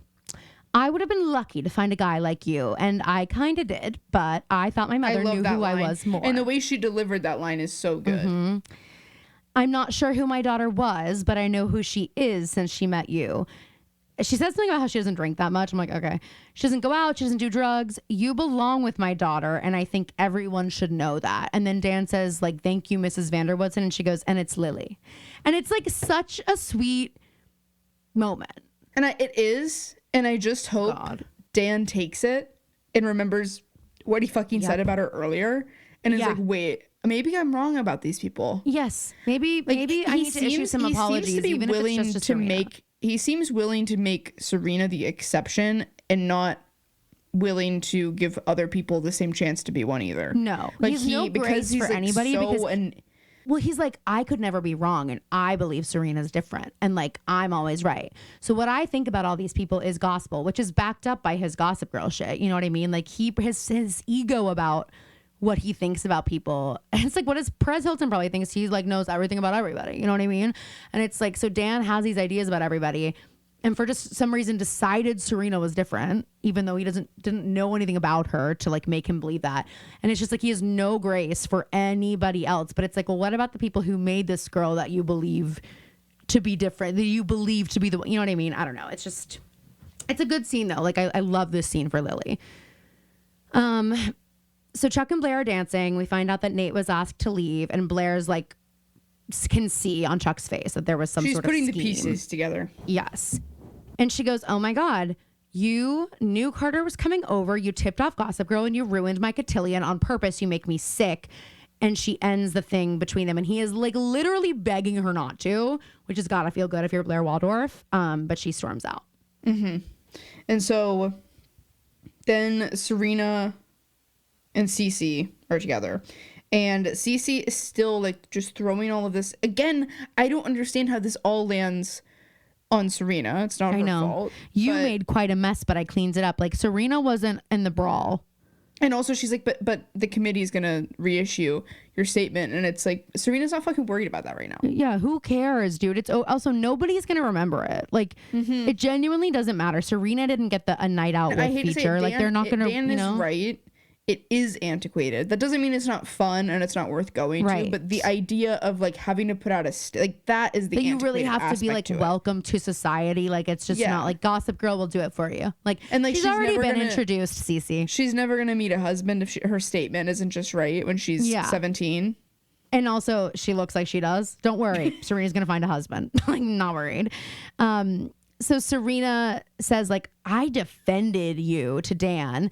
[SPEAKER 1] I would have been lucky to find a guy like you, and I kind of did, but I thought my mother knew who I was more.
[SPEAKER 2] And the way she delivered that line is so good. Mm-hmm.
[SPEAKER 1] I'm not sure who my daughter was, but I know who she is since she met you. She said something about how she doesn't drink that much. I'm like, okay. She doesn't go out. She doesn't do drugs. You belong with my daughter, and I think everyone should know that. And then Dan says, like, thank you, Mrs. Vanderwoodson. And she goes, and it's Lily. And it's, like, such a sweet moment.
[SPEAKER 2] And it is. And I just hope Dan takes it and remembers what he fucking said about her earlier. And is like, wait, maybe I'm wrong about these people.
[SPEAKER 1] Yes. Maybe I need to issue some apologies.
[SPEAKER 2] He seems to be willing to make... He seems willing to make Serena the exception and not willing to give other people the same chance to be one either.
[SPEAKER 1] No,
[SPEAKER 2] like
[SPEAKER 1] he's no grace for anybody because Well, he's like, I could never be wrong, and I believe Serena's different, and like I'm always right. So what I think about all these people is gospel, which is backed up by his Gossip Girl shit. You know what I mean? Like his ego about what he thinks about people. And it's like, what does Perez Hilton probably thinks? He like knows everything about everybody. You know what I mean? And it's like, so Dan has these ideas about everybody, and for just some reason decided Serena was different, even though he didn't know anything about her to like make him believe that. And it's just like he has no grace for anybody else. But it's like, well, what about the people who made this girl that you believe to be different, that you believe to be the, you know what I mean? I don't know. It's just, it's a good scene though. Like I love this scene for Lily. So Chuck and Blair are dancing. We find out that Nate was asked to leave, and Blair's like can see on Chuck's face that there was some
[SPEAKER 2] She's
[SPEAKER 1] sort of
[SPEAKER 2] putting
[SPEAKER 1] scheme.
[SPEAKER 2] the pieces together.
[SPEAKER 1] Yes. And she goes, oh my God, you knew Carter was coming over. You tipped off Gossip Girl and you ruined my cotillion on purpose. You make me sick. And she ends the thing between them. And he is like literally begging her not to, which has got to feel good if you're Blair Waldorf. But she storms out.
[SPEAKER 2] Mm-hmm. And so then Serena and Cece are together. And Cece is still like just throwing all of this. Again, I don't understand how this all lands on Serena. It's not her fault.
[SPEAKER 1] You made quite a mess, but I cleaned it up. Like Serena wasn't in the brawl.
[SPEAKER 2] And also she's like, but the committee is going to reissue your statement. And it's like, Serena's not fucking worried about that right now.
[SPEAKER 1] Yeah, who cares, dude? It's also nobody's going to remember it. Like, it genuinely doesn't matter. Serena didn't get a night out with feature. Like, they're not going to,
[SPEAKER 2] Dan is right. It is antiquated. That doesn't mean it's not fun and it's not worth going to. But the idea of like having to put out like that is the
[SPEAKER 1] that you really have to be like welcome to society. Like it's just not like Gossip Girl will do it for you. Like and like she's already been introduced. Cece.
[SPEAKER 2] She's never gonna meet a husband if her statement isn't just right when she's 17.
[SPEAKER 1] And also she looks like she does. Don't worry, Serena's gonna find a husband. I'm not worried. So Serena says like I defended you to Dan.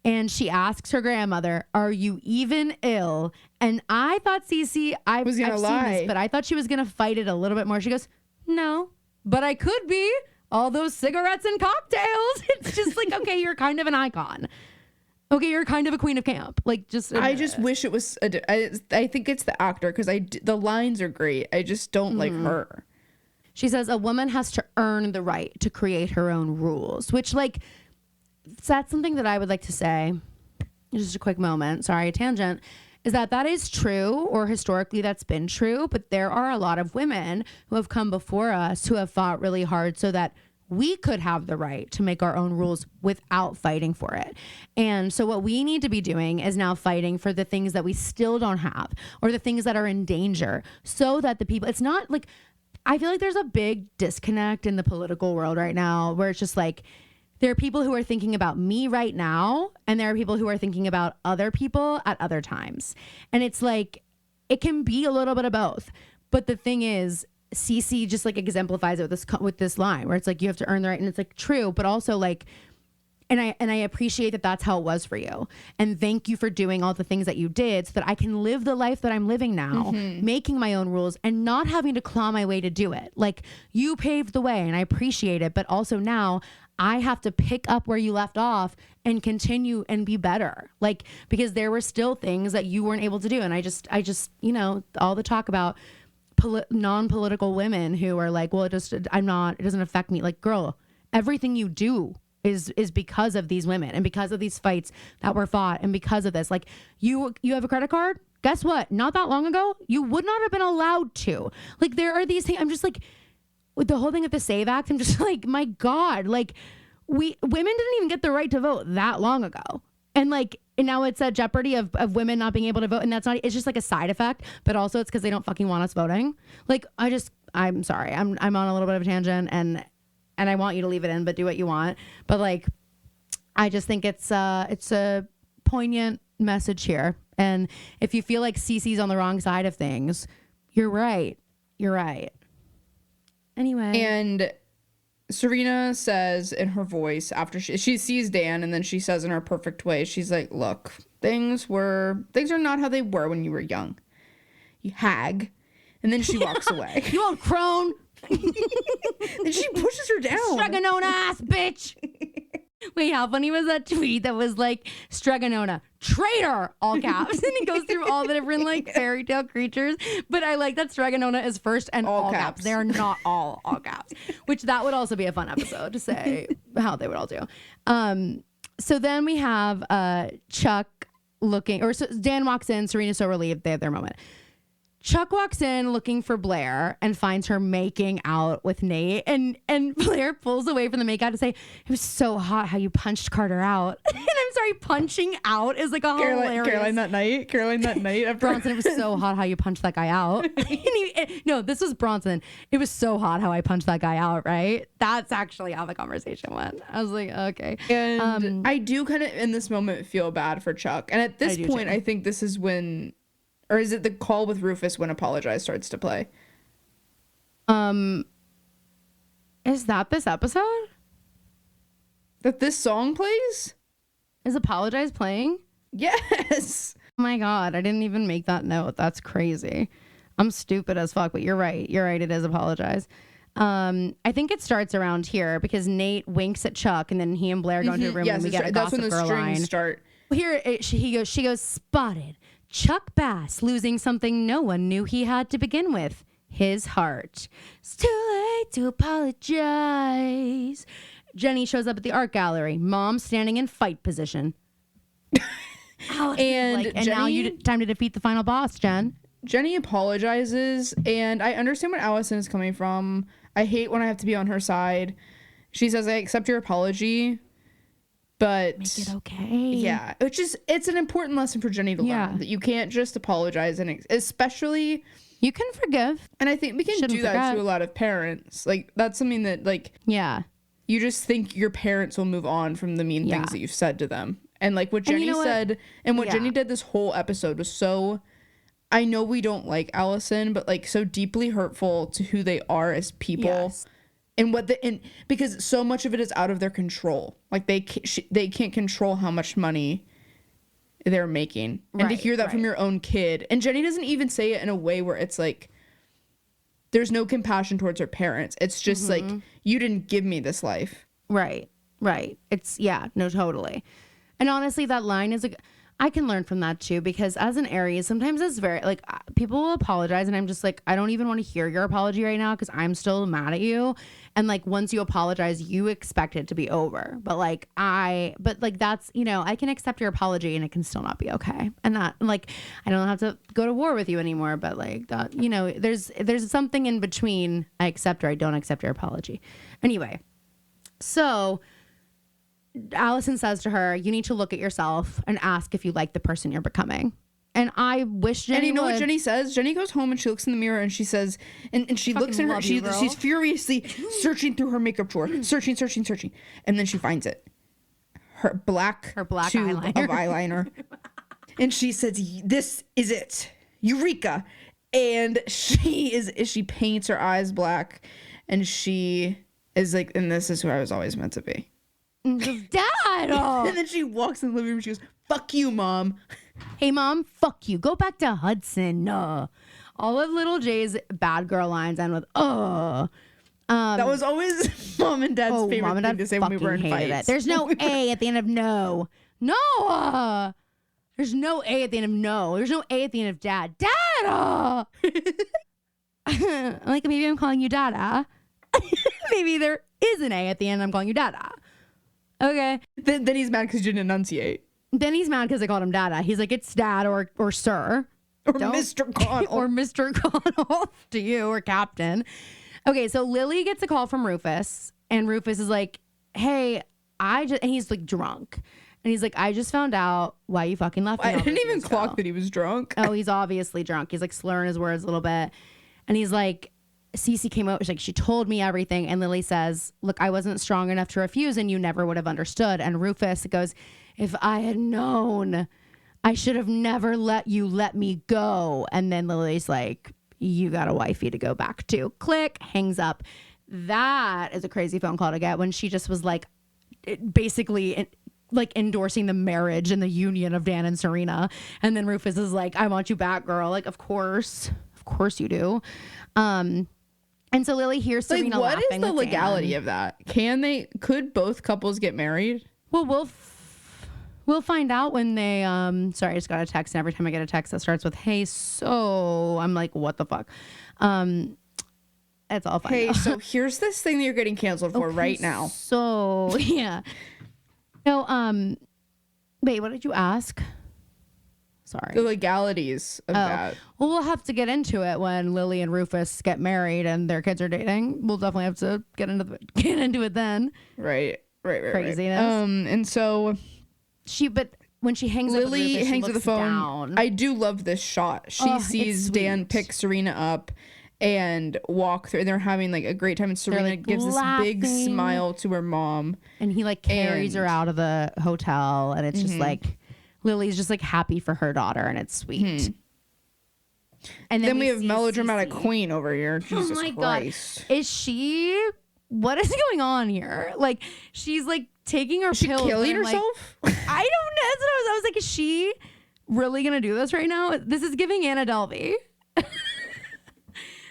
[SPEAKER 1] And she asks her grandmother, are you even ill? And I thought Cece, I've seen this, but I thought she was going to fight it a little bit more. She goes, no, but I could be. All those cigarettes and cocktails. It's just like, okay, you're kind of an icon. Okay, you're kind of a queen of camp. Like, just.
[SPEAKER 2] I just wish it was. I think it's the actor because the lines are great. I just don't like her.
[SPEAKER 1] She says a woman has to earn the right to create her own rules, which like. So that's something that I would like to say. Just a quick moment. Sorry, a tangent. Is that is true, or historically that's been true. But there are a lot of women who have come before us who have fought really hard so that we could have the right to make our own rules without fighting for it. And so what we need to be doing is now fighting for the things that we still don't have, or the things that are in danger, so that the people, it's not like, I feel like there's a big disconnect in the political world right now where it's just like, there are people who are thinking about me right now, and there are people who are thinking about other people at other times. And it's like, it can be a little bit of both. But the thing is, Cece just like exemplifies it with this line where it's like, you have to earn the right. And it's like true, but also like, and I appreciate that that's how it was for you. And thank you for doing all the things that you did so that I can live the life that I'm living now, making my own rules and not having to claw my way to do it. Like you paved the way and I appreciate it. But also now I have to pick up where you left off and continue and be better. Like, because there were still things that you weren't able to do. And I just, you know, all the talk about non-political women who are like, well, it doesn't affect me. Like, girl, everything you do is because of these women and because of these fights that were fought and because of this. Like, you have a credit card? Guess what? Not that long ago, you would not have been allowed to. Like, there are these things. I'm just like, with the whole thing of the SAVE Act, I'm just like, my God, like women didn't even get the right to vote that long ago. And like, and now it's at jeopardy of women not being able to vote. And that's not, it's just like a side effect, but also it's because they don't fucking want us voting. Like, I'm sorry. I'm on a little bit of a tangent and I want you to leave it in, but do what you want. But like, I just think it's a poignant message here. And if you feel like Cece's on the wrong side of things, you're right. You're right. Anyway.
[SPEAKER 2] And Serena says in her voice after she sees Dan, and then she says in her perfect way, she's like, look, things are not how they were when you were young, you hag. And then she walks away.
[SPEAKER 1] You old crone.
[SPEAKER 2] And she pushes her down.
[SPEAKER 1] Struggling on ass, bitch. Wait, how funny was that tweet that was like Stregonona, traitor, all caps, and it goes through all the different like fairy tale creatures. But I like that Stregonona is first and all caps. They are not all caps, which that would also be a fun episode to say how they would all do. So then we have Chuck so Dan walks in, Serena's so relieved, they have their moment. Chuck walks in looking for Blair and finds her making out with Nate. And Blair pulls away from the makeout to say, it was so hot how you punched Carter out. And I'm sorry, punching out is like a hilarious.
[SPEAKER 2] Caroline that night. After
[SPEAKER 1] Bronson, it was so hot how you punched that guy out. No, this was Bronson. It was so hot how I punched that guy out, right? That's actually how the conversation went. I was like, okay.
[SPEAKER 2] And I do kind of, in this moment, feel bad for Chuck. And at this point, I think this is when... Or is it the call with Rufus when Apologize starts to play?
[SPEAKER 1] Is that this episode?
[SPEAKER 2] That this song plays?
[SPEAKER 1] Is Apologize playing?
[SPEAKER 2] Yes.
[SPEAKER 1] Oh my God, I didn't even make that note. That's crazy. I'm stupid as fuck, but you're right. You're right. It is Apologize. I think it starts around here because Nate winks at Chuck and then he and Blair go into a room and we get a Gossip Girl line.
[SPEAKER 2] Start.
[SPEAKER 1] Here she goes, spotted. Chuck Bass losing something no one knew he had to begin with, his heart. It's too late to apologize. Jenny shows up at the art gallery, mom standing in fight position. and
[SPEAKER 2] Jenny,
[SPEAKER 1] now time to defeat the final boss, Jen.
[SPEAKER 2] Jenny apologizes, and I understand what Allison is coming from. I hate when I have to be on her side. She says, I accept your apology, but
[SPEAKER 1] make it okay.
[SPEAKER 2] Yeah, it's an important lesson for Jenny to learn that you can't just apologize, and especially
[SPEAKER 1] you can forgive.
[SPEAKER 2] And I think we can do that to a lot of parents. Like that's something that you just think your parents will move on from the mean things that you've said to them. And like what Jenny said and what Jenny did this whole episode was so, I know we don't like Allison, but like so deeply hurtful to who they are as people. Yes. And because so much of it is out of their control. Like they can't control how much money they're making. And to hear that from your own kid. And Jenny doesn't even say it in a way where it's like there's no compassion towards her parents. It's just like, you didn't give me this life.
[SPEAKER 1] Right. It's totally. And honestly, that line is I can learn from that too, because as an Aries, sometimes it's very like people will apologize and I'm just like, I don't even want to hear your apology right now because I'm still mad at you. And like once you apologize, you expect it to be over. But that's, I can accept your apology and it can still not be okay. And that like, I don't have to go to war with you anymore. But like that, there's something in between. I accept or I don't accept your apology. Anyway, so Allison says to her, you need to look at yourself and ask if you like the person you're becoming. And I wish Jenny
[SPEAKER 2] And what Jenny says? Jenny goes home and she looks in the mirror and she says, and she looks in her, she's furiously searching through her makeup drawer, searching. And then she finds it. Her black tube eyeliner. Of eyeliner. And she says, this is it. Eureka. And she paints her eyes black and she is like, and this is who I was always meant to be.
[SPEAKER 1] Dad!
[SPEAKER 2] And then she walks in the living room and she goes, fuck you, Mom.
[SPEAKER 1] Hey, Mom, fuck you. Go back to Hudson. All of Little J's bad girl lines end with,
[SPEAKER 2] that was always Mom and Dad's favorite thing to say when we were in fights.
[SPEAKER 1] There's no A at the end of no. No! There's no A at the end of no. There's no A at the end of Dad. Dad! Like, maybe I'm calling you Dada. Maybe there is an A at the end. I'm calling you Dada. Okay.
[SPEAKER 2] Then he's mad because you didn't enunciate.
[SPEAKER 1] Then he's mad because I called him Dada. He's like, it's Dad or Sir.
[SPEAKER 2] Or Mr. Connell.
[SPEAKER 1] Or Mr. Connell to you or Captain. Okay, so Lily gets a call from Rufus. And Rufus is like, hey, and he's like drunk. And he's like, I just found out why you fucking left me.
[SPEAKER 2] I didn't even clock that he was drunk.
[SPEAKER 1] Oh, he's obviously drunk. He's like slurring his words a little bit. And he's like, Cece came out, she's like, she told me everything. And Lily says, look, I wasn't strong enough to refuse and you never would have understood. And Rufus goes, if I had known, I should have never let you let me go. And then Lily's like, you got a wifey to go back to. Click, hangs up. That is a crazy phone call to get when she just was like, basically like endorsing the marriage and the union of Dan and Serena. And then Rufus is like, I want you back, girl. Like, of course you do. And so Lily hears Serena laughing.
[SPEAKER 2] What is the legality of that? Could both couples get married?
[SPEAKER 1] Well, we'll find out when they sorry, I just got a text, and every time I get a text that starts with "Hey, so," I'm like, what the fuck? It's all fine.
[SPEAKER 2] Hey, so here's this thing that you're getting canceled for right now.
[SPEAKER 1] So yeah. No, wait, what did you ask? Sorry.
[SPEAKER 2] The legalities of that.
[SPEAKER 1] Well, we'll have to get into it when Lily and Rufus get married and their kids are dating. We'll definitely have to get into it then.
[SPEAKER 2] Right.
[SPEAKER 1] Craziness.
[SPEAKER 2] And so
[SPEAKER 1] but when she hangs
[SPEAKER 2] Lily
[SPEAKER 1] up with Rufus,
[SPEAKER 2] hangs
[SPEAKER 1] she
[SPEAKER 2] up the
[SPEAKER 1] looks
[SPEAKER 2] phone.
[SPEAKER 1] down.
[SPEAKER 2] I do love this shot. She
[SPEAKER 1] Oh, it's
[SPEAKER 2] sees Dan
[SPEAKER 1] sweet.
[SPEAKER 2] pick Serena up and walk through, and they're having like a great time, and Serena
[SPEAKER 1] like,
[SPEAKER 2] gives this big
[SPEAKER 1] laughing.
[SPEAKER 2] smile to her mom.
[SPEAKER 1] And he like carries her out of the hotel, and it's just like Lily's just like happy for her daughter, and it's sweet. And
[SPEAKER 2] Then we have
[SPEAKER 1] see
[SPEAKER 2] melodramatic
[SPEAKER 1] Cece.
[SPEAKER 2] queen over here. Jesus
[SPEAKER 1] Oh my
[SPEAKER 2] Christ.
[SPEAKER 1] god, is she? What is going on here? Like she's like taking her
[SPEAKER 2] Is she
[SPEAKER 1] pills.
[SPEAKER 2] killing
[SPEAKER 1] and I'm like,
[SPEAKER 2] herself?
[SPEAKER 1] I don't know. That's what I was like, is she really gonna do this right now? This is giving Anna Delvey.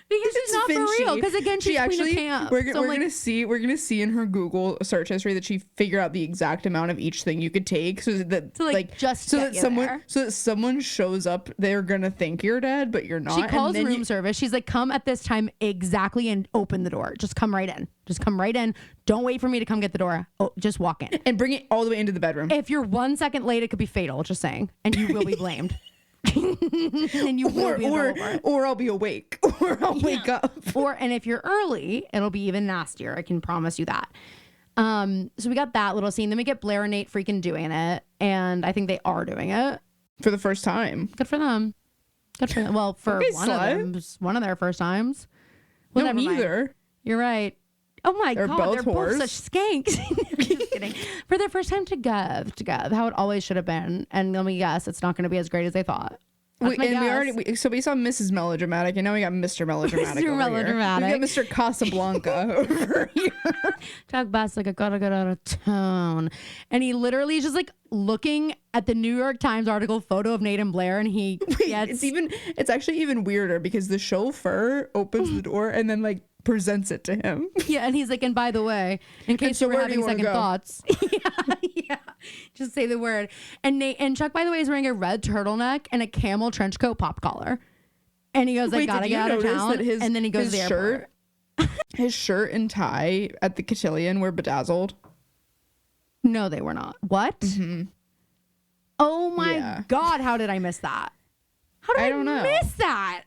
[SPEAKER 1] Because she's not for real. Because again, she's queen of camp.
[SPEAKER 2] We're
[SPEAKER 1] So I'm like,
[SPEAKER 2] gonna see in her Google search history that she figured out the exact amount of each thing you could take, so that
[SPEAKER 1] To, like, just
[SPEAKER 2] so
[SPEAKER 1] get
[SPEAKER 2] that
[SPEAKER 1] you
[SPEAKER 2] someone
[SPEAKER 1] there.
[SPEAKER 2] so that someone shows up, they're gonna think you're dead, but you're not.
[SPEAKER 1] she calls
[SPEAKER 2] and then
[SPEAKER 1] room service. She's like, come at this time exactly and open the door. Just come right in. Just come right in. Don't wait for me to come get the door. Oh, just walk in.
[SPEAKER 2] and bring it all the way into the bedroom.
[SPEAKER 1] If you're 1 second late, it could be fatal. Just saying, and you will be blamed. And you will be in trouble for it.
[SPEAKER 2] Or I'll be awake, or I'll wake up.
[SPEAKER 1] And if you're early, it'll be even nastier. I can promise you that. So we got that little scene. Then we get Blair and Nate freaking doing it, and I think they are doing it.
[SPEAKER 2] For the first time.
[SPEAKER 1] Good for them. Good for them. Well, for
[SPEAKER 2] Okay,
[SPEAKER 1] one of
[SPEAKER 2] slut.
[SPEAKER 1] them, it's one of their first times. Well,
[SPEAKER 2] No,
[SPEAKER 1] never mind.
[SPEAKER 2] neither.
[SPEAKER 1] You're right. Oh my
[SPEAKER 2] They're
[SPEAKER 1] god,
[SPEAKER 2] both
[SPEAKER 1] they're both
[SPEAKER 2] whores.
[SPEAKER 1] such skanks. Just kidding. For their first time together, how it always should have been. And let me guess, it's not going to be as great as they thought. That's my guess.
[SPEAKER 2] So we saw Mrs. Melodramatic, and now we got Mr. Melodramatic.
[SPEAKER 1] Mr.
[SPEAKER 2] over
[SPEAKER 1] Melodramatic.
[SPEAKER 2] Here. We got Mr. Casablanca over here.
[SPEAKER 1] Talk fast like I gotta get out of town. And he literally is just like looking at the New York Times article photo of Nate and Blair, and he gets
[SPEAKER 2] It's actually even weirder because the chauffeur opens the door and then like presents it to him.
[SPEAKER 1] yeah, and he's like, and by the way, in case
[SPEAKER 2] so
[SPEAKER 1] you were
[SPEAKER 2] where do
[SPEAKER 1] having
[SPEAKER 2] you wanna
[SPEAKER 1] second
[SPEAKER 2] go?
[SPEAKER 1] thoughts, yeah, just say the word. And Nate and Chuck, by the way, is wearing a red turtleneck and a camel trench coat pop collar, and he goes, I
[SPEAKER 2] Wait,
[SPEAKER 1] gotta
[SPEAKER 2] did
[SPEAKER 1] get
[SPEAKER 2] you
[SPEAKER 1] out of
[SPEAKER 2] notice
[SPEAKER 1] town,
[SPEAKER 2] that his-
[SPEAKER 1] and then he goes to
[SPEAKER 2] his
[SPEAKER 1] the airport.
[SPEAKER 2] His shirt and tie at the cotillion were bedazzled.
[SPEAKER 1] No, they were not. What? Oh my
[SPEAKER 2] Yeah.
[SPEAKER 1] god, how did I miss that? How did I
[SPEAKER 2] don't know.
[SPEAKER 1] miss that?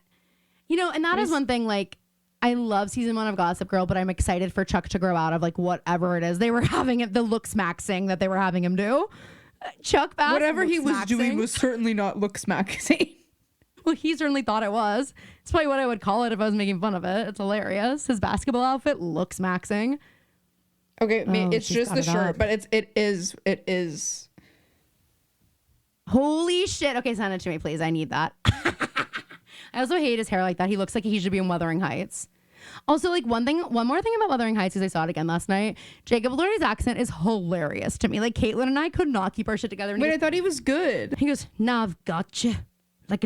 [SPEAKER 1] You know, and that is one thing, like, I love season 1 of Gossip Girl, but I'm excited for Chuck to grow out of like whatever it is they were having it, the look smaxing that they were having him do. Chuck Bass,
[SPEAKER 2] Whatever he was
[SPEAKER 1] look-smaxing.
[SPEAKER 2] doing was certainly not looks magazine.
[SPEAKER 1] Well, he certainly thought it was. It's probably what I would call it if I was making fun of it. It's hilarious. His basketball outfit looks maxing.
[SPEAKER 2] Okay,
[SPEAKER 1] Oh,
[SPEAKER 2] it's
[SPEAKER 1] she's
[SPEAKER 2] just
[SPEAKER 1] got
[SPEAKER 2] the
[SPEAKER 1] it
[SPEAKER 2] shirt,
[SPEAKER 1] up.
[SPEAKER 2] but it is.
[SPEAKER 1] Holy shit. Okay, send it to me, please. I need that. I also hate his hair like that. He looks like he should be in Wuthering Heights. Also, like one more thing about Wuthering Heights, because I saw it again last night. Jacob Elordi's accent is hilarious to me. Like Caitlin and I could not keep our shit together. And
[SPEAKER 2] Wait, I thought he was good.
[SPEAKER 1] he goes, "Now I've got you, like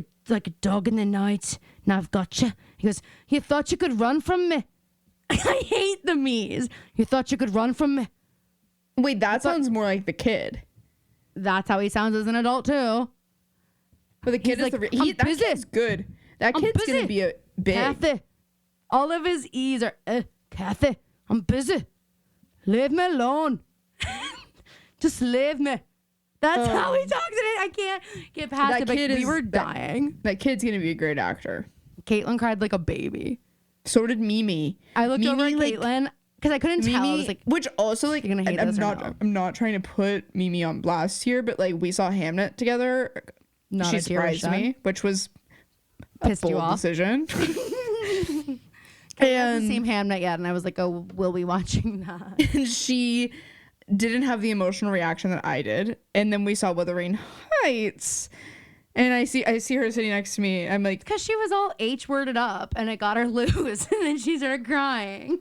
[SPEAKER 1] a dog in the night. Now I've got you." He goes, "You thought you could run from me?" I hate the me's. You thought you could run from me?
[SPEAKER 2] Wait, that sounds more like the kid.
[SPEAKER 1] That's how he sounds as an adult too.
[SPEAKER 2] But the kid
[SPEAKER 1] He's
[SPEAKER 2] is
[SPEAKER 1] like,
[SPEAKER 2] the
[SPEAKER 1] "I'm
[SPEAKER 2] that
[SPEAKER 1] busy.
[SPEAKER 2] kid's good. That
[SPEAKER 1] I'm
[SPEAKER 2] kid's
[SPEAKER 1] busy.
[SPEAKER 2] gonna be a big.
[SPEAKER 1] Kathy. All of his E's are, Kathy, I'm busy. Leave me alone. Just leave me. That's how he talks in it. I can't get past
[SPEAKER 2] That
[SPEAKER 1] it. But
[SPEAKER 2] kid
[SPEAKER 1] we
[SPEAKER 2] is-
[SPEAKER 1] were
[SPEAKER 2] that-
[SPEAKER 1] dying.
[SPEAKER 2] That kid's gonna be a great actor.
[SPEAKER 1] Caitlin cried like a baby.
[SPEAKER 2] So did Mimi.
[SPEAKER 1] I looked over at
[SPEAKER 2] Mimi,
[SPEAKER 1] Caitlin because I couldn't tell. I was like,
[SPEAKER 2] which also like
[SPEAKER 1] You're gonna hate
[SPEAKER 2] I'm
[SPEAKER 1] this or
[SPEAKER 2] not
[SPEAKER 1] no?
[SPEAKER 2] I'm not trying to put Mimi on blast here, but like we saw Hamnet together.
[SPEAKER 1] Not
[SPEAKER 2] She
[SPEAKER 1] a tear
[SPEAKER 2] surprised
[SPEAKER 1] shed.
[SPEAKER 2] me, which was a
[SPEAKER 1] Pissed you
[SPEAKER 2] bold
[SPEAKER 1] off?
[SPEAKER 2] decision.
[SPEAKER 1] I
[SPEAKER 2] and
[SPEAKER 1] haven't seen Hamnet yet, and I was like, oh, we'll be watching that.
[SPEAKER 2] and she didn't have the emotional reaction that I did. And then we saw Wuthering Heights, and I see her sitting next to me. I'm like,
[SPEAKER 1] Because she was all H-worded up, and it got her loose, and then she started crying.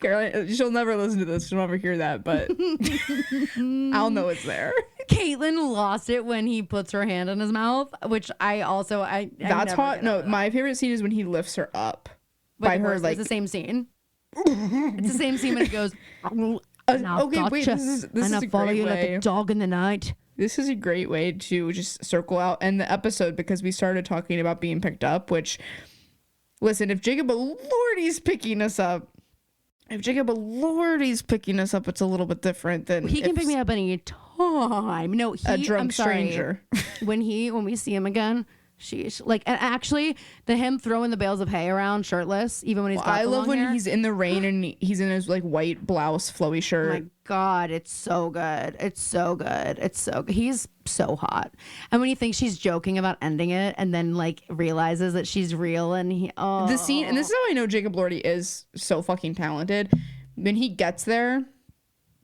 [SPEAKER 2] Caroline, she'll never listen to this. She'll never hear that, but I'll know it's there.
[SPEAKER 1] Caitlin lost it when he puts her hand in his mouth, which I also I'm
[SPEAKER 2] That's
[SPEAKER 1] never
[SPEAKER 2] hot.
[SPEAKER 1] get
[SPEAKER 2] No,
[SPEAKER 1] over that.
[SPEAKER 2] my favorite scene is when he lifts her up
[SPEAKER 1] But
[SPEAKER 2] by
[SPEAKER 1] of
[SPEAKER 2] her
[SPEAKER 1] course,
[SPEAKER 2] like
[SPEAKER 1] it's the same scene. It's the same scene when it goes.
[SPEAKER 2] Okay, wait.
[SPEAKER 1] Gotcha.
[SPEAKER 2] This
[SPEAKER 1] And
[SPEAKER 2] is
[SPEAKER 1] I'll
[SPEAKER 2] a
[SPEAKER 1] follow
[SPEAKER 2] great
[SPEAKER 1] you like
[SPEAKER 2] way.
[SPEAKER 1] a dog in the night.
[SPEAKER 2] This is a great way to just circle out end the episode because we started talking about being picked up. Which, listen, if Jacob Elordi's picking us up, it's a little bit different than
[SPEAKER 1] He can pick me up any time. No,
[SPEAKER 2] a drunk
[SPEAKER 1] I'm sorry.
[SPEAKER 2] stranger.
[SPEAKER 1] when we see him again, sheesh. Like, and actually, him throwing the bales of hay around shirtless, even when he's got
[SPEAKER 2] I
[SPEAKER 1] the
[SPEAKER 2] love
[SPEAKER 1] long
[SPEAKER 2] when
[SPEAKER 1] hair.
[SPEAKER 2] he's in the rain and he's in his like white blouse, flowy
[SPEAKER 1] Oh
[SPEAKER 2] shirt.
[SPEAKER 1] my God, it's so good. It's so good. It's so good. He's so hot. And when he thinks she's joking about ending it and then like realizes that she's real and
[SPEAKER 2] The scene, and this is how I know Jacob Elordi is so fucking talented. When he gets there,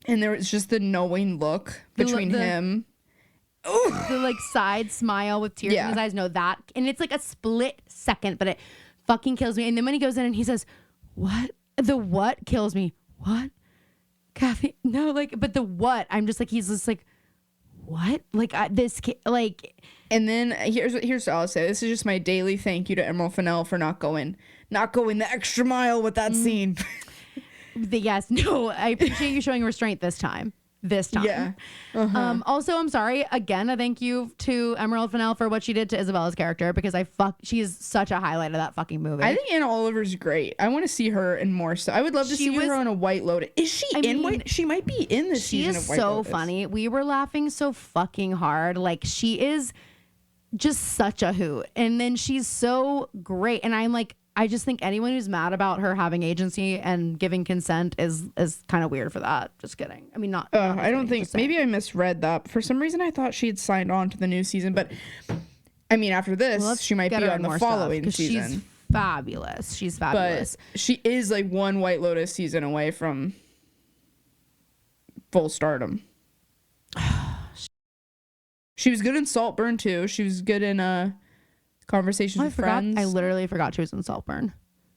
[SPEAKER 2] and there was just the knowing look between him.
[SPEAKER 1] the like side smile with tears in his eyes. No, that, and it's like a split second, but it fucking kills me. And then when he goes in and he says, "What?" The what kills me. What? Kathy? No, like, but the what? I'm just like, he's just like, what? Like this kid, like.
[SPEAKER 2] And then here's what I'll say. This is just my daily thank you to Emerald Fennell for not going the extra mile with that scene.
[SPEAKER 1] Yes, no, I appreciate you showing restraint this time.
[SPEAKER 2] Yeah.
[SPEAKER 1] Also, I'm sorry again. A thank you to Emerald Fennell for what she did to Isabella's character because she is such a highlight of that fucking movie.
[SPEAKER 2] I think Anna Oliver's great. I want to see her in more stuff. I would love to see her on a White Lotus. Is she in White? She might be in this season of White Lotus. She is
[SPEAKER 1] so funny. We were laughing so fucking hard. Like, she is just such a hoot, and then she's so great. And I'm like, I just think anyone who's mad about her having agency and giving consent is kind of weird for that. Just kidding. I mean, not
[SPEAKER 2] I don't think. Maybe I misread that. For some reason, I thought she had signed on to the new season. But I mean, after this, she might be on the following season.
[SPEAKER 1] She's fabulous. She's fabulous.
[SPEAKER 2] But she is like one White Lotus season away from full stardom. She was good in Saltburn too. She was good in Conversations with Friends.
[SPEAKER 1] I literally forgot she was in Saltburn.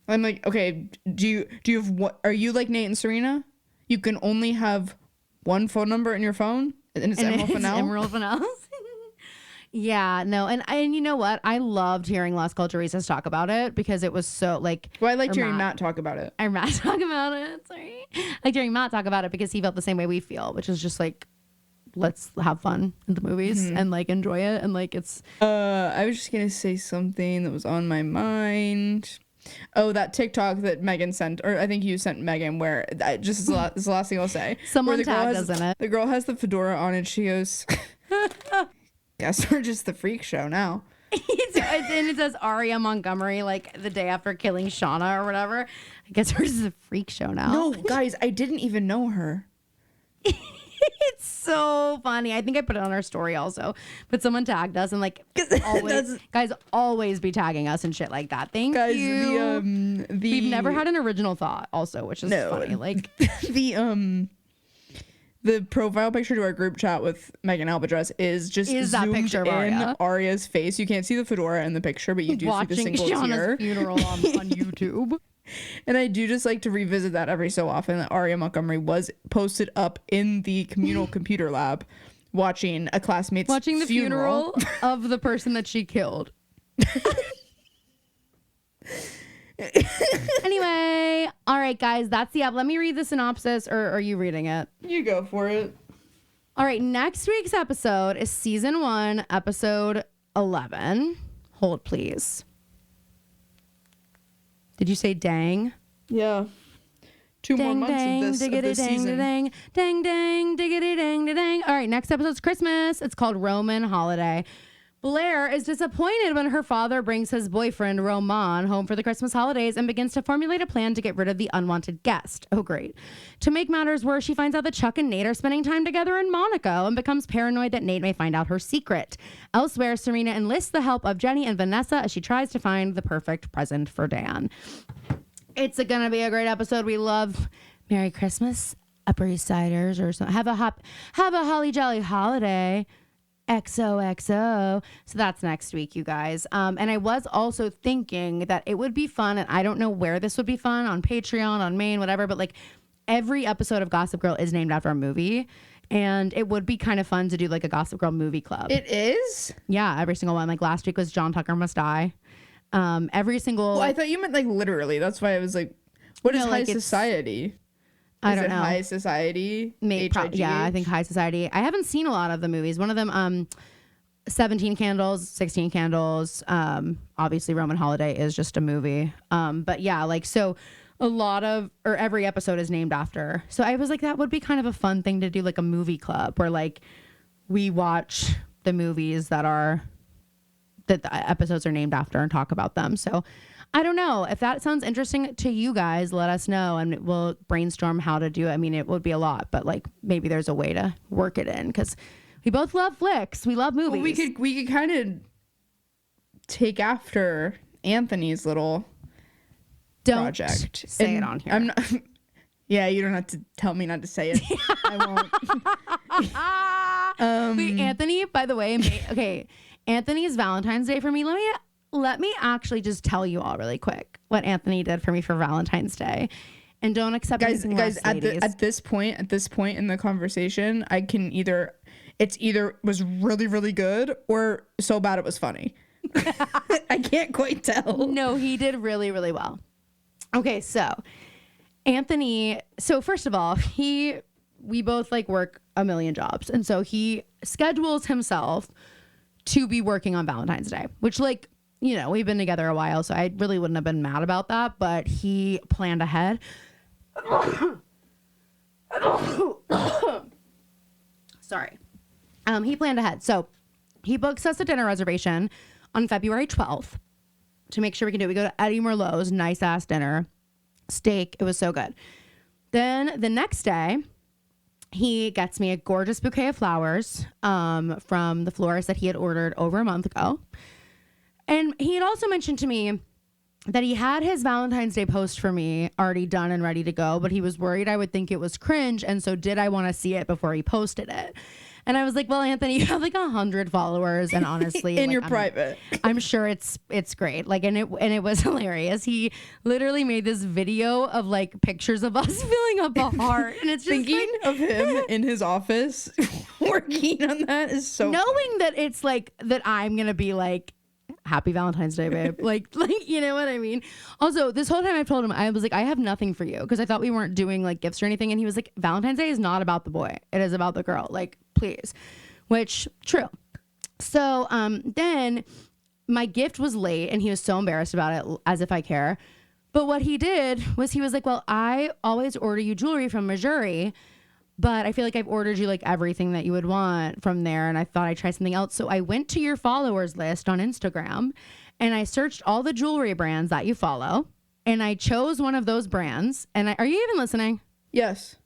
[SPEAKER 2] I'm like, okay, do you have what? Are you like Nate and Serena? You can only have one phone number in your phone, and it's Emerald Fennell.
[SPEAKER 1] Emerald Fennell. Yeah, no, and you know what? I loved hearing Las Culturistas talk about it because it was so like.
[SPEAKER 2] Well, I liked hearing Matt talk about it.
[SPEAKER 1] I Matt talk about it. Sorry, I liked hearing Matt talk about it because he felt the same way we feel, which is just like, let's have fun in the movies and like enjoy it, and like it's.
[SPEAKER 2] I was just gonna say something that was on my mind. Oh, that TikTok that Megan sent, or I think you sent Megan, where this is the last thing I'll say.
[SPEAKER 1] Someone tagged us in it.
[SPEAKER 2] The girl has the fedora on and she goes, guess we're just the freak show now.
[SPEAKER 1] And it says Aria Montgomery like the day after killing Shauna or whatever. I guess we're just a freak show now.
[SPEAKER 2] No, guys, I didn't even know her.
[SPEAKER 1] It's so funny. I think I put it on our story also, but someone tagged us and like guys always be tagging us and shit like that. Thank you. We've never had an original thought also, which is funny. Like
[SPEAKER 2] the profile picture to our group chat with Megan Albatress is zoomed
[SPEAKER 1] that picture of
[SPEAKER 2] in Aria's face. You can't see the fedora in the picture, but you do see the single tear.
[SPEAKER 1] Funeral on YouTube.
[SPEAKER 2] And I do just like to revisit that every so often that Aria Montgomery was posted up in the communal computer lab watching a classmate's
[SPEAKER 1] the funeral of the person that she killed. Anyway, all right, guys, that's the app. Let me read the synopsis, or are you reading it?
[SPEAKER 2] You go for it.
[SPEAKER 1] All right, next week's episode is season 1, episode 11. Hold, please. Did you say dang?
[SPEAKER 2] Yeah. Two more months of this season.
[SPEAKER 1] Dang, dang, dang, diggity, dang, dang. All right, next episode's Christmas. It's called Roman Holiday. Blair is disappointed when her father brings his boyfriend, Roman, home for the Christmas holidays and begins to formulate a plan to get rid of the unwanted guest. Oh, great. To make matters worse, she finds out that Chuck and Nate are spending time together in Monaco and becomes paranoid that Nate may find out her secret. Elsewhere, Serena enlists the help of Jenny and Vanessa as she tries to find the perfect present for Dan. It's going to be a great episode. We love Merry Christmas, Upper East Siders, or something. Have a holly jolly holiday. XOXO. So that's next week, you guys. And I was also thinking that it would be fun, and I don't know where this would be fun, on Patreon, on Maine, whatever, but like every episode of Gossip Girl is named after a movie. And it would be kind of fun to do like a Gossip Girl movie club.
[SPEAKER 2] It is?
[SPEAKER 1] Yeah, every single one. Like last week was John Tucker Must Die. Every single.
[SPEAKER 2] Well, I thought you meant like literally. That's why I was like, what is High Society?
[SPEAKER 1] I
[SPEAKER 2] Is
[SPEAKER 1] don't
[SPEAKER 2] it
[SPEAKER 1] know.
[SPEAKER 2] High Society?
[SPEAKER 1] Yeah, I think High Society. I haven't seen a lot of the movies. One of them, 17 Candles, 16 Candles. Obviously, Roman Holiday is just a movie. But yeah, like, so a lot of, or every episode is named after. So I was like, that would be kind of a fun thing to do, like a movie club where like we watch the movies that the episodes are named after and talk about them. So I don't know if that sounds interesting to you guys. Let us know and we'll brainstorm how to do it. I mean, it would be a lot, but like maybe there's a way to work it in because we both love flicks. We love movies.
[SPEAKER 2] Well, we could kind of take after Anthony's little project.
[SPEAKER 1] Say it on here.
[SPEAKER 2] I'm not. Yeah, you don't have to tell me not to say it. I won't.
[SPEAKER 1] Wait, Anthony, by the way, okay, Anthony's Valentine's Day for me. Let me actually just tell you all really quick what Anthony did for me for Valentine's Day, and don't accept
[SPEAKER 2] guys.
[SPEAKER 1] less,
[SPEAKER 2] At this point in the conversation, I can either was really really good or so bad it was funny. I can't quite tell.
[SPEAKER 1] No, he did really really well. Okay, so Anthony. So first of all, we both like work a million jobs, and so he schedules himself to be working on Valentine's Day, which like. You know, we've been together a while, so I really wouldn't have been mad about that, but he planned ahead. Sorry. He planned ahead. So he books us a dinner reservation on February 12th to make sure we can do it. We go to Eddie Merlot's nice ass dinner. Steak. It was so good. Then the next day, he gets me a gorgeous bouquet of flowers from the florist that he had ordered over a month ago. And he had also mentioned to me that he had his Valentine's Day post for me already done and ready to go, but he was worried I would think it was cringe. And so did I want to see it before he posted it? And I was like, well, Anthony, you have like 100 followers. And honestly,
[SPEAKER 2] in
[SPEAKER 1] like,
[SPEAKER 2] your private,
[SPEAKER 1] I'm sure it's great. Like, and it was hilarious. He literally made this video of like pictures of us filling up a heart. And it's just
[SPEAKER 2] thinking
[SPEAKER 1] like,
[SPEAKER 2] of him in his office working on that is so
[SPEAKER 1] knowing that it's like that I'm going to be like, happy Valentine's Day, babe. like, you know what I mean? Also, this whole time I've told him, I was like, I have nothing for you because I thought we weren't doing like gifts or anything. And he was like, Valentine's Day is not about the boy. It is about the girl. Like, please. Which, true. So then my gift was late and he was so embarrassed about it, as if I care. But what he did was he was like, well, I always order you jewelry from Missouri, but I feel like I've ordered you like everything that you would want from there. And I thought I'd try something else. So I went to your followers list on Instagram and I searched all the jewelry brands that you follow. And I chose one of those brands. And are you even listening?
[SPEAKER 2] Yes.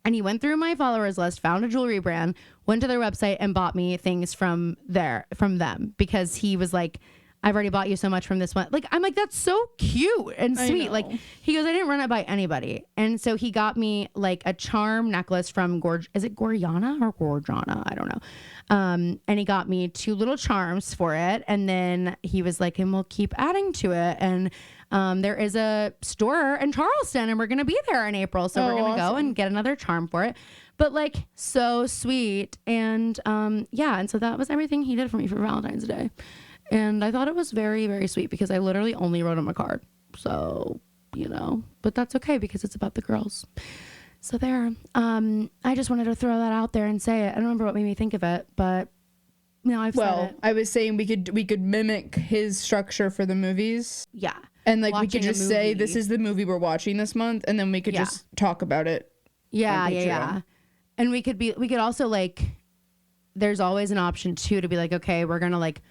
[SPEAKER 1] And he went through my followers list, found a jewelry brand, went to their website and bought me things from them because he was like, I've already bought you so much from this one. Like, I'm like, that's so cute and sweet. Like, he goes, I didn't run it by anybody. And so he got me like a charm necklace from is it Gorjana or Gorjana? I don't know. And he got me 2 little charms for it. And then he was like, and we'll keep adding to it. And there is a store in Charleston and we're going to be there in April. So we're going to go and get another charm for it. But like, so sweet. And yeah. And so that was everything he did for me for Valentine's Day. And I thought it was very, very sweet because I literally only wrote him a card. So, you know, but that's okay because it's about the girls. So there, I just wanted to throw that out there and say it. I don't remember what made me think of it, but you know, said it.
[SPEAKER 2] I was saying we could mimic his structure for the movies.
[SPEAKER 1] Yeah.
[SPEAKER 2] And like we could just say this is the movie we're watching this month and then we could just talk about it.
[SPEAKER 1] Yeah. And we could also like, there's always an option too to be like, okay, we're going to like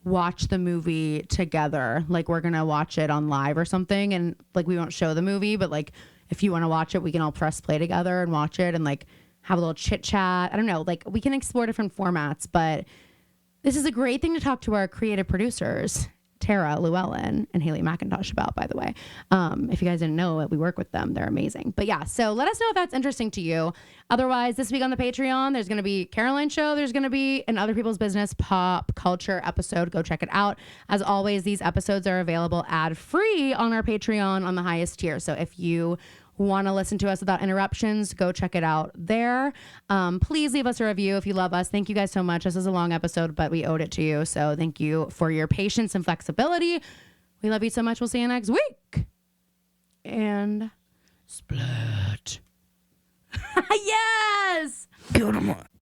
[SPEAKER 1] watch the movie together. Like we're gonna watch it on live or something and like we won't show the movie, but like if you want to watch it we can all press play together and watch it and like have a little chit chat. I don't know, like we can explore different formats, but this is a great thing to talk to our creative producers Tara Llewellyn and Haley McIntosh about, by the way. If you guys didn't know, we work with them. They're amazing. But yeah, so let us know if that's interesting to you. Otherwise, this week on the Patreon, there's going to be Caroline Show. There's going to be an Other People's Business pop culture episode. Go check it out. As always, these episodes are available ad-free on our Patreon on the highest tier. So if you want to listen to us without interruptions, go check it out there. Please leave us a review if you love us. Thank you guys so much. This is a long episode, but we owed it to you. So thank you for your patience and flexibility. We love you so much. We'll see you next week. And split.
[SPEAKER 2] killed him.